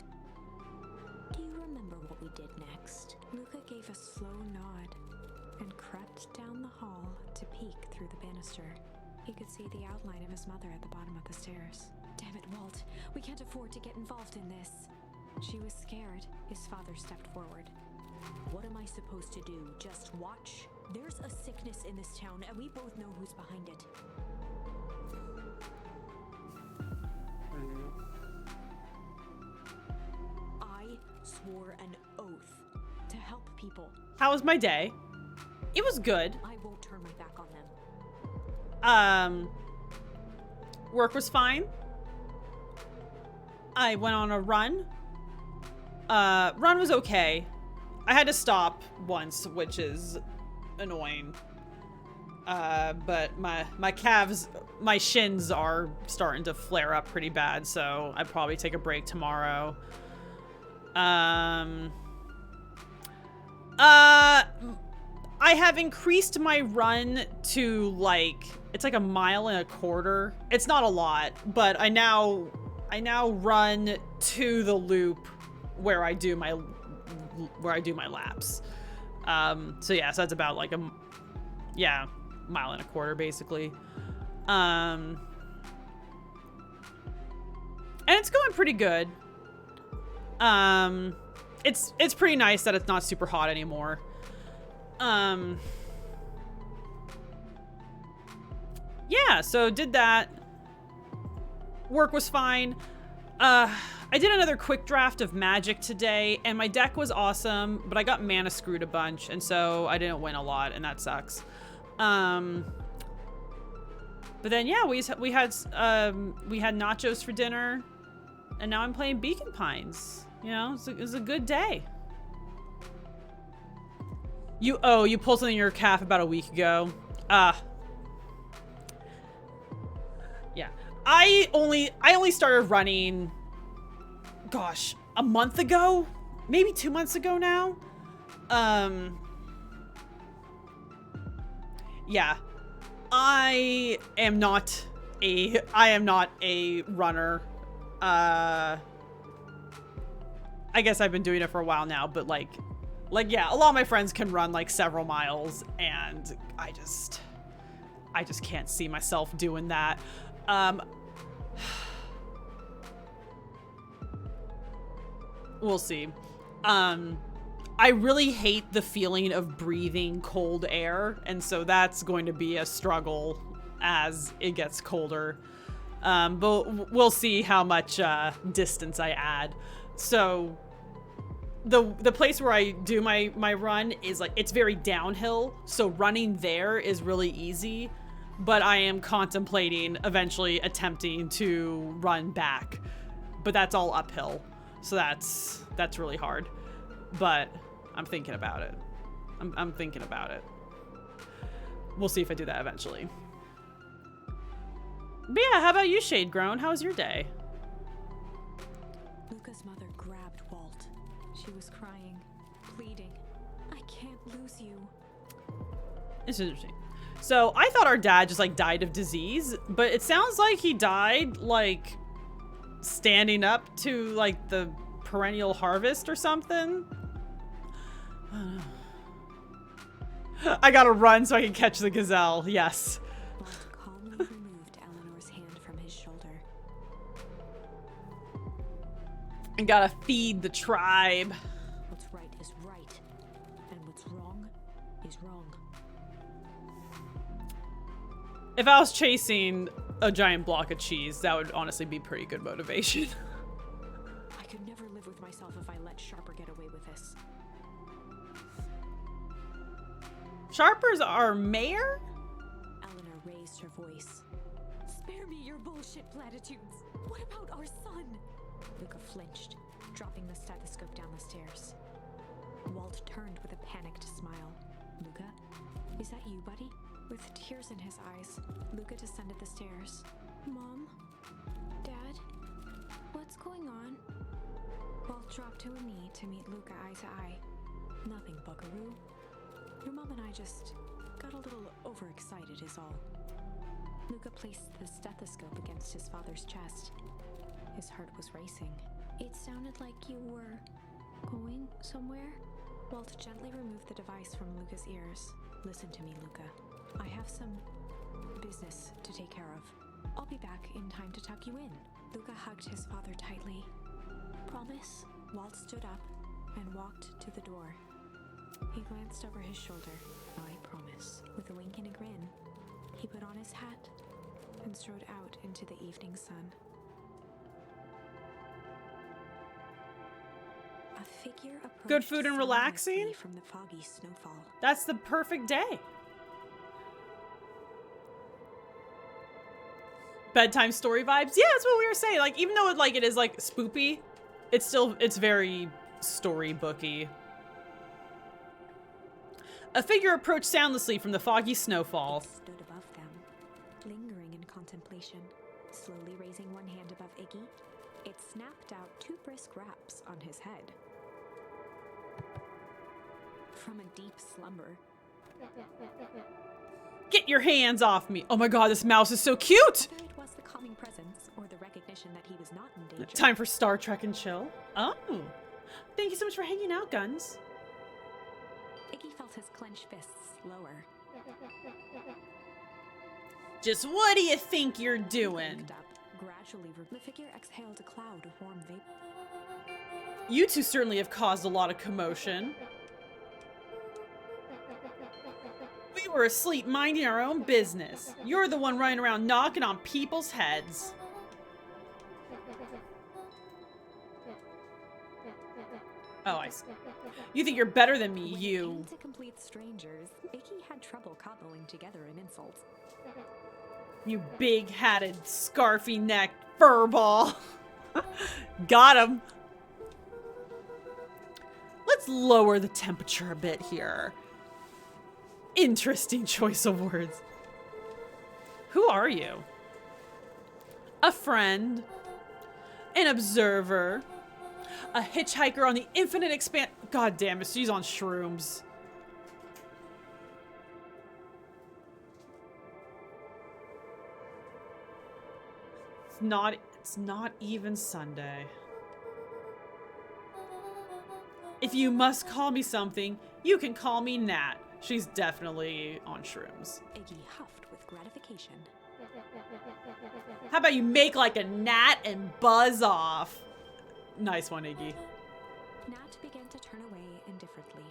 Do you remember what we did next? Luca gave a slow nod and crept down the hall to peek through the banister. He could see the outline of his mother at the bottom of the stairs. Damn it, Walt. We can't afford to get involved in this. She was scared. His father stepped forward. What am I supposed to do? Just watch? There's a sickness in this town, and we both know who's behind it. I swore an oath to help people. How was my day? It was good. I won't turn my back on them. Work was fine. I went on a run. Run was okay. I had to stop once, which is annoying. But my calves, my shins are starting to flare up pretty bad, so I'd probably take a break tomorrow. I have increased my run to, like, it's like 1.25 miles. It's not a lot, but I now run to the loop where I do my laps. So yeah, so that's about like 1.25 miles basically. And it's going pretty good. It's pretty nice that it's not super hot anymore. Yeah, so did that. Work was fine. I did another quick draft of Magic today, and my deck was awesome, but I got mana screwed a bunch, and so I didn't win a lot, and that sucks. But then yeah, we had nachos for dinner, and now I'm playing Beacon Pines. You know, it was a good day. You pulled something in your calf about a week ago. Yeah. I only started running, gosh, a month ago? Maybe 2 months ago now? Yeah. I am not a runner. I guess I've been doing it for a while now, but like yeah, a lot of my friends can run like several miles, and I just can't see myself doing that. We'll see. I really hate the feeling of breathing cold air, and so that's going to be a struggle as it gets colder. But we'll see how much distance I add. So the place where I do my run is like, it's very downhill, so running there is really easy, but I am contemplating eventually attempting to run back, but that's all uphill, so that's really hard, but I'm thinking about it. I'm thinking about it. We'll see if I do that eventually. But yeah, how about you, Shade Grown? How was your day? Luca's mother grabbed Walt. She was crying, pleading. I can't lose you. It's interesting. So I thought our dad just like died of disease, but it sounds like he died like standing up to like the perennial harvest or something. I gotta run so I can catch the gazelle. Yes. Walt calmly removed Eleanor's hand from his shoulder. And gotta feed the tribe. What's right is right, and what's wrong is wrong. If I was chasing a giant block of cheese, that would honestly be pretty good motivation. I could never live with myself if I let Sharper get away with this. Sharper's our mayor? Eleanor raised her voice. Spare me your bullshit platitudes. What about our son? Luca flinched, dropping the stethoscope down the stairs. Walt turned with a panicked smile. Luca, is that you, buddy? With tears in his eyes, Luca descended the stairs. Mom? Dad? What's going on? Walt dropped to a knee to meet Luca eye to eye. Nothing, buckaroo. Your mom and I just got a little overexcited is all. Luca placed the stethoscope against his father's chest. His heart was racing. It sounded like you were going somewhere? Walt gently removed the device from Luca's ears. Listen to me, Luca. I have some business to take care of. I'll be back in time to tuck you in. Luca hugged his father tightly. Promise? Walt stood up and walked to the door. He glanced over his shoulder. I promise. With a wink and a grin, he put on his hat and strode out into the evening sun. A figure approached Good food and silently relaxing? from the foggy snowfall. That's the perfect day. Bedtime story vibes. Yeah, that's what we were saying. Like, even though it is like spoopy, it's very storybooky. A figure approached soundlessly from the foggy snowfall. It stood above them, lingering in contemplation. Slowly raising one hand above Iggy, it snapped out 2 brisk raps on his head. From a deep slumber, Get your hands off me. Oh my god, this mouse is so cute. whether it was the calming presence or the recognition that he was not in danger. Time for Star Trek and chill. Oh. Thank you so much for hanging out, Guns. Iggy felt his clenched fists lower. Just what do you think you're doing? Looked up, gradually, the figure exhaled a cloud of warm vapor. You two certainly have caused a lot of commotion. We were asleep minding our own business. You're the one running around knocking on people's heads. Oh, I see. You think you're better than me, When it you. came to complete strangers, Iggy had trouble cobbling together an insult. You big-hatted, scarfy-necked furball. Got him. Let's lower the temperature a bit here. Interesting choice of words. Who are you? A friend. An observer. A hitchhiker on the infinite expanse. God damn it, she's on shrooms. It's not even Sunday. If you must call me something, you can call me Nat. She's definitely on shrooms. Iggy huffed with gratification. How about you make like a gnat and buzz off? Nice one, Iggy. Nat began to turn away indifferently.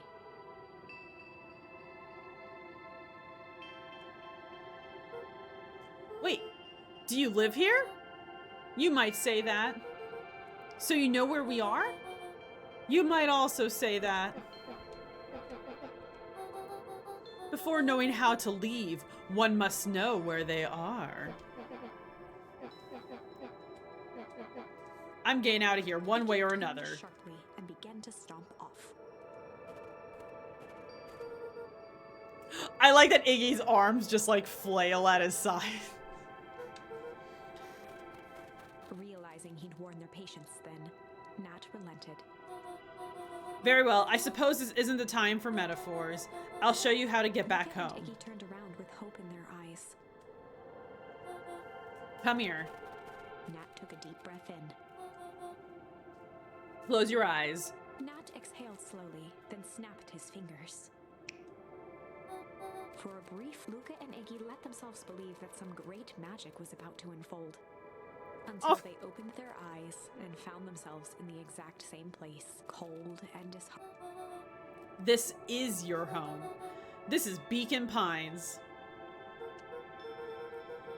Wait, do you live here? You might say that. So you know where we are? You might also say that. Before knowing how to leave, one must know where they are. I'm getting out of here one way or Turned another. sharply and began to stomp off. I like that Iggy's arms just like flail at his side. Realizing he'd worn their patience then, Nat relented. Very well, I suppose this isn't the time for metaphors. I'll show you how to get back Luca and home. Iggy turned around with hope in their eyes. Come here. Nat took a deep breath in. Close your eyes. Nat exhaled slowly, then snapped his fingers. For a brief, Luca and Iggy let themselves believe that some great magic was about to unfold. Until Oh. they opened their eyes and found themselves in the exact same place, cold and disheartened. This is your home. This is Beacon Pines.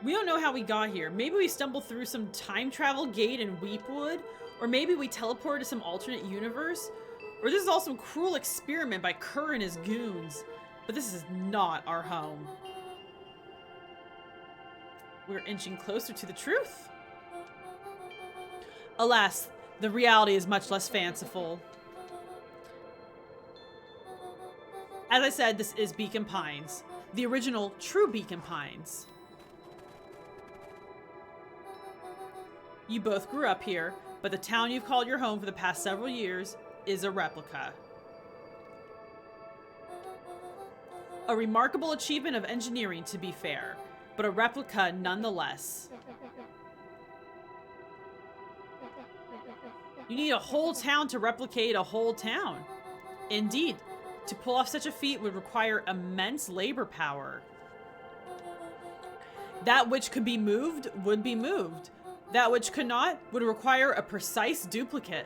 We don't know how we got here. Maybe we stumbled through some time travel gate in Weepwood, or maybe we teleported to some alternate universe, or this is all some cruel experiment by Kerr and his goons. But this is not our home. We're inching closer to the truth. Alas, the reality is much less fanciful. As I said, this is Beacon Pines, the original true Beacon Pines. You both grew up here, but the town you've called your home for the past several years is a replica. A remarkable achievement of engineering, to be fair, but a replica nonetheless. You need a whole town to replicate a whole town. Indeed, to pull off such a feat would require immense labor power. That which could be moved would be moved. That which could not would require a precise duplicate.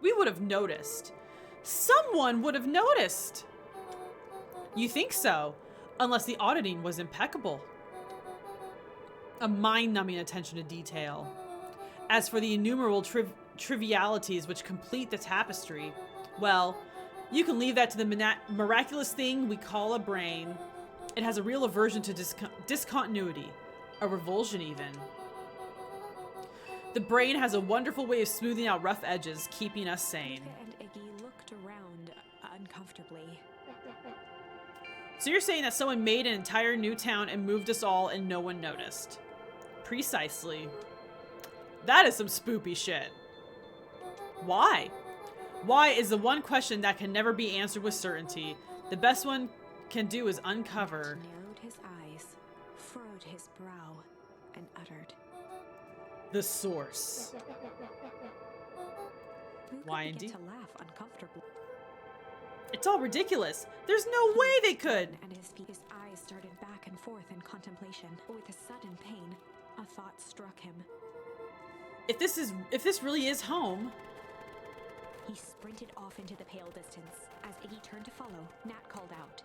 We would have noticed. Someone would have noticed. You think so, unless the auditing was impeccable. A mind-numbing attention to detail. As for the innumerable trivialities which complete the tapestry, well, you can leave that to the miraculous thing we call a brain. It has a real aversion to discontinuity, a revulsion even. The brain has a wonderful way of smoothing out rough edges, keeping us sane. Luca and Iggy looked around uncomfortably. So you're saying that someone made an entire new town and moved us all and no one noticed? Precisely. That is some spoopy shit. Why? Why is the one question that can never be answered with certainty. The best one can do is uncover. He narrowed his eyes, furrowed his brow, and uttered, The source. Luca Why began indeed? to laugh uncomfortably. It's all ridiculous. There's no way they could. And his eyes started back and forth in contemplation. With a sudden pain, a thought struck him. If this really is home. He sprinted off into the pale distance. As Iggy turned to follow, Nat called out,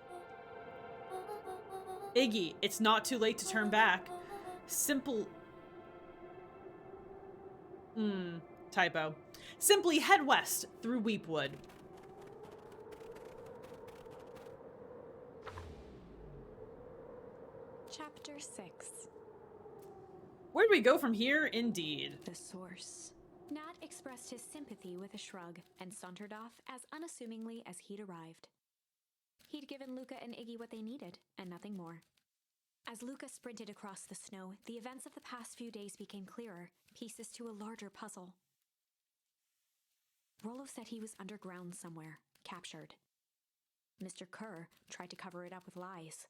Iggy, it's not too late to turn back. Typo. Simply head west through Weepwood. Chapter 6. Where do we go from here, indeed? The source. Nat expressed his sympathy with a shrug and sauntered off as unassumingly as he'd arrived. He'd given Luca and Iggy what they needed, and nothing more. As Luca sprinted across the snow, the events of the past few days became clearer, pieces to a larger puzzle. Rollo said he was underground somewhere, captured. Mr. Kerr tried to cover it up with lies.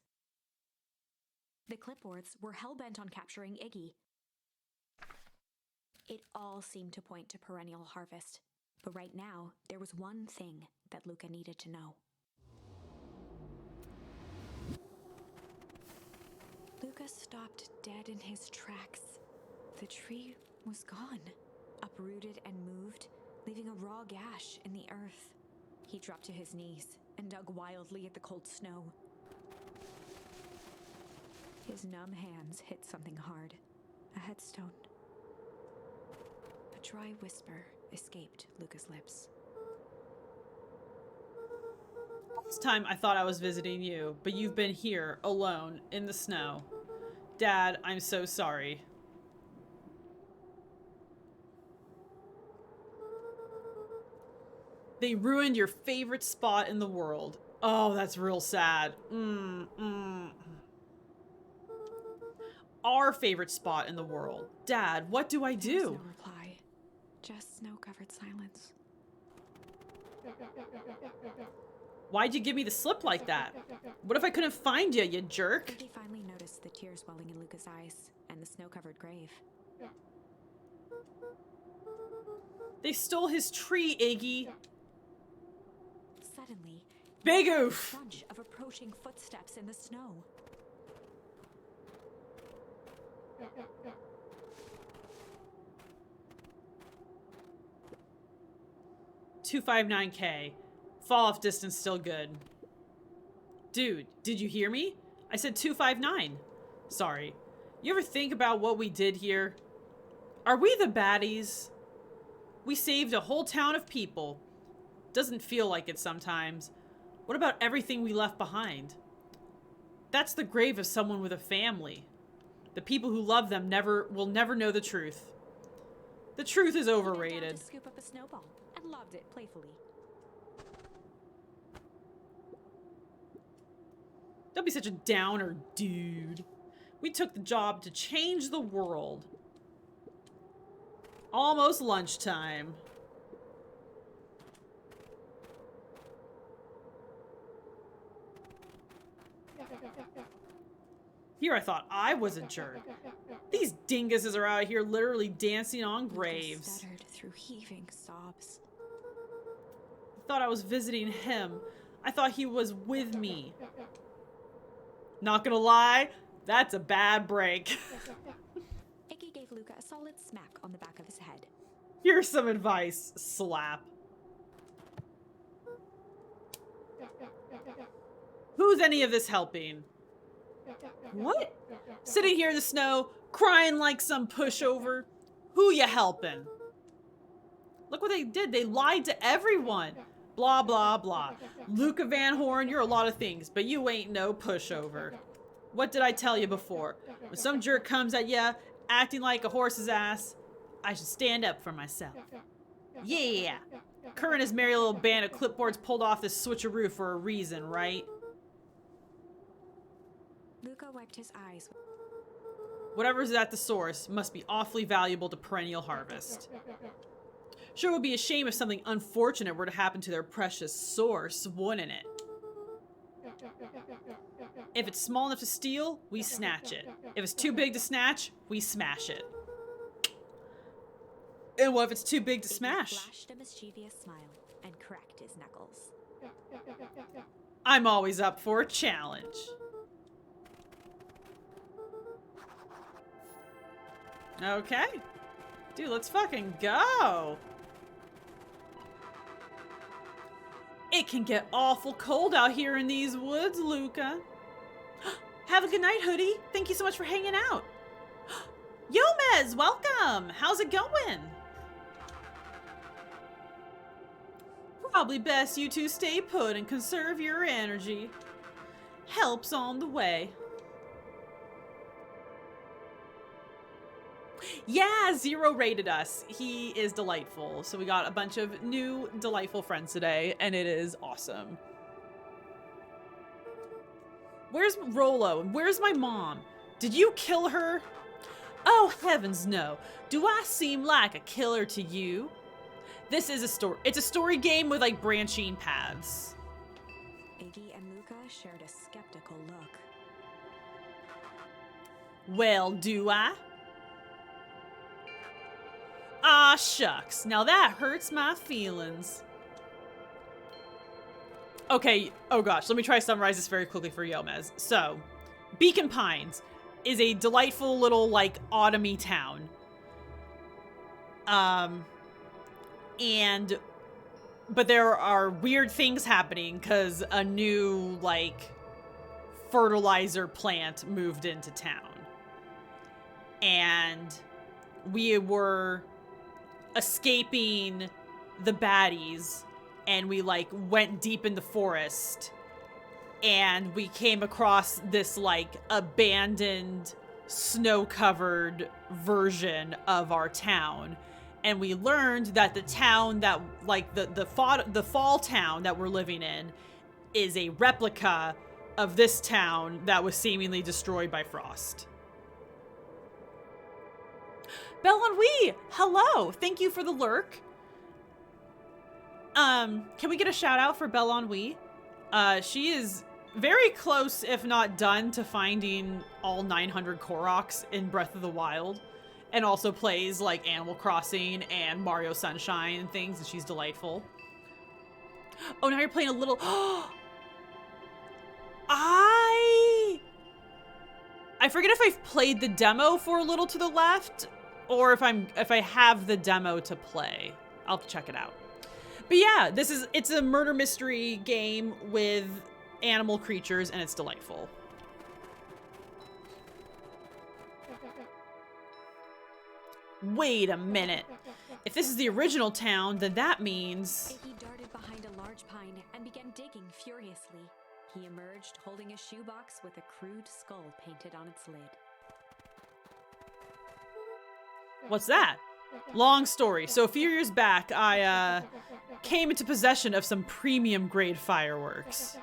The clipboards were hell-bent on capturing Iggy. It all seemed to point to perennial harvest, but right now, there was one thing that Luca needed to know. Luca stopped dead in his tracks. The tree was gone, uprooted and moved, leaving a raw gash in the earth. He dropped to his knees and dug wildly at the cold snow. His numb hands hit something hard, a headstone. A dry whisper escaped Luca's lips. This time I thought I was visiting you, but you've been here, alone, in the snow. Dad, I'm so sorry. They ruined your favorite spot in the world. Oh, that's real sad. Our favorite spot in the world. Dad, what do I There was do? no reply, just snow-covered silence. Why'd you give me the slip like that? What if I couldn't find you, you jerk? Iggy finally noticed the tears welling in Luca's eyes and the snow-covered grave. They stole his tree, Iggy. Suddenly, Big he heard the oof. crunch of approaching footsteps in the snow. 259K. Fall off distance still good. Dude, did you hear me? I said 259. Sorry. You ever think about what we did here? Are we the baddies? We saved a whole town of people. Doesn't feel like it sometimes. What about everything we left behind? That's the grave of someone with a family. The people who love them will never know the truth. The truth is overrated. To scoop up a snowball and lobbed it playfully. Don't be such a downer, dude. We took the job to change the world. Almost lunchtime. Here I thought I was a jerk. These dinguses are out here literally dancing on graves. Stuttered through heaving sobs. I thought I was visiting him. I thought he was with me. Not gonna lie, that's a bad break. Iggy gave Luca a solid smack on the back of his head. Here's some advice, slap. Who's any of this helping? What? Sitting here in the snow, crying like some pushover? Who ya helping? Look what they did. They lied to everyone. Blah, blah, blah. Luca Van Horn, you're a lot of things, but you ain't no pushover. What did I tell you before? When some jerk comes at ya, acting like a horse's ass, I should stand up for myself. Yeah. Kerr and his merry little band of clipboards pulled off this switcheroo for a reason, right? Luca wiped his eyes. Whatever's at the source must be awfully valuable to Perennial Harvest. Sure would be a shame if something unfortunate were to happen to their precious source, wouldn't it? If it's small enough to steal, we snatch it. If it's too big to snatch, we smash it. And what if it's too big to smash? He flashed a mischievous smile and cracked his knuckles. I'm always up for a challenge. Okay. Dude, let's fucking go. It can get awful cold out here in these woods, Luca. Have a good night, Hoodie. Thank you so much for hanging out. Yomez, welcome. How's it going? Probably best you two stay put and conserve your energy. Help's on the way. Yeah, Zero rated us. He is delightful. So we got a bunch of new delightful friends today, and it is awesome. Where's Rolo? Where's my mom? Did you kill her? Oh, heavens no. Do I seem like a killer to you? This is a story. It's a story game with like branching paths. Iggy and Luca shared a skeptical look. Well, do I? Ah, shucks. Now that hurts my feelings. Okay, oh gosh, let me try to summarize this very quickly for Yomez. So, Beacon Pines is a delightful little, like, autumny town. But there are weird things happening because a new, like, fertilizer plant moved into town. And we were escaping the baddies, and we like went deep in the forest, and we came across this like abandoned, snow-covered version of our town, and we learned that the town that like the fall town that we're living in is a replica of this town that was seemingly destroyed by frost. Belle Ennui, hello. Thank you for the lurk. Can we get a shout out for Belle Ennui? She is very close, if not done, to finding all 900 Koroks in Breath of the Wild, and also plays like Animal Crossing and Mario Sunshine and things, and she's delightful. Oh, now you're playing a little. I forget if I've played the demo for A Little to the Left, or if I have the demo to play. I'll have to check it out. But yeah, it's a murder mystery game with animal creatures, and it's delightful. Wait a minute. If this is the original town, then that means... He darted behind a large pine and began digging furiously. He emerged holding a shoebox with a crude skull painted on its lid. What's that? Long story. So a few years back, I came into possession of some premium grade fireworks.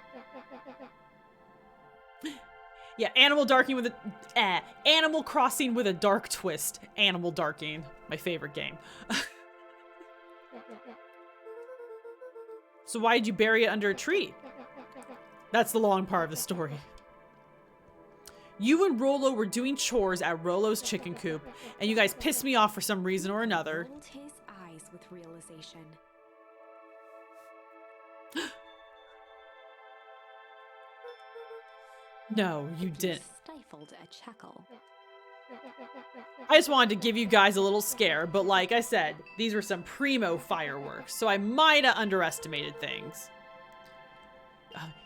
Yeah, Animal Crossing with a dark twist. Animal Darking, my favorite game. So why did you bury it under a tree? That's the long part of the story. You and Rolo were doing chores at Rolo's chicken coop, and you guys pissed me off for some reason or another. Rolled his eyes with realization. No, you didn't. Stifled a chuckle. I just wanted to give you guys a little scare, but like I said, these were some primo fireworks, so I might have underestimated things.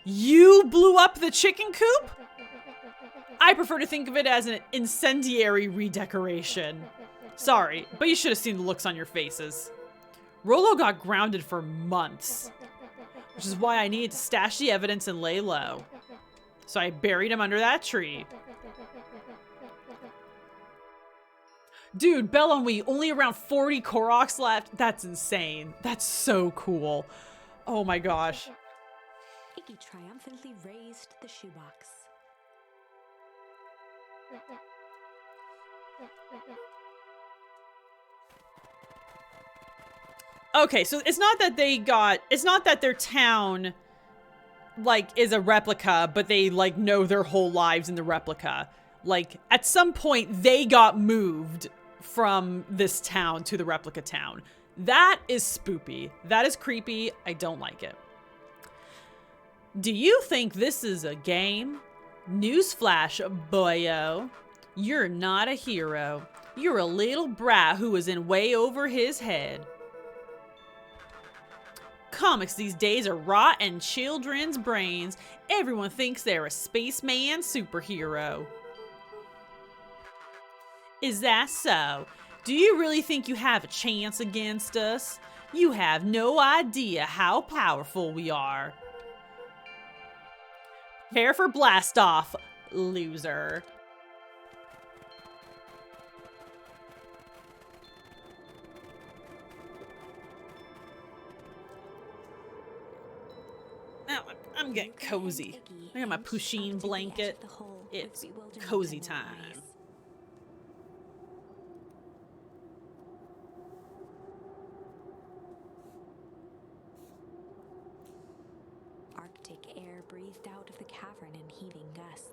You blew up the chicken coop? I prefer to think of it as an incendiary redecoration. Sorry, but you should have seen the looks on your faces. Rolo got grounded for months, which is why I needed to stash the evidence and lay low. So I buried him under that tree. Dude, Bellonwe, only around 40 Koroks left? That's insane. That's so cool. Oh my gosh. Iggy triumphantly raised the shoebox. Okay, so it's not that their town, like, is a replica, but they, like, know their whole lives in the replica. Like, at some point, they got moved from this town to the replica town. That is spoopy. That is creepy. I don't like it. Do you think this is a game? Newsflash, boyo. You're not a hero. You're a little brat who is in way over his head. Comics these days are rotting children's brains. Everyone thinks they're a spaceman superhero. Is that so? Do you really think you have a chance against us? You have no idea how powerful we are. Prepare for blast off, loser. I'm getting cozy. I got my Pusheen blanket. It's cozy time. Arctic air breathed out of the cavern in heaving gusts.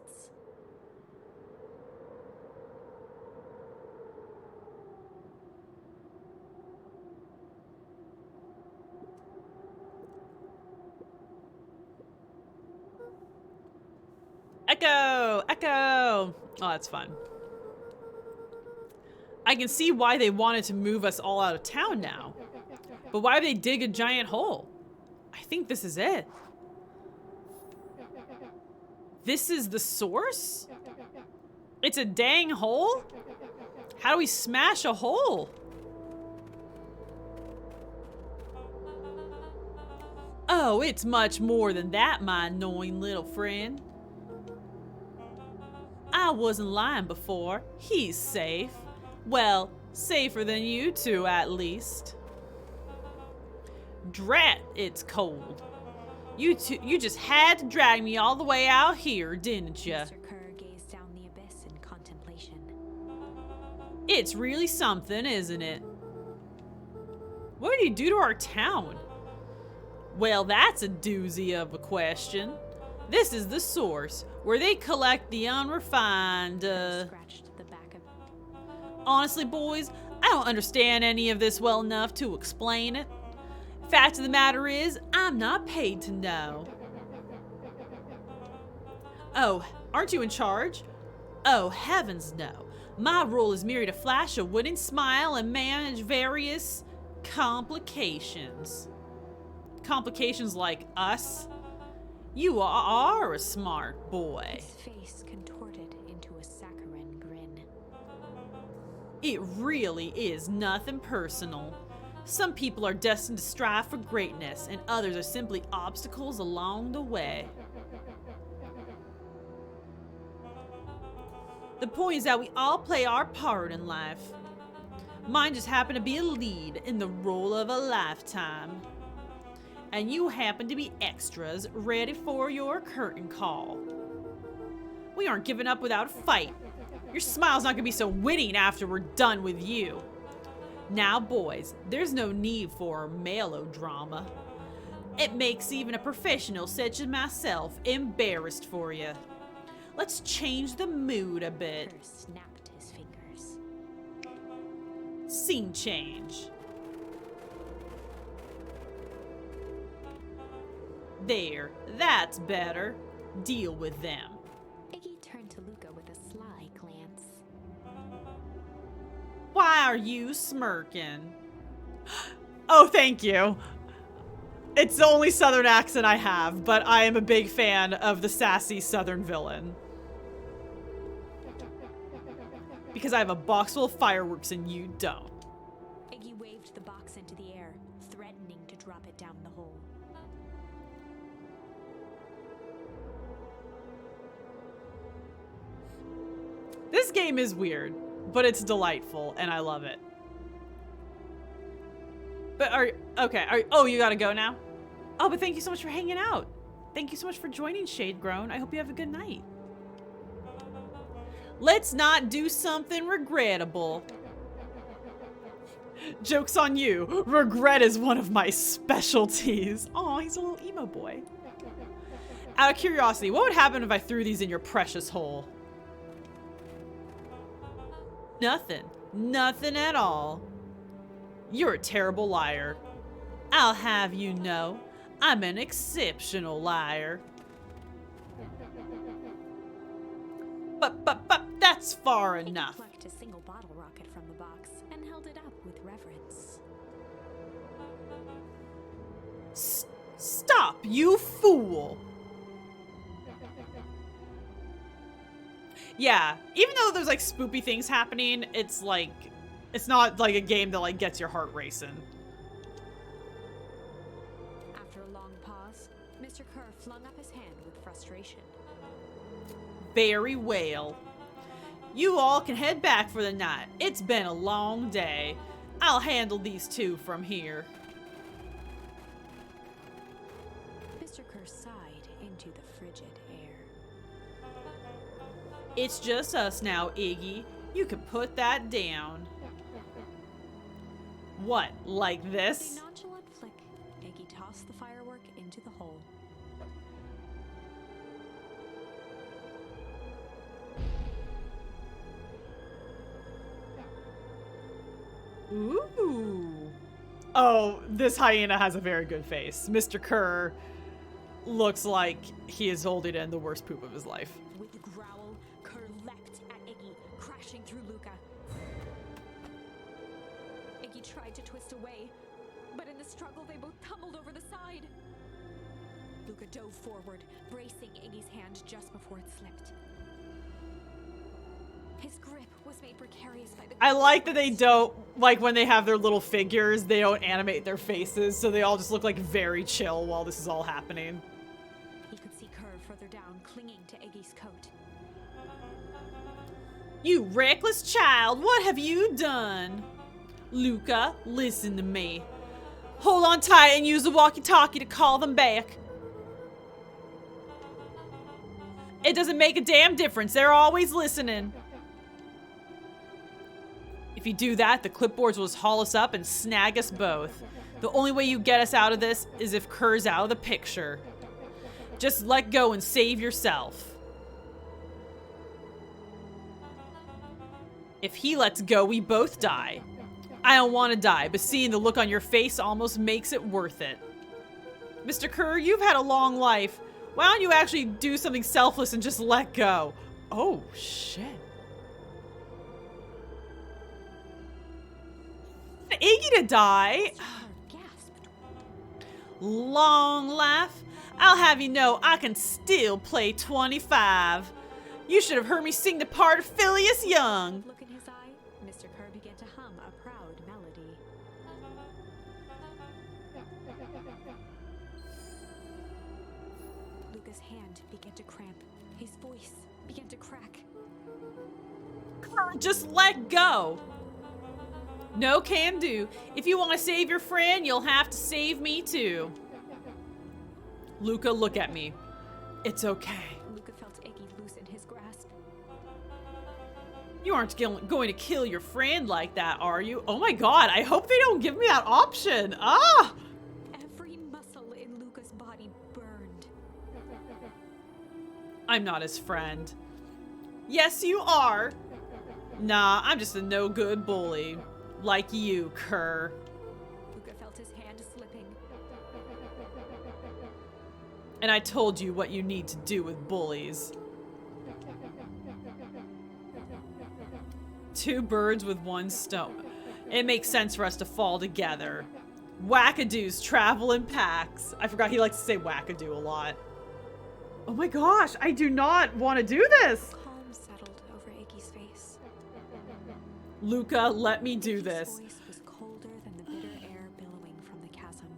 Echo! Echo! Oh, that's fun. I can see why they wanted to move us all out of town now. But why would they dig a giant hole? I think this is it. This is the source? It's a dang hole? How do we smash a hole? Oh, it's much more than that, my annoying little friend. I wasn't lying before. He's safe. Well, safer than you two, at least. Drat, it's cold. You just had to drag me all the way out here, didn't ya? Mr. Kerr gazed down the abyss in contemplation. It's really something, isn't it? What did he do to our town? Well, that's a doozy of a question. This is the source, where they collect the unrefined, Scratched the back of... Honestly, boys, I don't understand any of this well enough to explain it. Fact of the matter is, I'm not paid to know. Oh, aren't you in charge? Oh, heavens no. My role is merely to flash a winning smile and manage various complications. complications like us. You are a smart boy. His face contorted into a saccharine grin. It really is nothing personal. Some people are destined to strive for greatness, and others are simply obstacles along the way. The point is that we all play our part in life. Mine just happened to be a lead in the role of a lifetime. And you happen to be extras ready for your curtain call. We aren't giving up without a fight. Your smile's not gonna be so winning after we're done with you. Now, boys, there's no need for melodrama. It makes even a professional such as myself embarrassed for you. Let's change the mood a bit. Kerr snapped his fingers. Scene change. There, that's better. Deal with them. Iggy turned to Luca with a sly glance. Why are you smirking? Oh, thank you. It's the only southern accent I have, but I am a big fan of the sassy southern villain. Because I have a box full of fireworks and you don't. Iggy waved the box into the air, threatening to drop it down the hole. This game is weird, but it's delightful and I love it. But oh, you gotta go now? Oh, but thank you so much for hanging out. Thank you so much for joining Shade Grown. I hope you have a good night. Let's not do something regrettable. Joke's on you. Regret is one of my specialties. Oh, he's a little emo boy. Out of curiosity, what would happen if I threw these in your precious hole? Nothing. Nothing at all. You're a terrible liar. I'll have you know, I'm an exceptional liar. But that's far Iggy enough. plucked a single bottle rocket from the box and held it up with reverence. Stop, you fool! Yeah, even though there's like spoopy things happening, it's like, it's not like a game that like gets your heart racing. After a long pause, Mr. Kerr flung up his hand with frustration. Very well. You all can head back for the night. It's been a long day. I'll handle these two from here. Mr. Kerr sighed into the frigid air. It's just us now, Iggy. You can put that down. What, like With this? a nonchalant flick, Iggy tossed the firework into the hole. Ooh. Oh, this hyena has a very good face. Mr. Kerr looks like he is holding in the worst poop of his life. With a growl, Kerr leapt at Iggy, crashing through Luca. Iggy tried to twist away, but in the struggle they both tumbled over the side. Luca dove forward, bracing Iggy's hand just before it slipped. His grip was made precarious by the I like that they don't, like when they have their little figures, they don't animate their faces, so they all just look like very chill while this is all happening. He could see Kerr further down, clinging to Iggy's coat. You reckless child, what have you done? Luca, listen to me. Hold on tight and use the walkie-talkie to call them back. It doesn't make a damn difference. They're always listening. If you do that, the clipboards will just haul us up and snag us both. The only way you get us out of this is if Kerr's out of the picture. Just let go and save yourself. If he lets go, we both die. I don't want to die, but seeing the look on your face almost makes it worth it. Mr. Kerr, you've had a long life. Why don't you actually do something selfless and just let go? Oh, shit. Iggy to die? Kerr gasped. long life. I'll have you know I can still play 25. You should have heard me sing the part of Phileas Young. Look in his eye, Mr. Kerr began to hum a proud melody. Luca's hand began to cramp. His voice began to crack. Just let go. No can do. If you want to save your friend, you'll have to save me too. Luca, look at me. It's okay. Luca felt Iggy loosen his grasp. You aren't going to kill your friend like that, are you? Oh my god, I hope they don't give me that option. Ah! Every muscle in Luca's body burned. I'm not his friend. Yes, you are. Nah, I'm just a no-good bully. Like you, Kerr. Luca felt his hand slipping. And I told you what you need to do with bullies. Two birds with one stone. It makes sense for us to fall together. Wackadoos travel in packs. I forgot he likes to say wackadoo a lot. Oh my gosh, I do not want to do this. Calm settled over Iggy's face. Luca, let me do Iggy's this. voice was colder than the bitter air billowing from the chasm.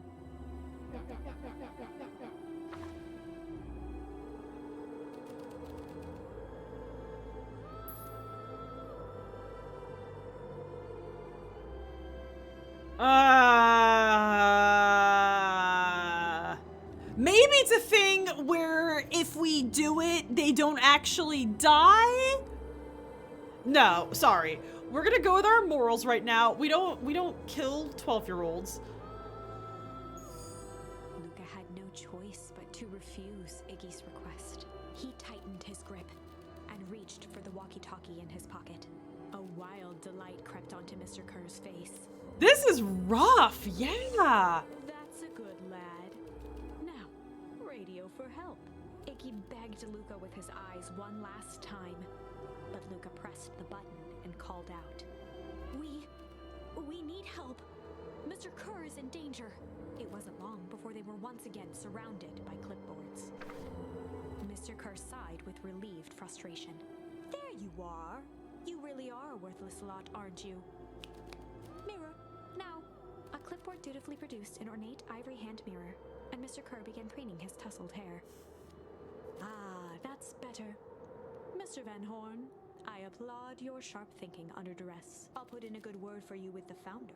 Maybe it's a thing where if we do it, they don't actually die? No, sorry. We're gonna go with our morals right now. We don't kill 12-year-olds. Luca had no choice but to refuse Iggy's request. He tightened his grip and reached for the walkie-talkie in his pocket. A wild delight crept onto Mr. Kerr's face. This is rough, yeah. That's a good lad. Now, radio for help. Iggy begged Luca with his eyes one last time, but Luca pressed the button and called out. We need help. Mr. Kerr is in danger. It wasn't long before they were once again surrounded by clipboards. Mr. Kerr sighed with relieved frustration. There you are. You really are a worthless lot, aren't you? Mirror. Now, a clipboard dutifully produced an ornate ivory hand mirror, and Mr. Kerr began preening his tousled hair. Ah, that's better. Mr. Van Horn, I applaud your sharp thinking under duress. I'll put in a good word for you with the founder.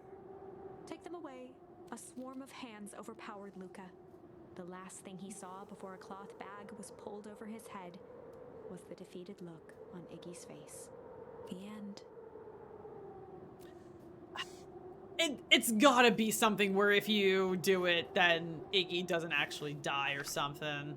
Take them away. A swarm of hands overpowered Luca. The last thing he saw before a cloth bag was pulled over his head was the defeated look on Iggy's face. The end. It's gotta be something where if you do it, then Iggy doesn't actually die or something.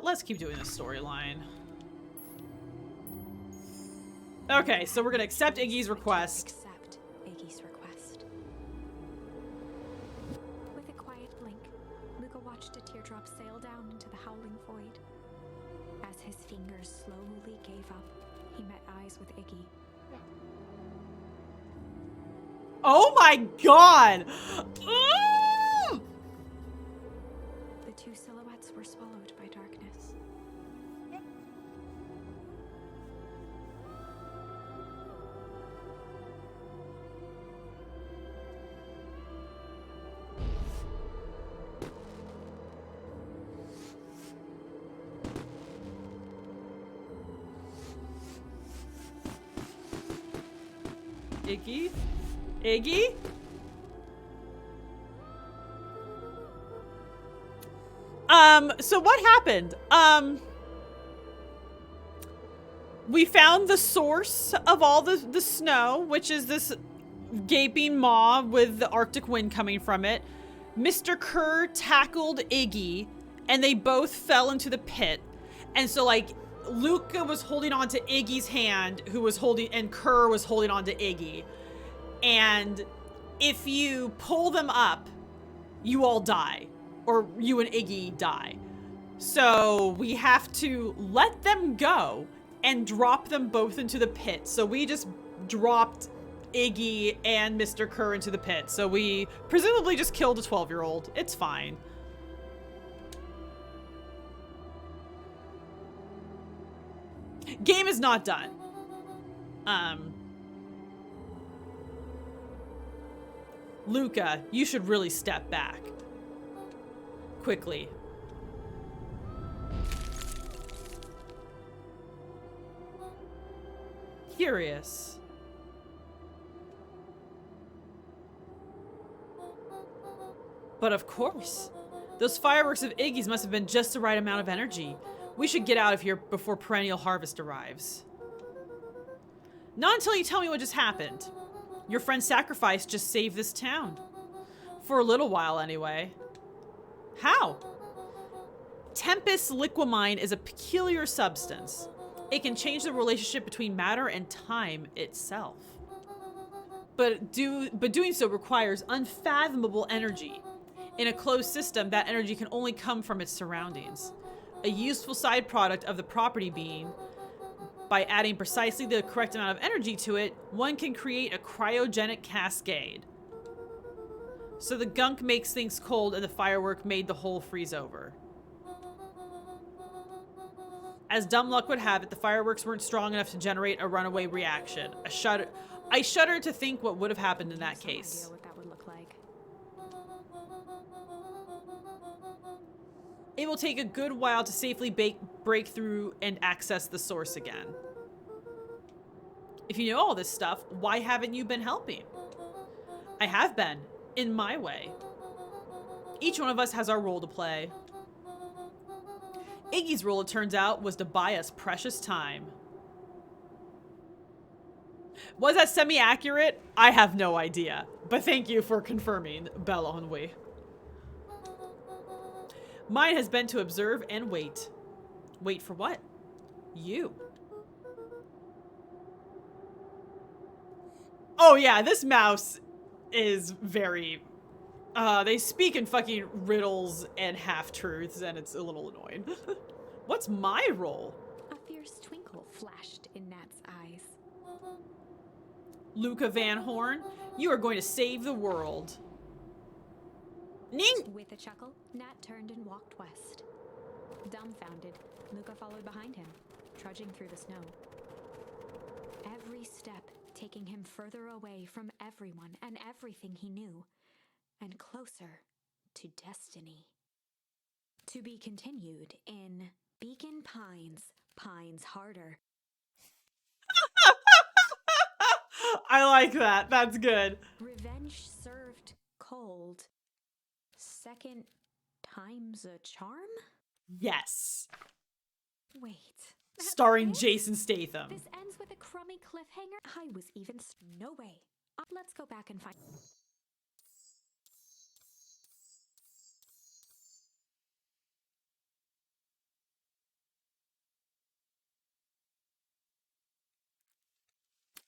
Let's keep doing this storyline. Okay, so we're gonna accept Iggy's request. Accept Iggy's request. With a quiet blink, Luca watched a teardrop sail down into the howling void. As his fingers slowly gave up, he met eyes with Iggy. Oh my god! Mm! The two silhouettes were swallowed by darkness. Iggy? Iggy? So what happened? We found the source of all the snow, which is this gaping maw with the Arctic wind coming from it. Mr. Kerr tackled Iggy, and they both fell into the pit. And so, like, Luca was holding on to Iggy's hand, and Kerr was holding on to Iggy. And if you pull them up, you all die. Or you and Iggy die. So we have to let them go and drop them both into the pit. So we just dropped Iggy and Mr. Kerr into the pit. So we presumably just killed a 12-year-old. It's fine. Game is not done. Luca, you should really step back. Quickly. Curious. But of course. Those fireworks of Iggy's must have been just the right amount of energy. We should get out of here before perennial harvest arrives. Not until you tell me what just happened. Your friend's sacrifice just saved this town. For a little while, anyway. How? Tempest liquamine is a peculiar substance. It can change the relationship between matter and time itself. But doing so requires unfathomable energy. In a closed system, that energy can only come from its surroundings. A useful side product of the property being, by adding precisely the correct amount of energy to it, one can create a cryogenic cascade. So the gunk makes things cold and the firework made the whole freeze over. As dumb luck would have it, the fireworks weren't strong enough to generate a runaway reaction. I shudder to think what would have happened in that case. What that would look like. It will take a good while to safely break through and access the source again. If you know all this stuff, why haven't you been helping? I have been, in my way. Each one of us has our role to play. Iggy's role, it turns out, was to buy us precious time. Was that semi-accurate? I have no idea. But thank you for confirming, Belle Ennui. Mine has been to observe and wait. Wait for what? You. Oh yeah, this mouse is very... they speak in fucking riddles and half-truths, and it's a little annoying. What's my role? A fierce twinkle flashed in Nat's eyes. Luca Van Horn, you are going to save the world. Ning! With a chuckle, Nat turned and walked west. Dumbfounded, Luca followed behind him, trudging through the snow. Every step taking him further away from everyone and everything he knew, and closer to destiny. To be continued in Beacon Pines, Pines Harder. I like that. That's good. Revenge served cold. Second time's a charm? Yes. Wait. that's Starring it? Jason Statham. This ends with a crummy cliffhanger? I was even... No way. Let's go back and find...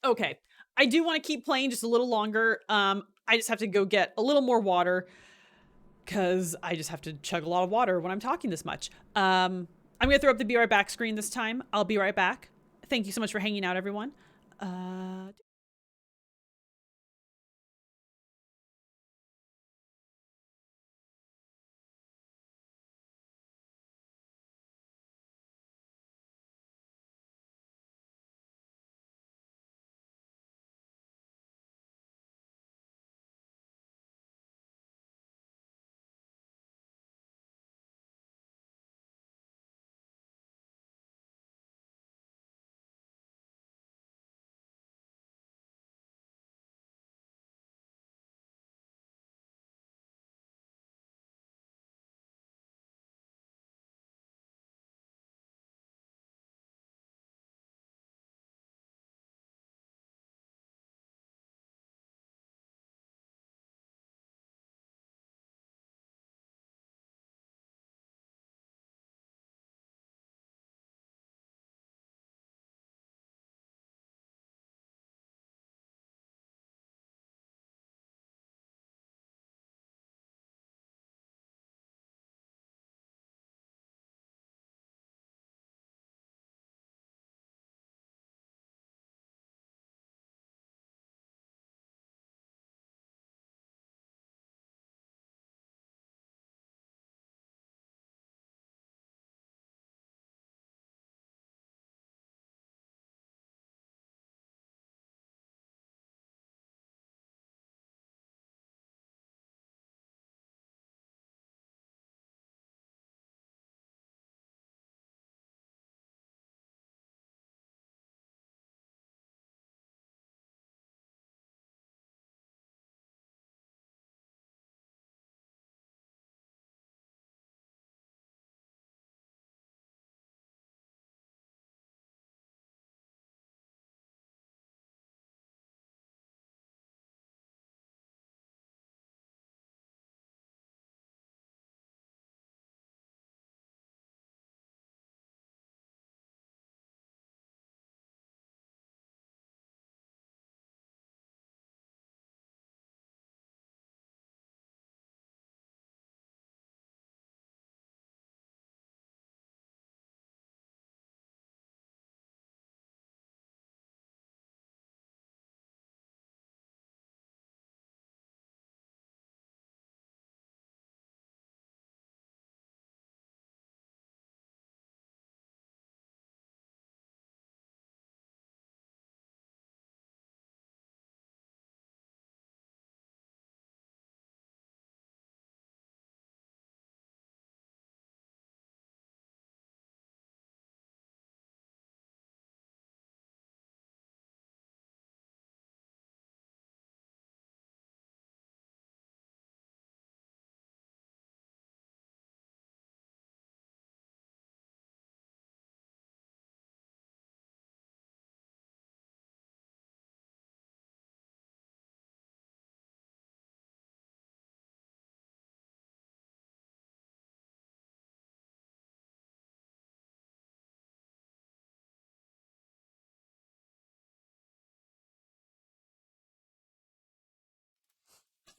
Okay. I do want to keep playing just a little longer. I just have to go get a little more water because I just have to chug a lot of water when I'm talking this much. I'm going to throw up the be right back screen this time. I'll be right back. Thank you so much for hanging out, everyone.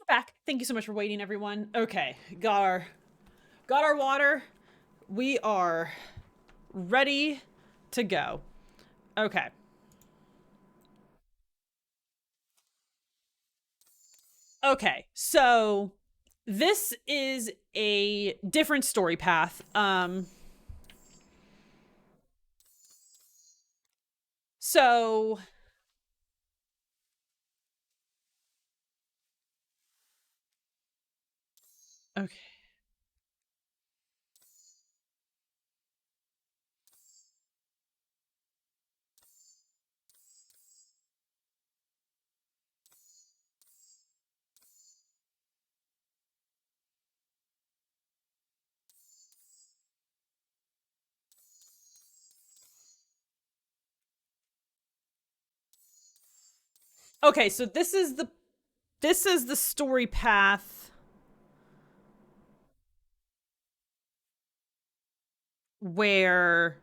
Back. Thank you so much for waiting, everyone. Okay, got our water. We are ready to go. Okay. Okay, so this is a different story path. So okay. Okay, so this is the story path where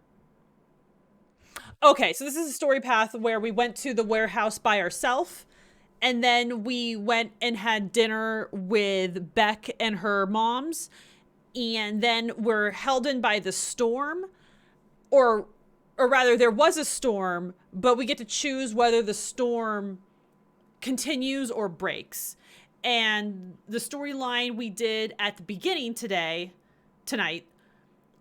okay, so this is a story path where we went to the warehouse by ourselves, and then we went and had dinner with Beck and her moms, and then we're held in by the storm, or rather there was a storm, but we get to choose whether the storm continues or breaks. And the storyline we did at the beginning tonight,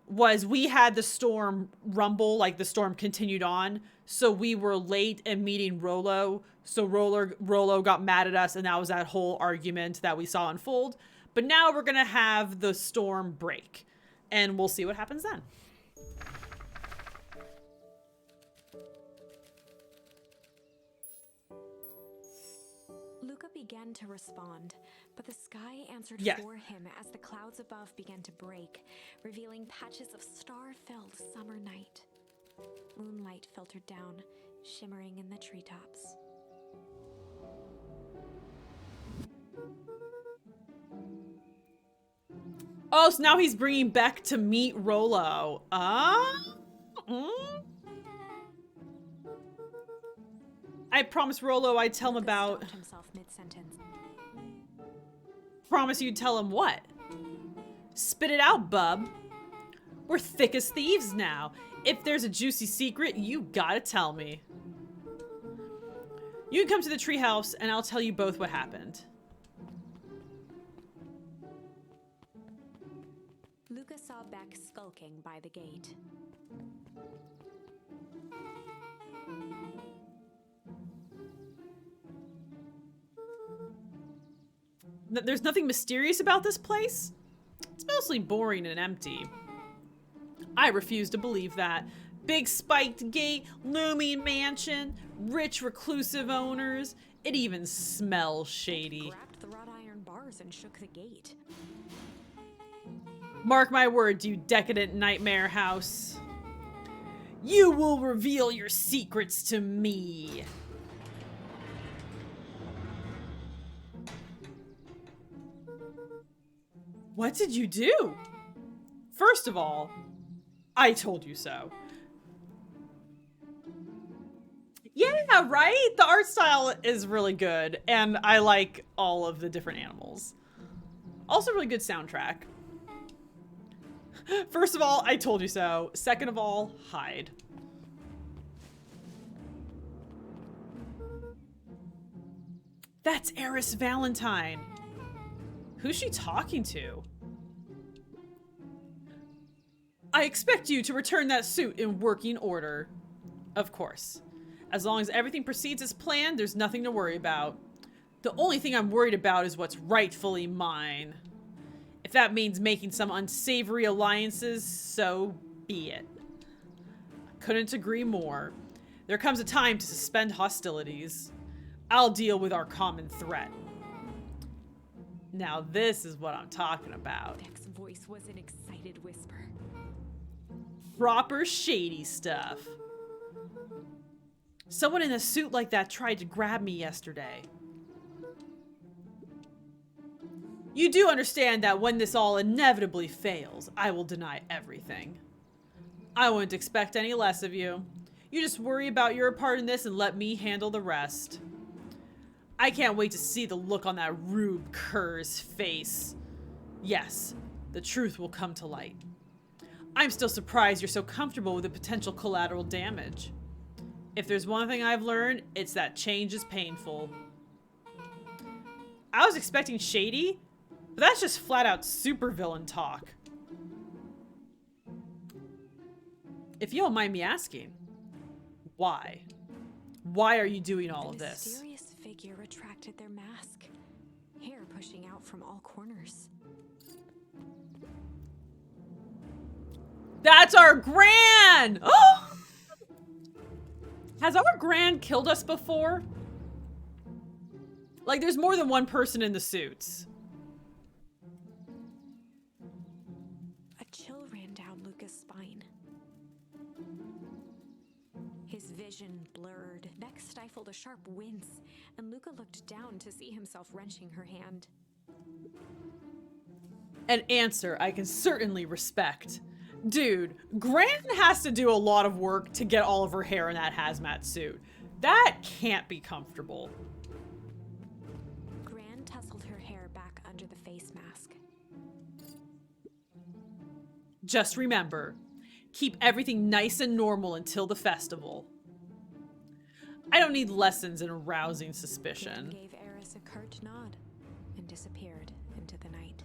was we had the storm rumble, like the storm continued on. So we were late in meeting Rolo. So Rolo got mad at us, and that was that whole argument that we saw unfold. But now we're going to have the storm break, and we'll see what happens then. Luca began to respond, but the sky answered Yeah. for him as the clouds above began to break, revealing patches of star-filled summer night. Moonlight filtered down, shimmering in the treetops. Oh, so now he's bringing Beck to meet Rolo. I promised Rolo I'd tell him Luca about... stopped himself mid-sentence. Promise you'd tell him what? Spit it out, bub. We're thick as thieves now. If there's a juicy secret, you gotta tell me. You can come to the treehouse and I'll tell you both what happened. Luca saw Beck skulking by the gate. There's nothing mysterious about this place? It's mostly boring and empty. I refuse to believe that. Big spiked gate, looming mansion, rich reclusive owners. It even smells shady. Grabbed the wrought iron bars and shook the gate. Mark my words, you decadent nightmare house. You will reveal your secrets to me. What did you do? First of all, I told you so. Yeah, right? The art style is really good, and I like all of the different animals. Also, really good soundtrack. First of all, I told you so. Second of all, hide. That's Eris Valentine. Who's she talking to? I expect you to return that suit in working order. Of course. As long as everything proceeds as planned, there's nothing to worry about. The only thing I'm worried about is what's rightfully mine. If that means making some unsavory alliances, so be it. I couldn't agree more. There comes a time to suspend hostilities. I'll deal with our common threat. Now this is what I'm talking about. Beck's voice was an excited whisper. Proper shady stuff. Someone in a suit like that tried to grab me yesterday. You do understand that when this all inevitably fails, I will deny everything. I wouldn't expect any less of you. You just worry about your part in this and let me handle the rest. I can't wait to see the look on that Rube Kerr's face. Yes, the truth will come to light. I'm still surprised you're so comfortable with the potential collateral damage. If there's one thing I've learned, it's that change is painful. I was expecting shady, but that's just flat out supervillain talk. If you don't mind me asking, why? Why are you doing all of this? The mysterious figure retracted their mask, hair pushing out from all corners. That's our Gran! Oh! Has our Gran killed us before? Like, there's more than one person in the suits. A chill ran down Luca's spine. His vision blurred, neck stifled a sharp wince, and Luca looked down to see himself wrenching her hand. An answer I can certainly respect. Dude, Gran has to do a lot of work to get all of her hair in that hazmat suit. That can't be comfortable. Gran tousled her hair back under the face mask. Just remember, keep everything nice and normal until the festival. I don't need lessons in arousing Gran suspicion. gave Eris a curt nod and disappeared into the night.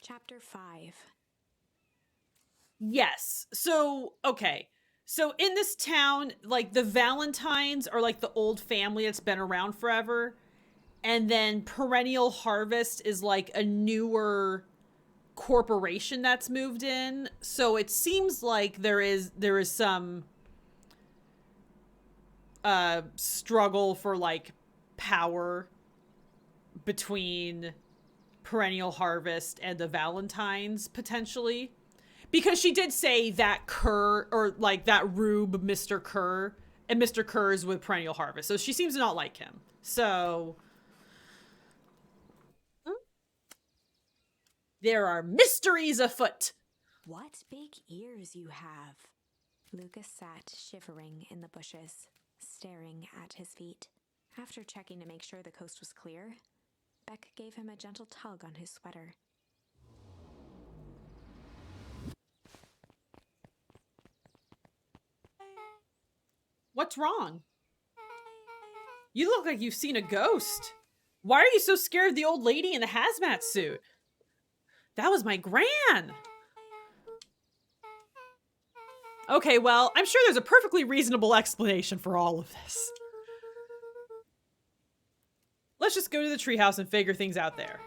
Chapter 5. Yes. So, okay. So in this town, like the Valentines are like the old family that's been around forever. And then Perennial Harvest is like a newer corporation that's moved in. So it seems like there is some struggle for like power between Perennial Harvest and the Valentines potentially, because she did say that Kerr, or like that Rube, Mr. Kerr, and Mr. Kerr is with Perennial Harvest, so she seems to not like him. So there are mysteries afoot. What big ears you have! Lucas sat shivering in the bushes, staring at his feet. After checking to make sure the coast was clear, Beck gave him a gentle tug on his sweater. What's wrong? You look like you've seen a ghost. Why are you so scared of the old lady in the hazmat suit? That was my Gran. Okay, well, I'm sure there's a perfectly reasonable explanation for all of this. Let's just go to the treehouse and figure things out there.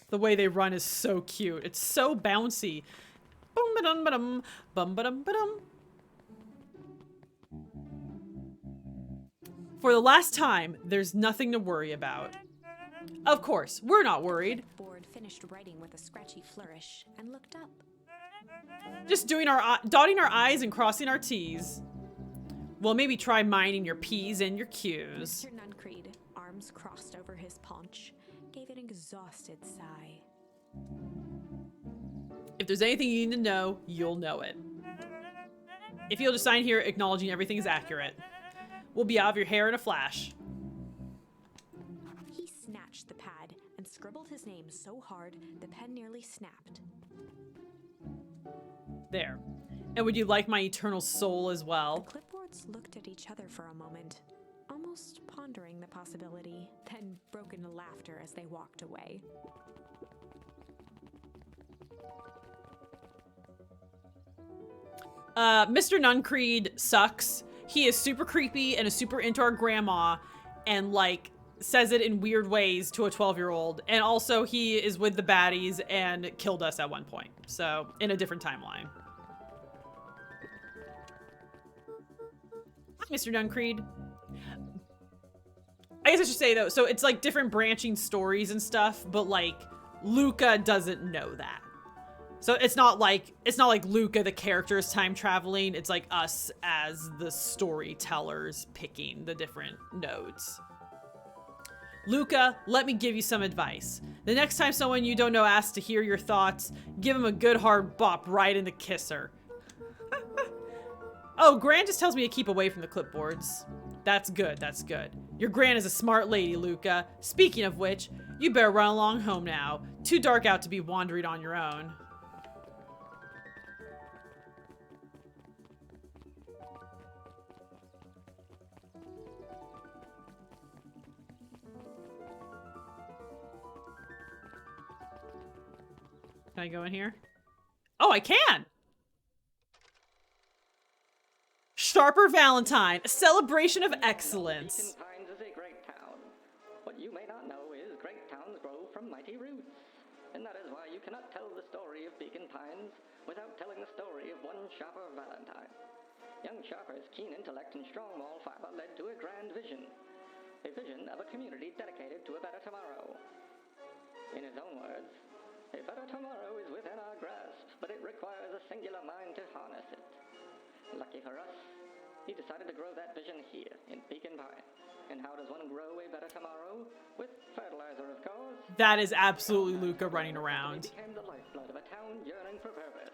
The way they run is so cute. It's so bouncy. Boom ba dum ba dum, bum ba dum ba dum. For the last time, there's nothing to worry about. Of course, we're not worried. Board finished writing with a scratchy flourish and looked up. Just doing our dotting our I's and crossing our T's. Well, maybe try minding your P's and your Q's. Mr. Nuncreed, arms crossed over his paunch, gave an exhausted sigh. If there's anything you need to know, you'll know it. If you'll just sign here acknowledging everything is accurate, we'll be out of your hair in a flash. He snatched the pad and scribbled his name so hard the pen nearly snapped. There. And would you like my eternal soul as The well? clipboards looked at each other for a moment, almost pondering the possibility, then broke into laughter as they walked away. Mr. Nuncreed sucks. He is super creepy and is super into our grandma and like says it in weird ways to a 12-year-old. And also he is with the baddies and killed us at one point. So in a different timeline. Hi, Mr. Nuncreed. I guess I should say though, so it's like different branching stories and stuff, but like Luca doesn't know that. So it's not like Luca, the character, is time traveling. It's like us as the storytellers picking the different nodes. Luca, let me give you some advice. The next time someone you don't know asks to hear your thoughts, give him a good hard bop right in the kisser. Oh, Gran just tells me to keep away from the clipboards. That's good, that's good. Your Gran is a smart lady, Luca. Speaking of which, you better run along home now. Too dark out to be wandering on your own. Can I go in here? Oh, I can! Sharper Valentine, a celebration of excellence. Beacon Pines is a great town. What you may not know is great towns grow from mighty roots. And that is why you cannot tell the story of Beacon Pines without telling the story of one Sharper Valentine. Young Sharper's keen intellect and strong moral fiber led to a grand vision. A vision of a community dedicated to a better tomorrow. In his own words, a better tomorrow is within our grasp, but it requires a singular mind to harness it. Lucky for us, he decided to grow that vision here in Beacon Pines. And how does one grow a better tomorrow? With fertilizer, of course. That is absolutely Luca running around. It became the lifeblood of a town yearning for purpose.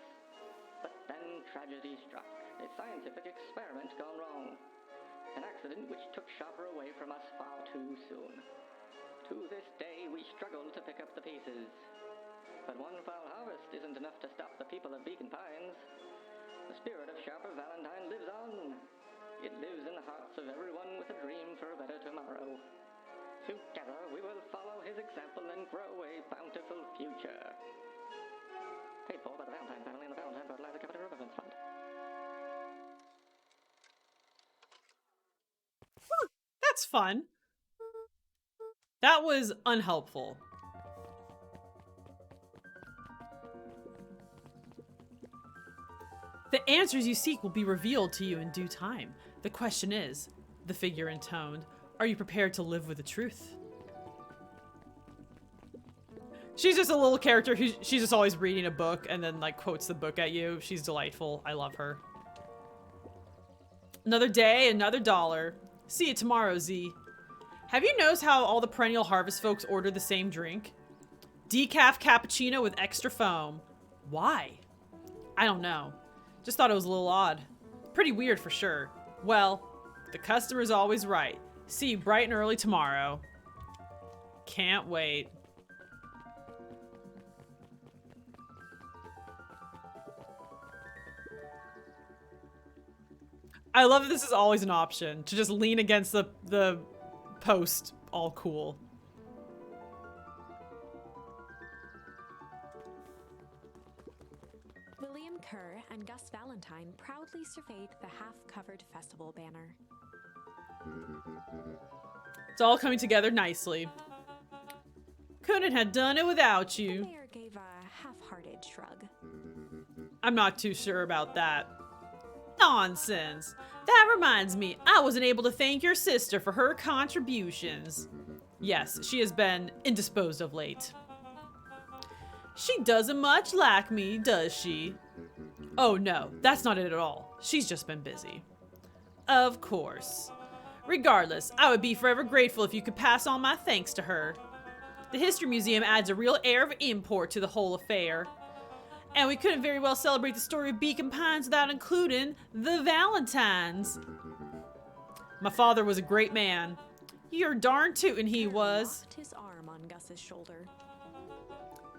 But then tragedy struck. A scientific experiment gone wrong. An accident which took Sharper away from us far too soon. To this day, we struggle to pick up the pieces. But one foul harvest isn't enough to stop the people of Beacon Pines. The spirit of Sharper Valentine lives on. It lives in the hearts of everyone with a dream for a better tomorrow. Together, we will follow his example and grow a bountiful future. Paid for by the Valentine family and the Valentine Fertilizer Capital Reverence Fund. That's fun. That was unhelpful. The answers you seek will be revealed to you in due time. The question is, the figure intoned, are you prepared to live with the truth? She's just a little character who she's just always reading a book and then like quotes the book at you. She's delightful. I love her. Another day, another dollar. See you tomorrow, Z. Have you noticed how all the perennial harvest folks order the same drink? Decaf cappuccino with extra foam. Why? I don't know. Just thought it was a little odd. Pretty weird for sure. Well, the customer's always right. See you bright and early tomorrow. Can't wait. I love that this is always an option. To just lean against the post. All cool. William Kerr and Gus Valentine proudly surveyed the half-covered festival banner. It's all coming together nicely. Couldn't have done it without The you. mayor gave a half-hearted shrug. I'm not too sure about that. Nonsense. That reminds me, I wasn't able to thank your sister for her contributions. Yes, she has been indisposed of late. She doesn't much like me, does she? Oh no, that's not it at all. She's just been busy. Of course. Regardless, I would be forever grateful if you could pass on my thanks to her. The History Museum adds a real air of import to the whole affair. And we couldn't very well celebrate the story of Beacon Pines without including the Valentines. My father was a great man. You're darn tootin' he was. Locked his arm on Gus's shoulder.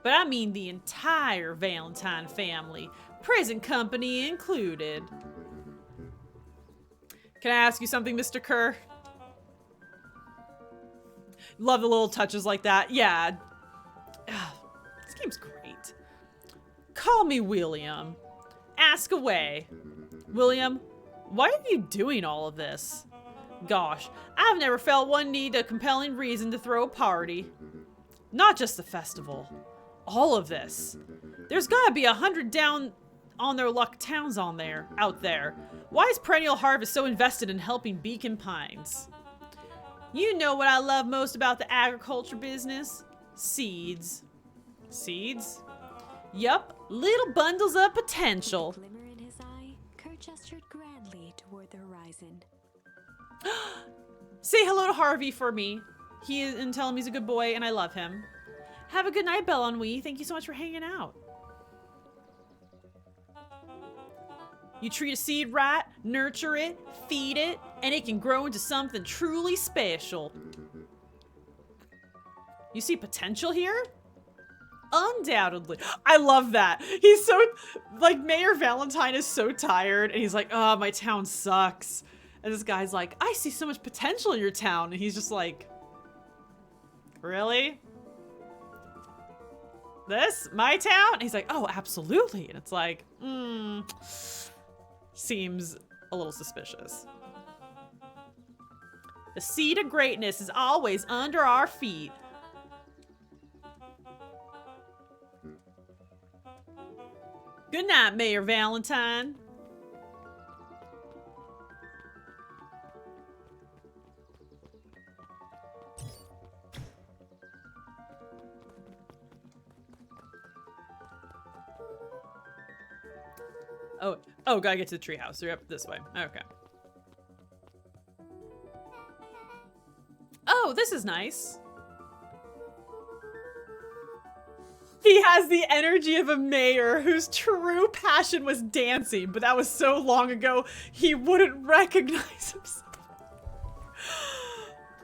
But I mean the entire Valentine family, present company included. Can I ask you something, Mr. Kerr? Love the little touches like that. Yeah. This game's great. Call me William. Ask away. William, why are you doing all of this? Gosh, I've never felt one need a compelling reason to throw a party. Not just the festival. All of this. There's gotta be 100 down on their luck towns out there. Why is Perennial Harvest so invested in helping Beacon Pines? You know what I love most about the agriculture business? Seeds. Seeds? Yup, little bundles of potential. With a glimmer in his eye, Kurt gestured grandly toward the horizon. Say hello to Harvey for me. And tell him he's a good boy and I love him. Have a good night, Belle Ennui. Thank you so much for hanging out. You treat a seed right, nurture it, feed it, and it can grow into something truly special. You see potential here? Undoubtedly. I love that. He's so, like, Mayor Valentine is so tired, and he's like, oh, my town sucks. And this guy's like, I see so much potential in your town. And he's just like, really? This? My town? And he's like, oh, absolutely. And it's like, seems a little suspicious. The seed of greatness is always under our feet. Good night, Mayor Valentine. Oh, gotta get to the treehouse. You're up this way. Okay. Oh, this is nice. He has the energy of a mayor whose true passion was dancing, but that was so long ago, he wouldn't recognize himself.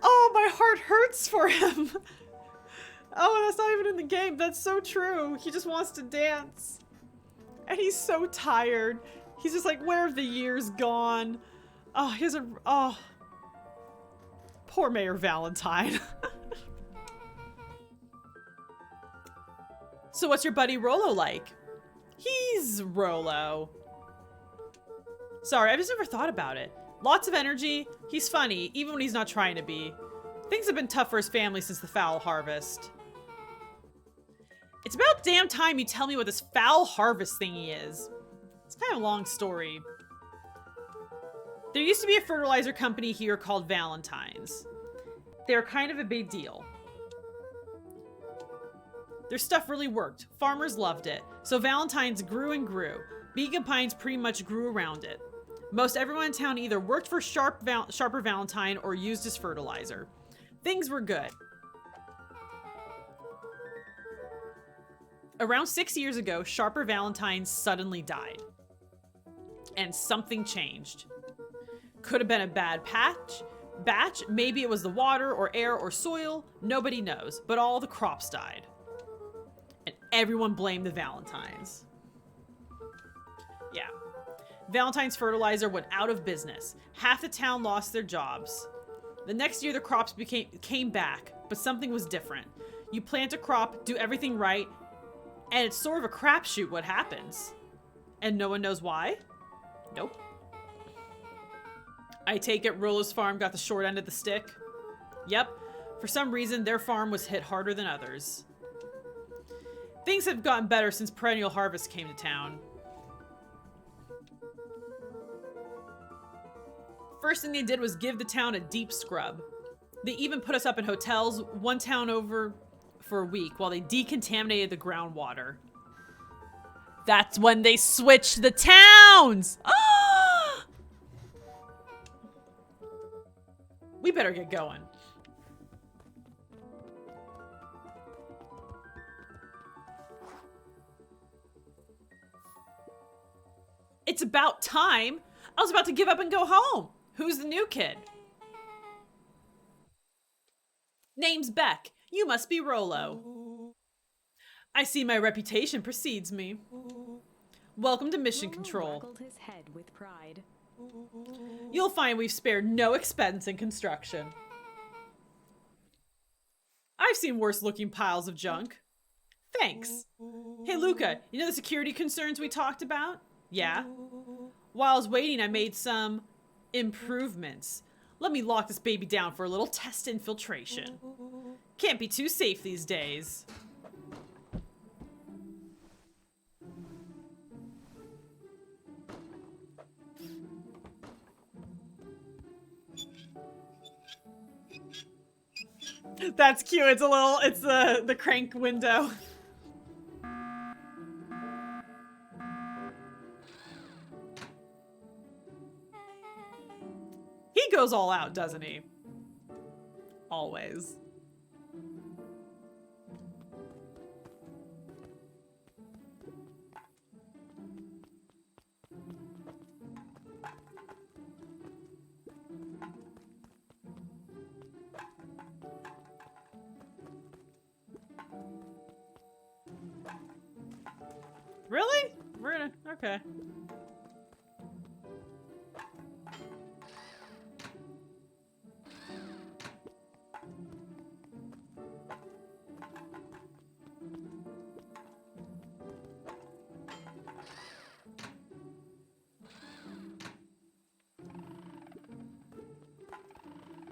Oh, my heart hurts for him. Oh, that's not even in the game. That's so true. He just wants to dance. And he's so tired. He's just like, where have the years gone? Oh, he has a, oh. Poor Mayor Valentine. So what's your buddy Rollo like? He's Rollo. Sorry, I've just never thought about it. Lots of energy. He's funny, even when he's not trying to be. Things have been tough for his family since the foul harvest. It's about damn time you tell me what this foul harvest thingy is. It's kind of a long story. There used to be a fertilizer company here called Valentine's. They're kind of a big deal. Their stuff really worked. Farmers loved it. So Valentine's grew and grew. Beacon Pines pretty much grew around it. Most everyone in town either worked for Sharper Valentine or used as fertilizer. Things were good. Around 6 years ago, Sharper Valentine suddenly died. And something changed. Could have been a bad batch, maybe it was the water or air or soil, nobody knows, but all the crops died. And everyone blamed the Valentines. Yeah. Valentine's fertilizer went out of business. Half the town lost their jobs. The next year the crops came back, but something was different. You plant a crop, do everything right, and it's sort of a crapshoot what happens. And no one knows why? Nope. I take it Rollo's farm got the short end of the stick? Yep. For some reason, their farm was hit harder than others. Things have gotten better since Perennial Harvest came to town. First thing they did was give the town a deep scrub. They even put us up in hotels, one town over for a week, while they decontaminated the groundwater. That's when they switched the towns! We better get going. It's about time. I was about to give up and go home. Who's the new kid? Name's Beck. You must be Rollo. I see my reputation precedes me. Welcome to Mission Control. Waggled his head with pride. You'll find we've spared no expense in construction. I've seen worse looking piles of junk. Thanks. Hey Luca, you know the security concerns we talked about? Yeah. While I was waiting, I made some improvements. Let me lock this baby down for a little test infiltration. Can't be too safe these days. That's cute. It's the crank window. goes all out, doesn't he? Always. Really? We're gonna, okay.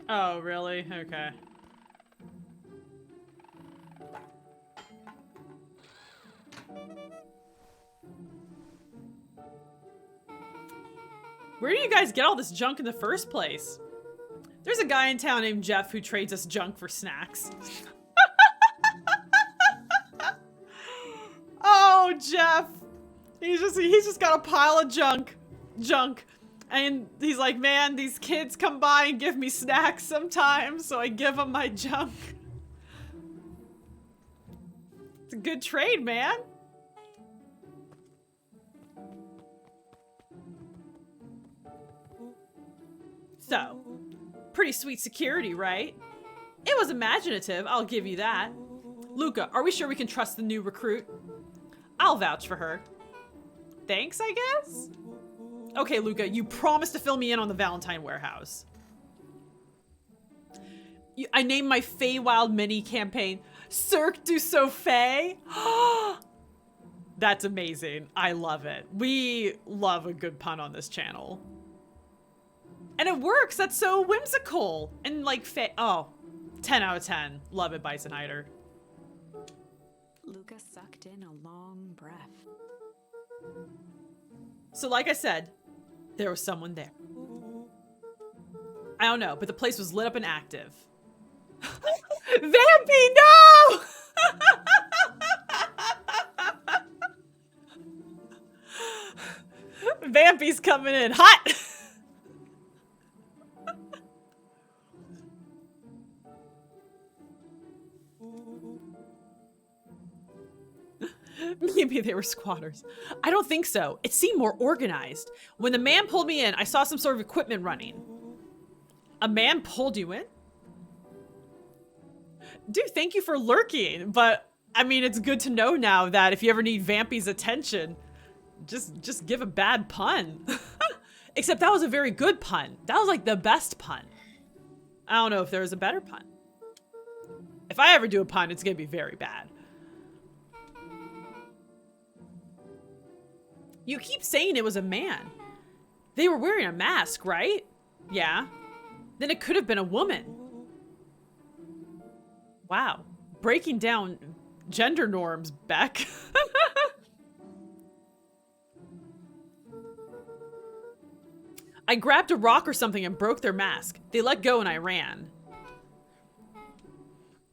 Oh, really? Okay. Where do you guys get all this junk in the first place? There's a guy in town named Jeff who trades us junk for snacks. Oh, Jeff. He's just got a pile of junk. And he's like, man, these kids come by and give me snacks sometimes, so I give them my junk. It's a good trade, man. So, pretty sweet security, right? It was imaginative, I'll give you that. Luca, are we sure we can trust the new recruit? I'll vouch for her. Thanks, I guess? Okay, Luca, you promised to fill me in on the Valentine warehouse. I named my Feywild mini campaign Cirque du Soleil. That's amazing. I love it. We love a good pun on this channel. And it works. That's so whimsical. And like, oh, 10 out of 10. Love it, Bison Hider. Luca sucked in a long breath. So like I said, there was someone there. I don't know, but the place was lit up and active. Vampy, no! Vampy's coming in hot. Maybe they were squatters. I don't think so. It seemed more organized. When the man pulled me in, I saw some sort of equipment running. A man pulled you in? Dude, thank you for lurking. But, I mean, it's good to know now that if you ever need Vampy's attention, just give a bad pun. Except that was a very good pun. That was like the best pun. I don't know if there was a better pun. If I ever do a pun, it's gonna be very bad. You keep saying it was a man. They were wearing a mask, right? Yeah. Then it could have been a woman. Wow. Breaking down gender norms, Beck. I grabbed a rock or something and broke their mask. They let go and I ran.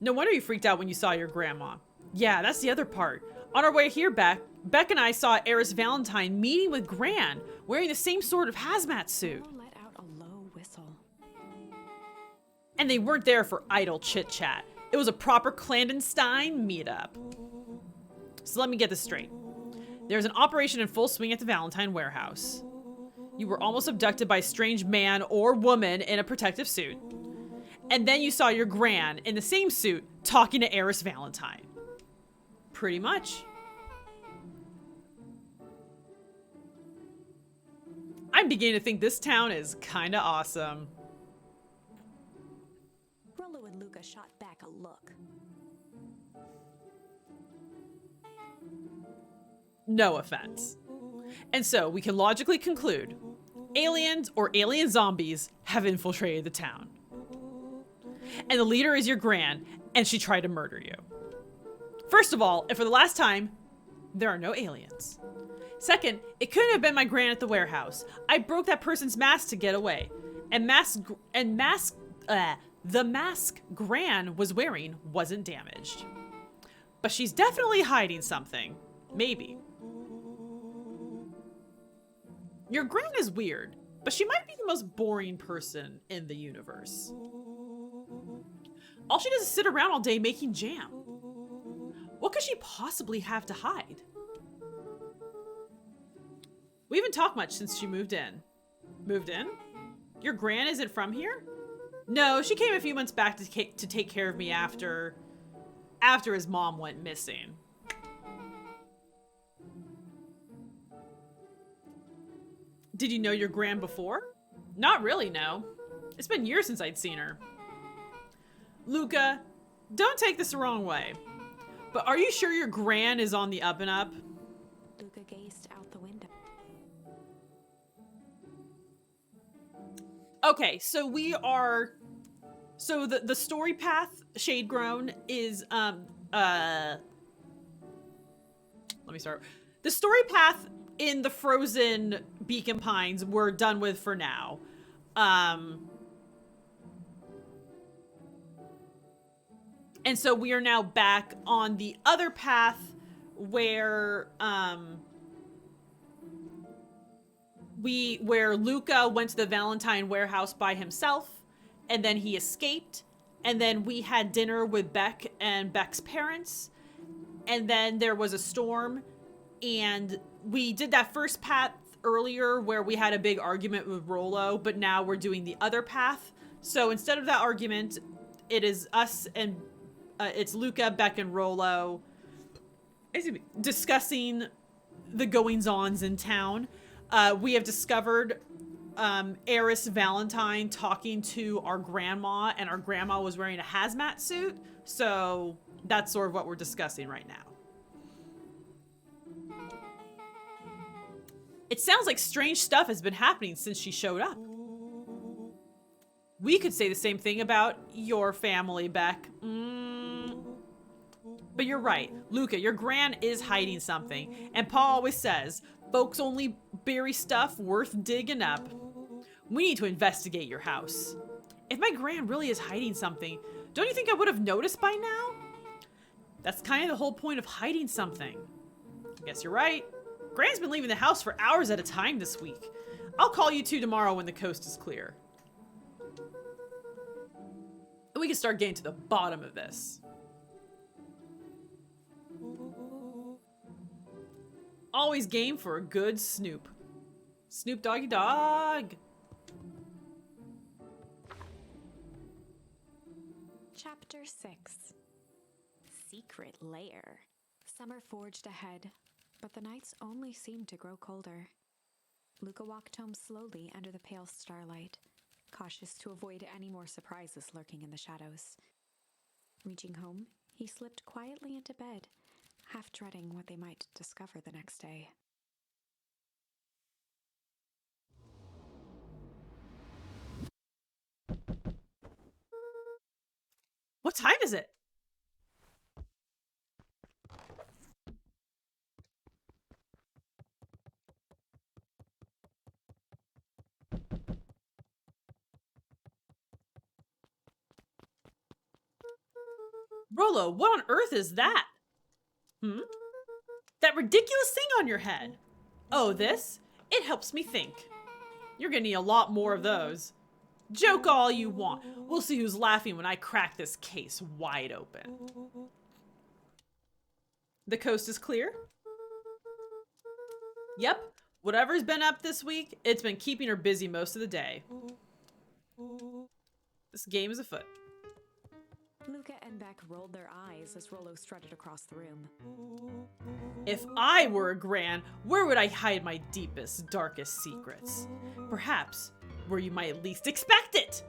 No wonder you freaked out when you saw your grandma. Yeah, that's the other part. On our way here, Beck and I saw Eris Valentine meeting with Gran, wearing the same sort of hazmat suit. Noah let out a low whistle. And they weren't there for idle chit-chat. It was a proper clandestine meetup. So let me get this straight. There's an operation in full swing at the Valentine warehouse. You were almost abducted by a strange man or woman in a protective suit. And then you saw your Gran in the same suit talking to Eris Valentine. Pretty much. I'm beginning to think this town is kinda awesome. Rollo and Luca shot back a look. No offense. And so we can logically conclude aliens or alien zombies have infiltrated the town. And the leader is your Gran, and she tried to murder you. First of all, and for the last time, there are no aliens. Second, it couldn't have been my Gran at the warehouse. I broke that person's mask to get away. And the mask Gran was wearing wasn't damaged. But she's definitely hiding something. Maybe. Your Gran is weird. But she might be the most boring person in the universe. All she does is sit around all day making jam. What could she possibly have to hide? We haven't talked much since she moved in. Moved in? Your gran isn't from here? No, she came a few months back to take care of me after his mom went missing. Did you know your gran before? Not really, no. It's been years since I'd seen her. Luca, don't take this the wrong way, but are you sure your gran is on the up and up? Luca gazed out the window. Okay, so the story path Shade Grown is let me start. The story path in the frozen Beacon Pines we're done with for now. And so we are now back on the other path where where Luca went to the Valentine warehouse by himself, and then he escaped, and then we had dinner with Beck and Beck's parents, and then there was a storm, and we did that first path earlier where we had a big argument with Rollo, but now we're doing the other path. So instead of that argument, it is us and it's Luca, Beck, and Rollo discussing the goings-ons in town. We have discovered Eris Valentine talking to our grandma, and our grandma was wearing a hazmat suit. So that's sort of what we're discussing right now. It sounds like strange stuff has been happening since she showed up. We could say the same thing about your family, Beck. But you're right. Luca, your gran is hiding something. And Pa always says, folks only bury stuff worth digging up. We need to investigate your house. If my gran really is hiding something, don't you think I would have noticed by now? That's kind of the whole point of hiding something. I guess you're right. Gran's been leaving the house for hours at a time this week. I'll call you two tomorrow when the coast is clear. And we can start getting to the bottom of this. Always game for a good snoop. Snoop doggy dog. Chapter 6. Secret Lair. Summer forged ahead, but the nights only seemed to grow colder. Luca walked home slowly under the pale starlight, cautious to avoid any more surprises lurking in the shadows. Reaching home, he slipped quietly into bed, half dreading what they might discover the next day. What time is it? Rollo, what on earth is that? That ridiculous thing on your head. Oh, this? It helps me think. You're gonna need a lot more of those. Joke all you want. We'll see who's laughing when I crack this case wide open. The coast is clear? Yep. Whatever's been up this week, it's been keeping her busy most of the day. This game is afoot. Luca and Beck rolled their eyes as Rollo strutted across the room. If I were a gran, where would I hide my deepest, darkest secrets? Perhaps where you might least expect it!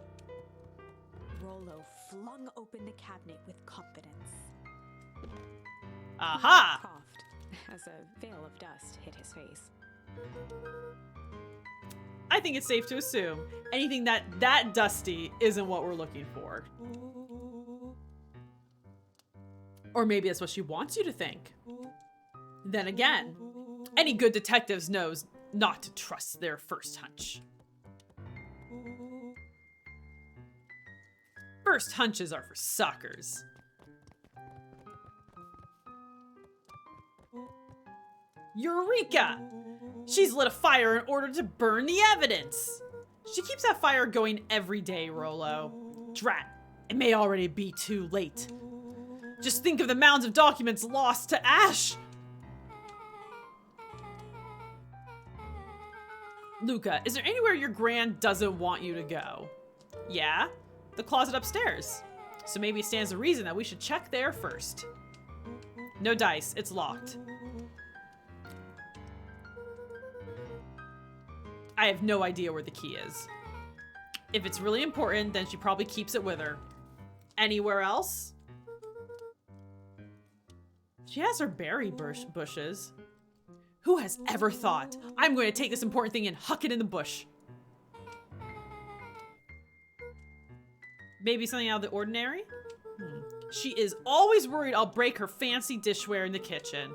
Rollo flung open the cabinet with confidence. Aha! Luca coughed as a veil of dust hit his face. I think it's safe to assume anything that dusty isn't what we're looking for. Or maybe that's what she wants you to think. Then again, any good detectives knows not to trust their first hunch. First hunches are for suckers. Eureka! She's lit a fire in order to burn the evidence! She keeps that fire going every day, Rolo. Drat, it may already be too late. Just think of the mounds of documents lost to ash. Luca, is there anywhere your gran doesn't want you to go? Yeah, the closet upstairs. So maybe it stands to reason that we should check there first. No dice, it's locked. I have no idea where the key is. If it's really important, then she probably keeps it with her. Anywhere else? She has her berry bushes. Who has ever thought, I'm going to take this important thing and huck it in the bush? Maybe something out of the ordinary? She is always worried I'll break her fancy dishware in the kitchen.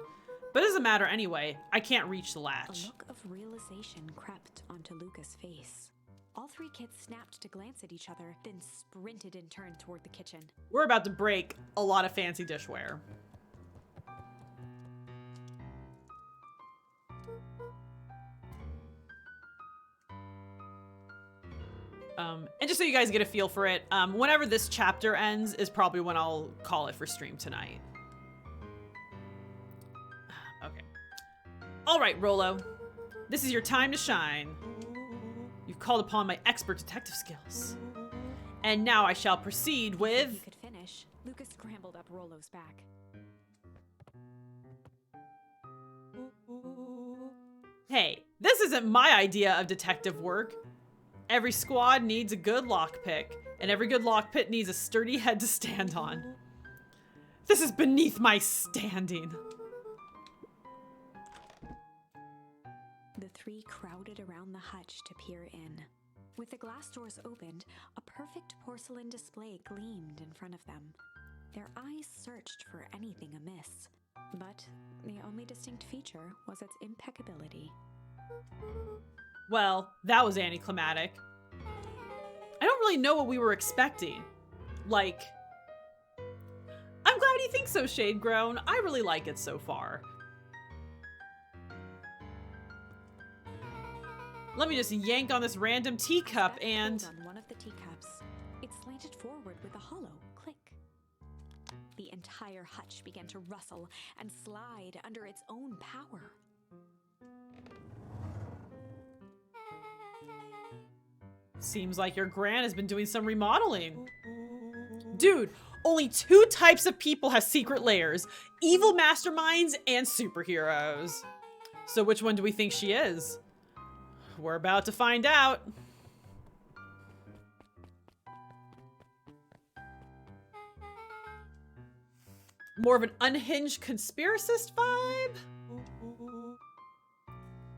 But it doesn't matter anyway. I can't reach the latch. A look of realization crept onto Luca's face. All three kids snapped to glance at each other, then sprinted in turn toward the kitchen. We're about to break a lot of fancy dishware. And just so you guys get a feel for it, whenever this chapter ends is probably when I'll call it for stream tonight. Okay. All right, Rolo. This is your time to shine. You've called upon my expert detective skills. And now I shall proceed with... You could finish. Lucas scrambled up Rolo's back. Hey, this isn't my idea of detective work. Every squad needs a good lockpick, and every good lockpick needs a sturdy head to stand on. This is beneath my standing. The three crowded around the hutch to peer in. With the glass doors opened, a perfect porcelain display gleamed in front of them. Their eyes searched for anything amiss, but the only distinct feature was its impeccability. Well, that was anticlimactic. I don't really know what we were expecting. Like, I'm glad you think so, Shade Grown. I really like it so far. Let me just yank on this random teacup and... On one of the teacups, it slanted forward with a hollow click. The entire hutch began to rustle and slide under its own power. Seems like your gran has been doing some remodeling. Dude, only 2 types of people have secret lairs. Evil masterminds and superheroes. So which one do we think she is? We're about to find out. More of an unhinged conspiracist vibe?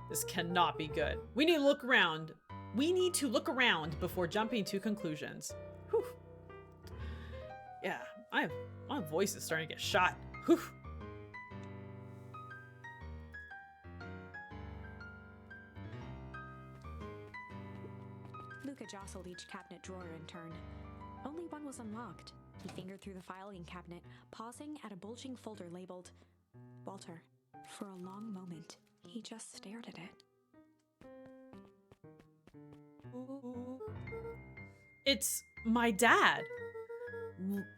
This cannot be good. We need to look around. We need to look around before jumping to conclusions. Whew. Yeah, my voice is starting to get shot. Whew. Luca jostled each cabinet drawer in turn. Only one was unlocked. He fingered through the filing cabinet, pausing at a bulging folder labeled Walter. For a long moment, he just stared at it. It's my dad.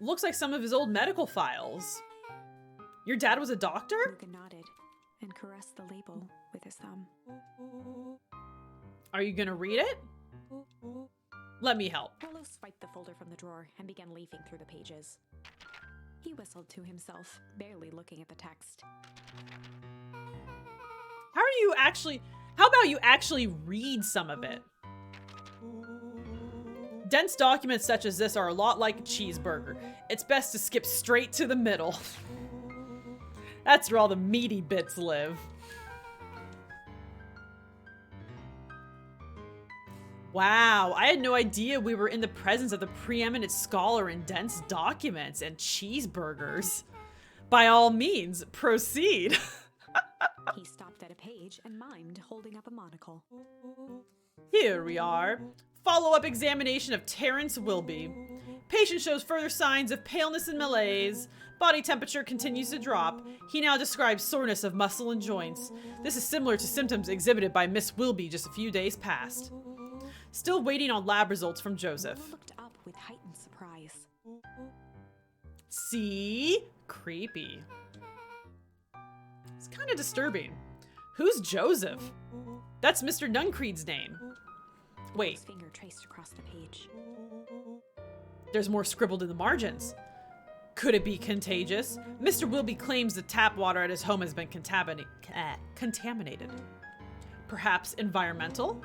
Looks like some of his old medical files. Your dad was a doctor? Luca nodded and caressed the label with his thumb. Are you gonna read it? Let me help. Rolo swiped the folder from the drawer and began leafing through the pages. He whistled to himself, barely looking at the text. How about you actually read some of it? Dense documents such as this are a lot like a cheeseburger. It's best to skip straight to the middle. That's where all the meaty bits live. Wow, I had no idea we were in the presence of the preeminent scholar in dense documents and cheeseburgers. By all means, proceed. He stopped at a page and mimed, holding up a monocle. Here we are. Follow-up examination of Terrence Wilby. Patient shows further signs of paleness and malaise. Body temperature continues to drop. He now describes soreness of muscle and joints. This is similar to symptoms exhibited by Miss Wilby just a few days past. Still waiting on lab results from Joseph. Rolo looked up with heightened surprise. See? Creepy. It's kind of disturbing. Who's Joseph? That's Mr. Nuncreed's name. Wait, His finger traced across the page. there's more scribbled in the margins. Could it be contagious? Mr. Wilby claims the tap water at his home has been contaminated. Perhaps environmental?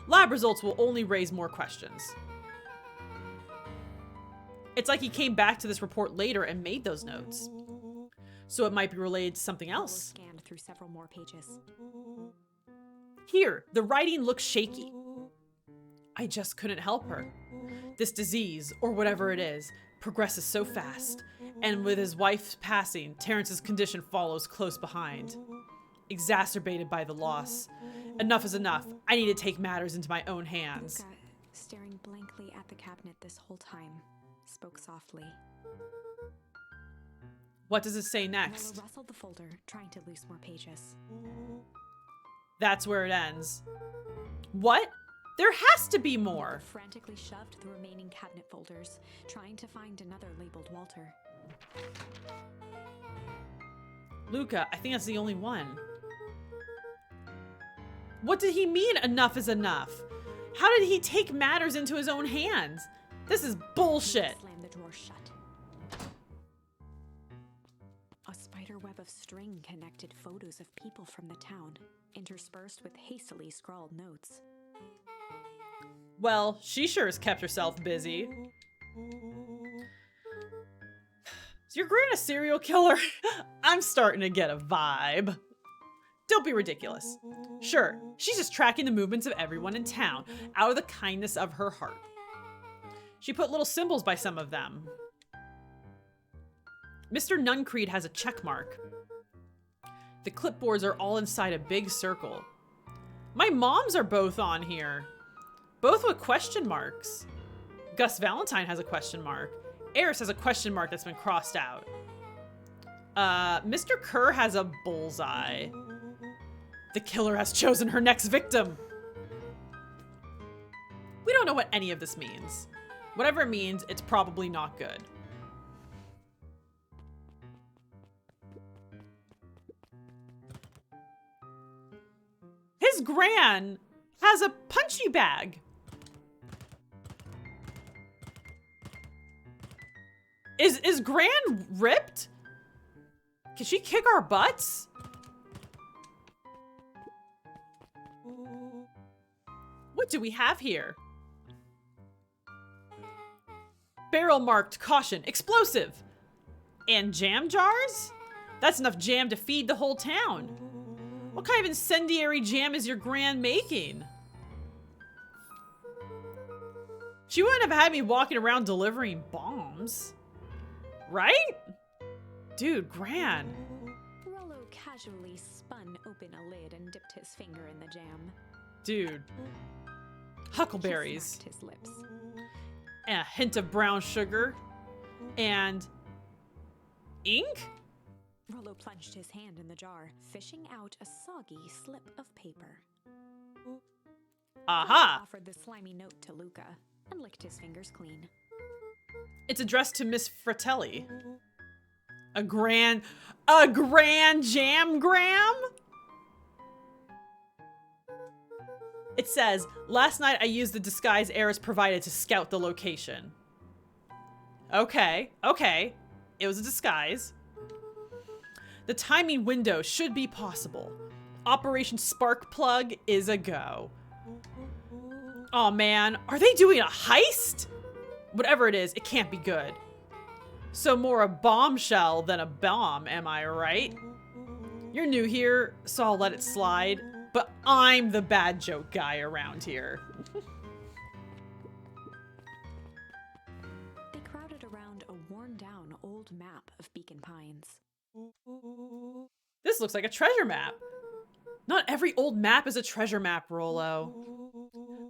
Lab results will only raise more questions. It's like he came back to this report later and made those notes. So it might be related to something Rolo else. scanned through several more pages. Here, the writing looks shaky. I just couldn't help her. This disease, or whatever it is, progresses so fast, and with his wife's passing, Terrence's condition follows close behind. Exacerbated by the loss. Enough is enough. I need to take matters into my own hands. Luca, staring blankly at the cabinet this whole time, spoke softly. What does it say Rolo next? rustled the folder, trying to loose more pages. That's where it ends. What? There has to be more. Luca frantically shoved the remaining cabinet folders, trying to find another labeled Walter. Luca, I think that's the only one. What did he mean enough is enough? How did he take matters into his own hands? This is bullshit. Slammed the drawer shut. A spider web of string connected photos of people from the town, interspersed with hastily scrawled notes. Well, she sure has kept herself busy. Is your gran a serial killer? I'm starting to get a vibe. Don't be ridiculous. Sure, she's just tracking the movements of everyone in town out of the kindness of her heart. She put little symbols by some of them. Mr. Nuncreed has a check mark. The clipboards are all inside a big circle. My moms are both on here. Both with question marks. Gus Valentine has a question mark. Eris has a question mark that's been crossed out. Mr. Kerr has a bullseye. The killer has chosen her next victim. We don't know what any of this means. Whatever it means, it's probably not good. His gran has a punchy bag. Is Gran ripped? Can she kick our butts? What do we have here? Barrel marked caution, explosive. And jam jars? That's enough jam to feed the whole town. What kind of incendiary jam is your gran making? She wouldn't have had me walking around delivering bombs. Right? Dude, Gran. Rolo casually spun open a lid and dipped his finger in the jam. Dude. He Huckleberries. smacked his lips. And a hint of brown sugar. And ink? Rolo plunged his hand in the jar, fishing out a soggy slip of paper. Aha! Rolo offered the slimy note to Luca and licked his fingers clean. It's addressed to Miss Fratelli. A grand jamgram? It says, last night I used the disguise Eris provided to scout the location. Okay. It was a disguise. The timing window should be possible. Operation Spark Plug is a go. Oh man, are they doing a heist? Whatever it is, it can't be good. So more a bombshell than a bomb, am I right? You're new here, so I'll let it slide, but I'm the bad joke guy around here. They crowded around a worn-down old map of Beacon Pines. This looks like a treasure map. Not every old map is a treasure map, Rolo.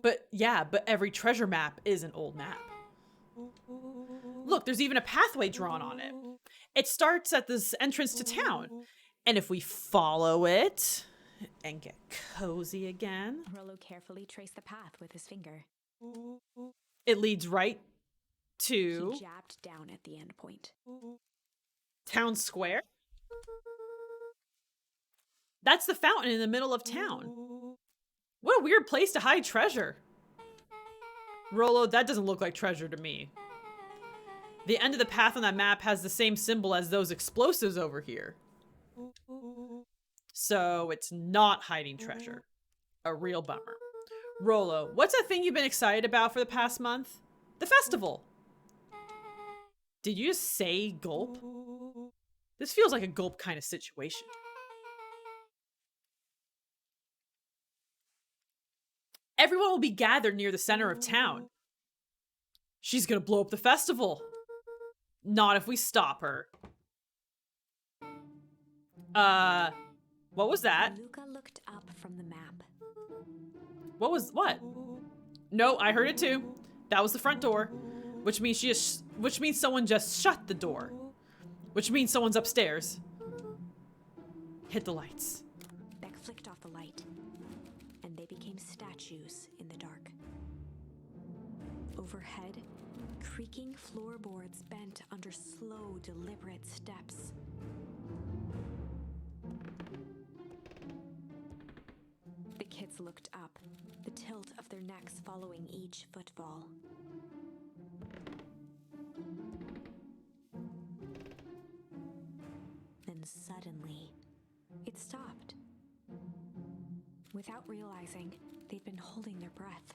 But yeah, but every treasure map is an old map. Look, there's even a pathway drawn on it. It starts at this entrance to town. And if we follow it and get cozy again. Rolo carefully traced the path with his finger. It leads right He to jabbed down at the end point. town square. That's the fountain in the middle of town. What a weird place to hide treasure. Rolo, that doesn't look like treasure to me. The end of the path on that map has the same symbol as those explosives over here. So it's not hiding treasure. A real bummer. Rolo, what's that thing you've been excited about for the past month? The festival. Did you just say gulp? This feels like a gulp kind of situation. Everyone will be gathered near the center of town. She's gonna blow up the festival. Not if we stop her. What was that? Luca looked up from the map. What? No, I heard it too. That was the front door, which means someone just shut the door, which means someone's upstairs. Hit the lights. Beck flicked off the light, and they became statues in the dark. Overhead, creaking floorboards bent under slow, deliberate steps. The kids looked up, the tilt of their necks following each footfall. Then suddenly, it stopped. Without realizing, they'd been holding their breath.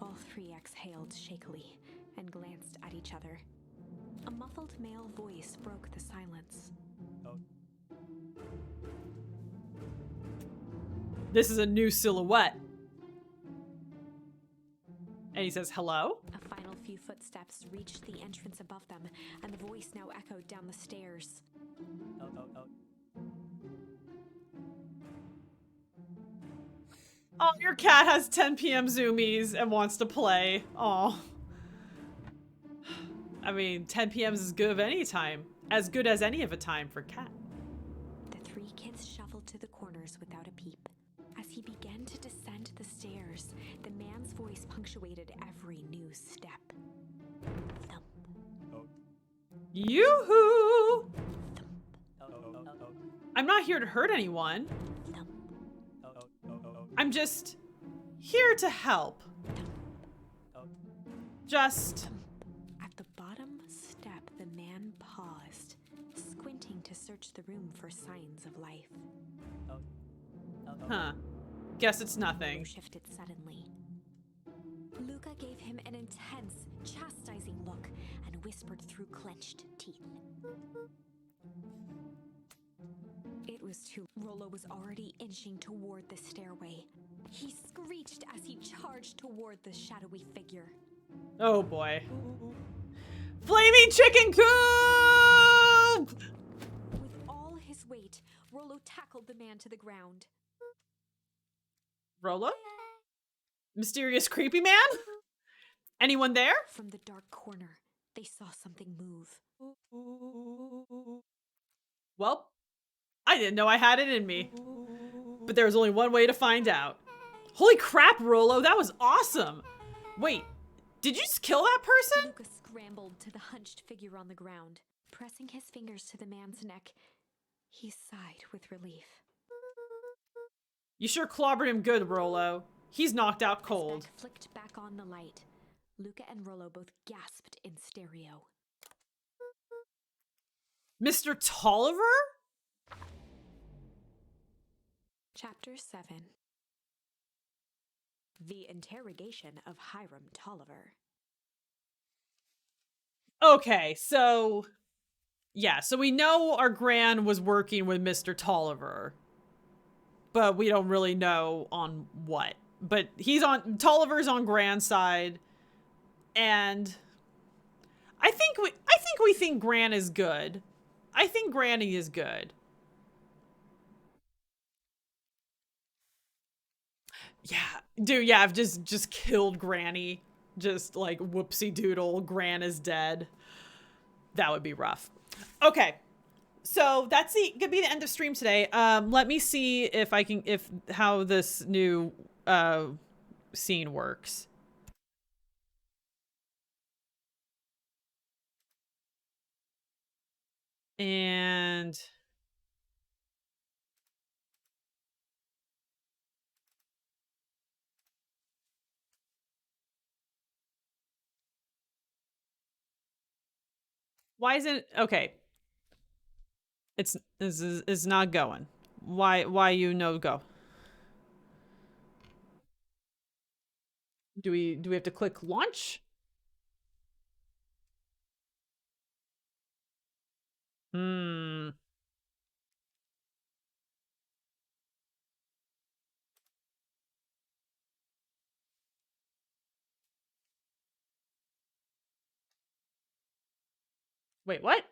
All three exhaled shakily and glanced at each other. A muffled male voice broke the silence. This is a new silhouette. And he says, hello? A final few footsteps reached the entrance above them, and the voice now echoed down the stairs. Oh, your cat has 10 p.m. zoomies and wants to play. Oh. I mean, 10 p.m. is as good of any time. As good as any of a time for cat. The three kids shuffled to the corners without a peep. As he began to descend the stairs, the man's voice punctuated every new step. Thump, Yoo-hoo! thump, I'm not here to hurt anyone. thump, I'm just here to help. Just... At the bottom step, the man paused, squinting to search the room for signs of life. Huh. Guess it's nothing. Shifted suddenly. Luca gave him an intense, chastising look and whispered through clenched teeth. It was too. Rolo was already inching toward the stairway. He screeched as he charged toward the shadowy figure. Oh boy. Flaming chicken coop! With all his weight, Rolo tackled the man to the ground. Rolo? Mysterious creepy man? Anyone there? From the dark corner, they saw something move. Well, I didn't know I had it in me. But there was only one way to find out. Holy crap, Rolo, that was awesome! Wait, did you just kill that person? Luca scrambled to the hunched figure on the ground. Pressing his fingers to the man's neck, he sighed with relief. You sure clobbered him good, Rolo. He's knocked out cold. As Beck flicked back on the light, Luca and Rolo both gasped in stereo. Mr. Tolliver? Chapter 7. The Interrogation of Hiram Tolliver. Okay, so... Yeah, so we know our Gran was working with Mr. Tolliver. But we don't really know on what. But Tolliver's on Gran's side. And I think we think Gran is good. I think Granny is good. Yeah, dude, yeah, I've just killed Granny. Just like whoopsie doodle, Gran is dead. That would be rough. Okay. So that's gonna be the end of stream today. Let me see if how this new scene works. And why isn't okay? It's not going. Why you no go? Do we have to click launch? Hmm. Wait, what?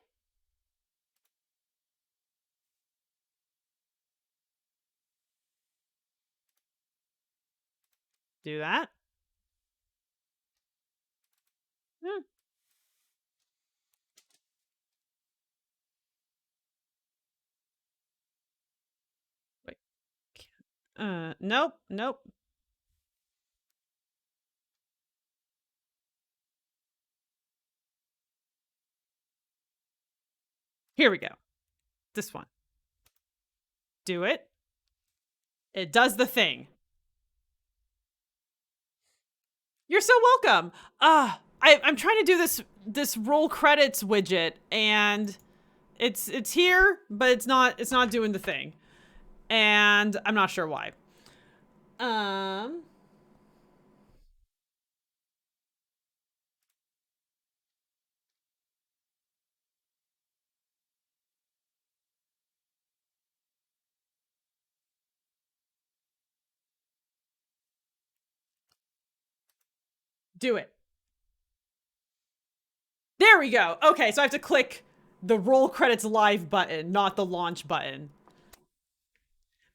Do that? Hmm. Wait. Nope, nope. Here we go. This one. Do it. It does the thing. You're so welcome. I'm trying to do this roll credits widget, and it's here, but it's not doing the thing, and I'm not sure why. Um, do it. There we go. Okay, so I have to click the roll credits live button, not the launch button.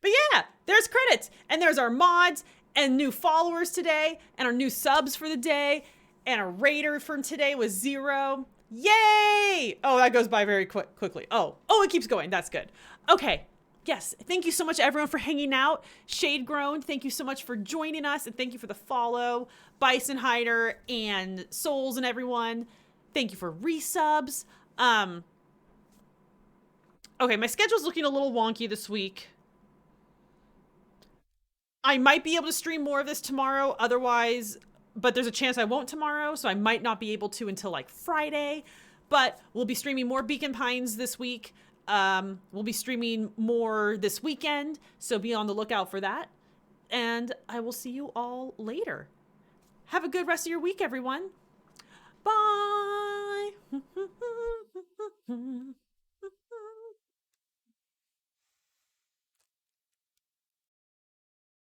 But yeah, there's credits, and there's our mods, and new followers today, and our new subs for the day, and a raider from today was 0. Yay! Oh, that goes by very quickly. Oh, it keeps going. That's good. Okay. Yes, thank you so much everyone for hanging out. Shade Grown, thank you so much for joining us, and thank you for the follow. Bison Hider and Souls and everyone. Thank you for resubs. Okay, my schedule's looking a little wonky this week. I might be able to stream more of this tomorrow, otherwise, but there's a chance I won't tomorrow, so I might not be able to until like Friday. But we'll be streaming more Beacon Pines this week. We'll be streaming more this weekend, so be on the lookout for that. And I will see you all later. Have a good rest of your week, everyone. Bye.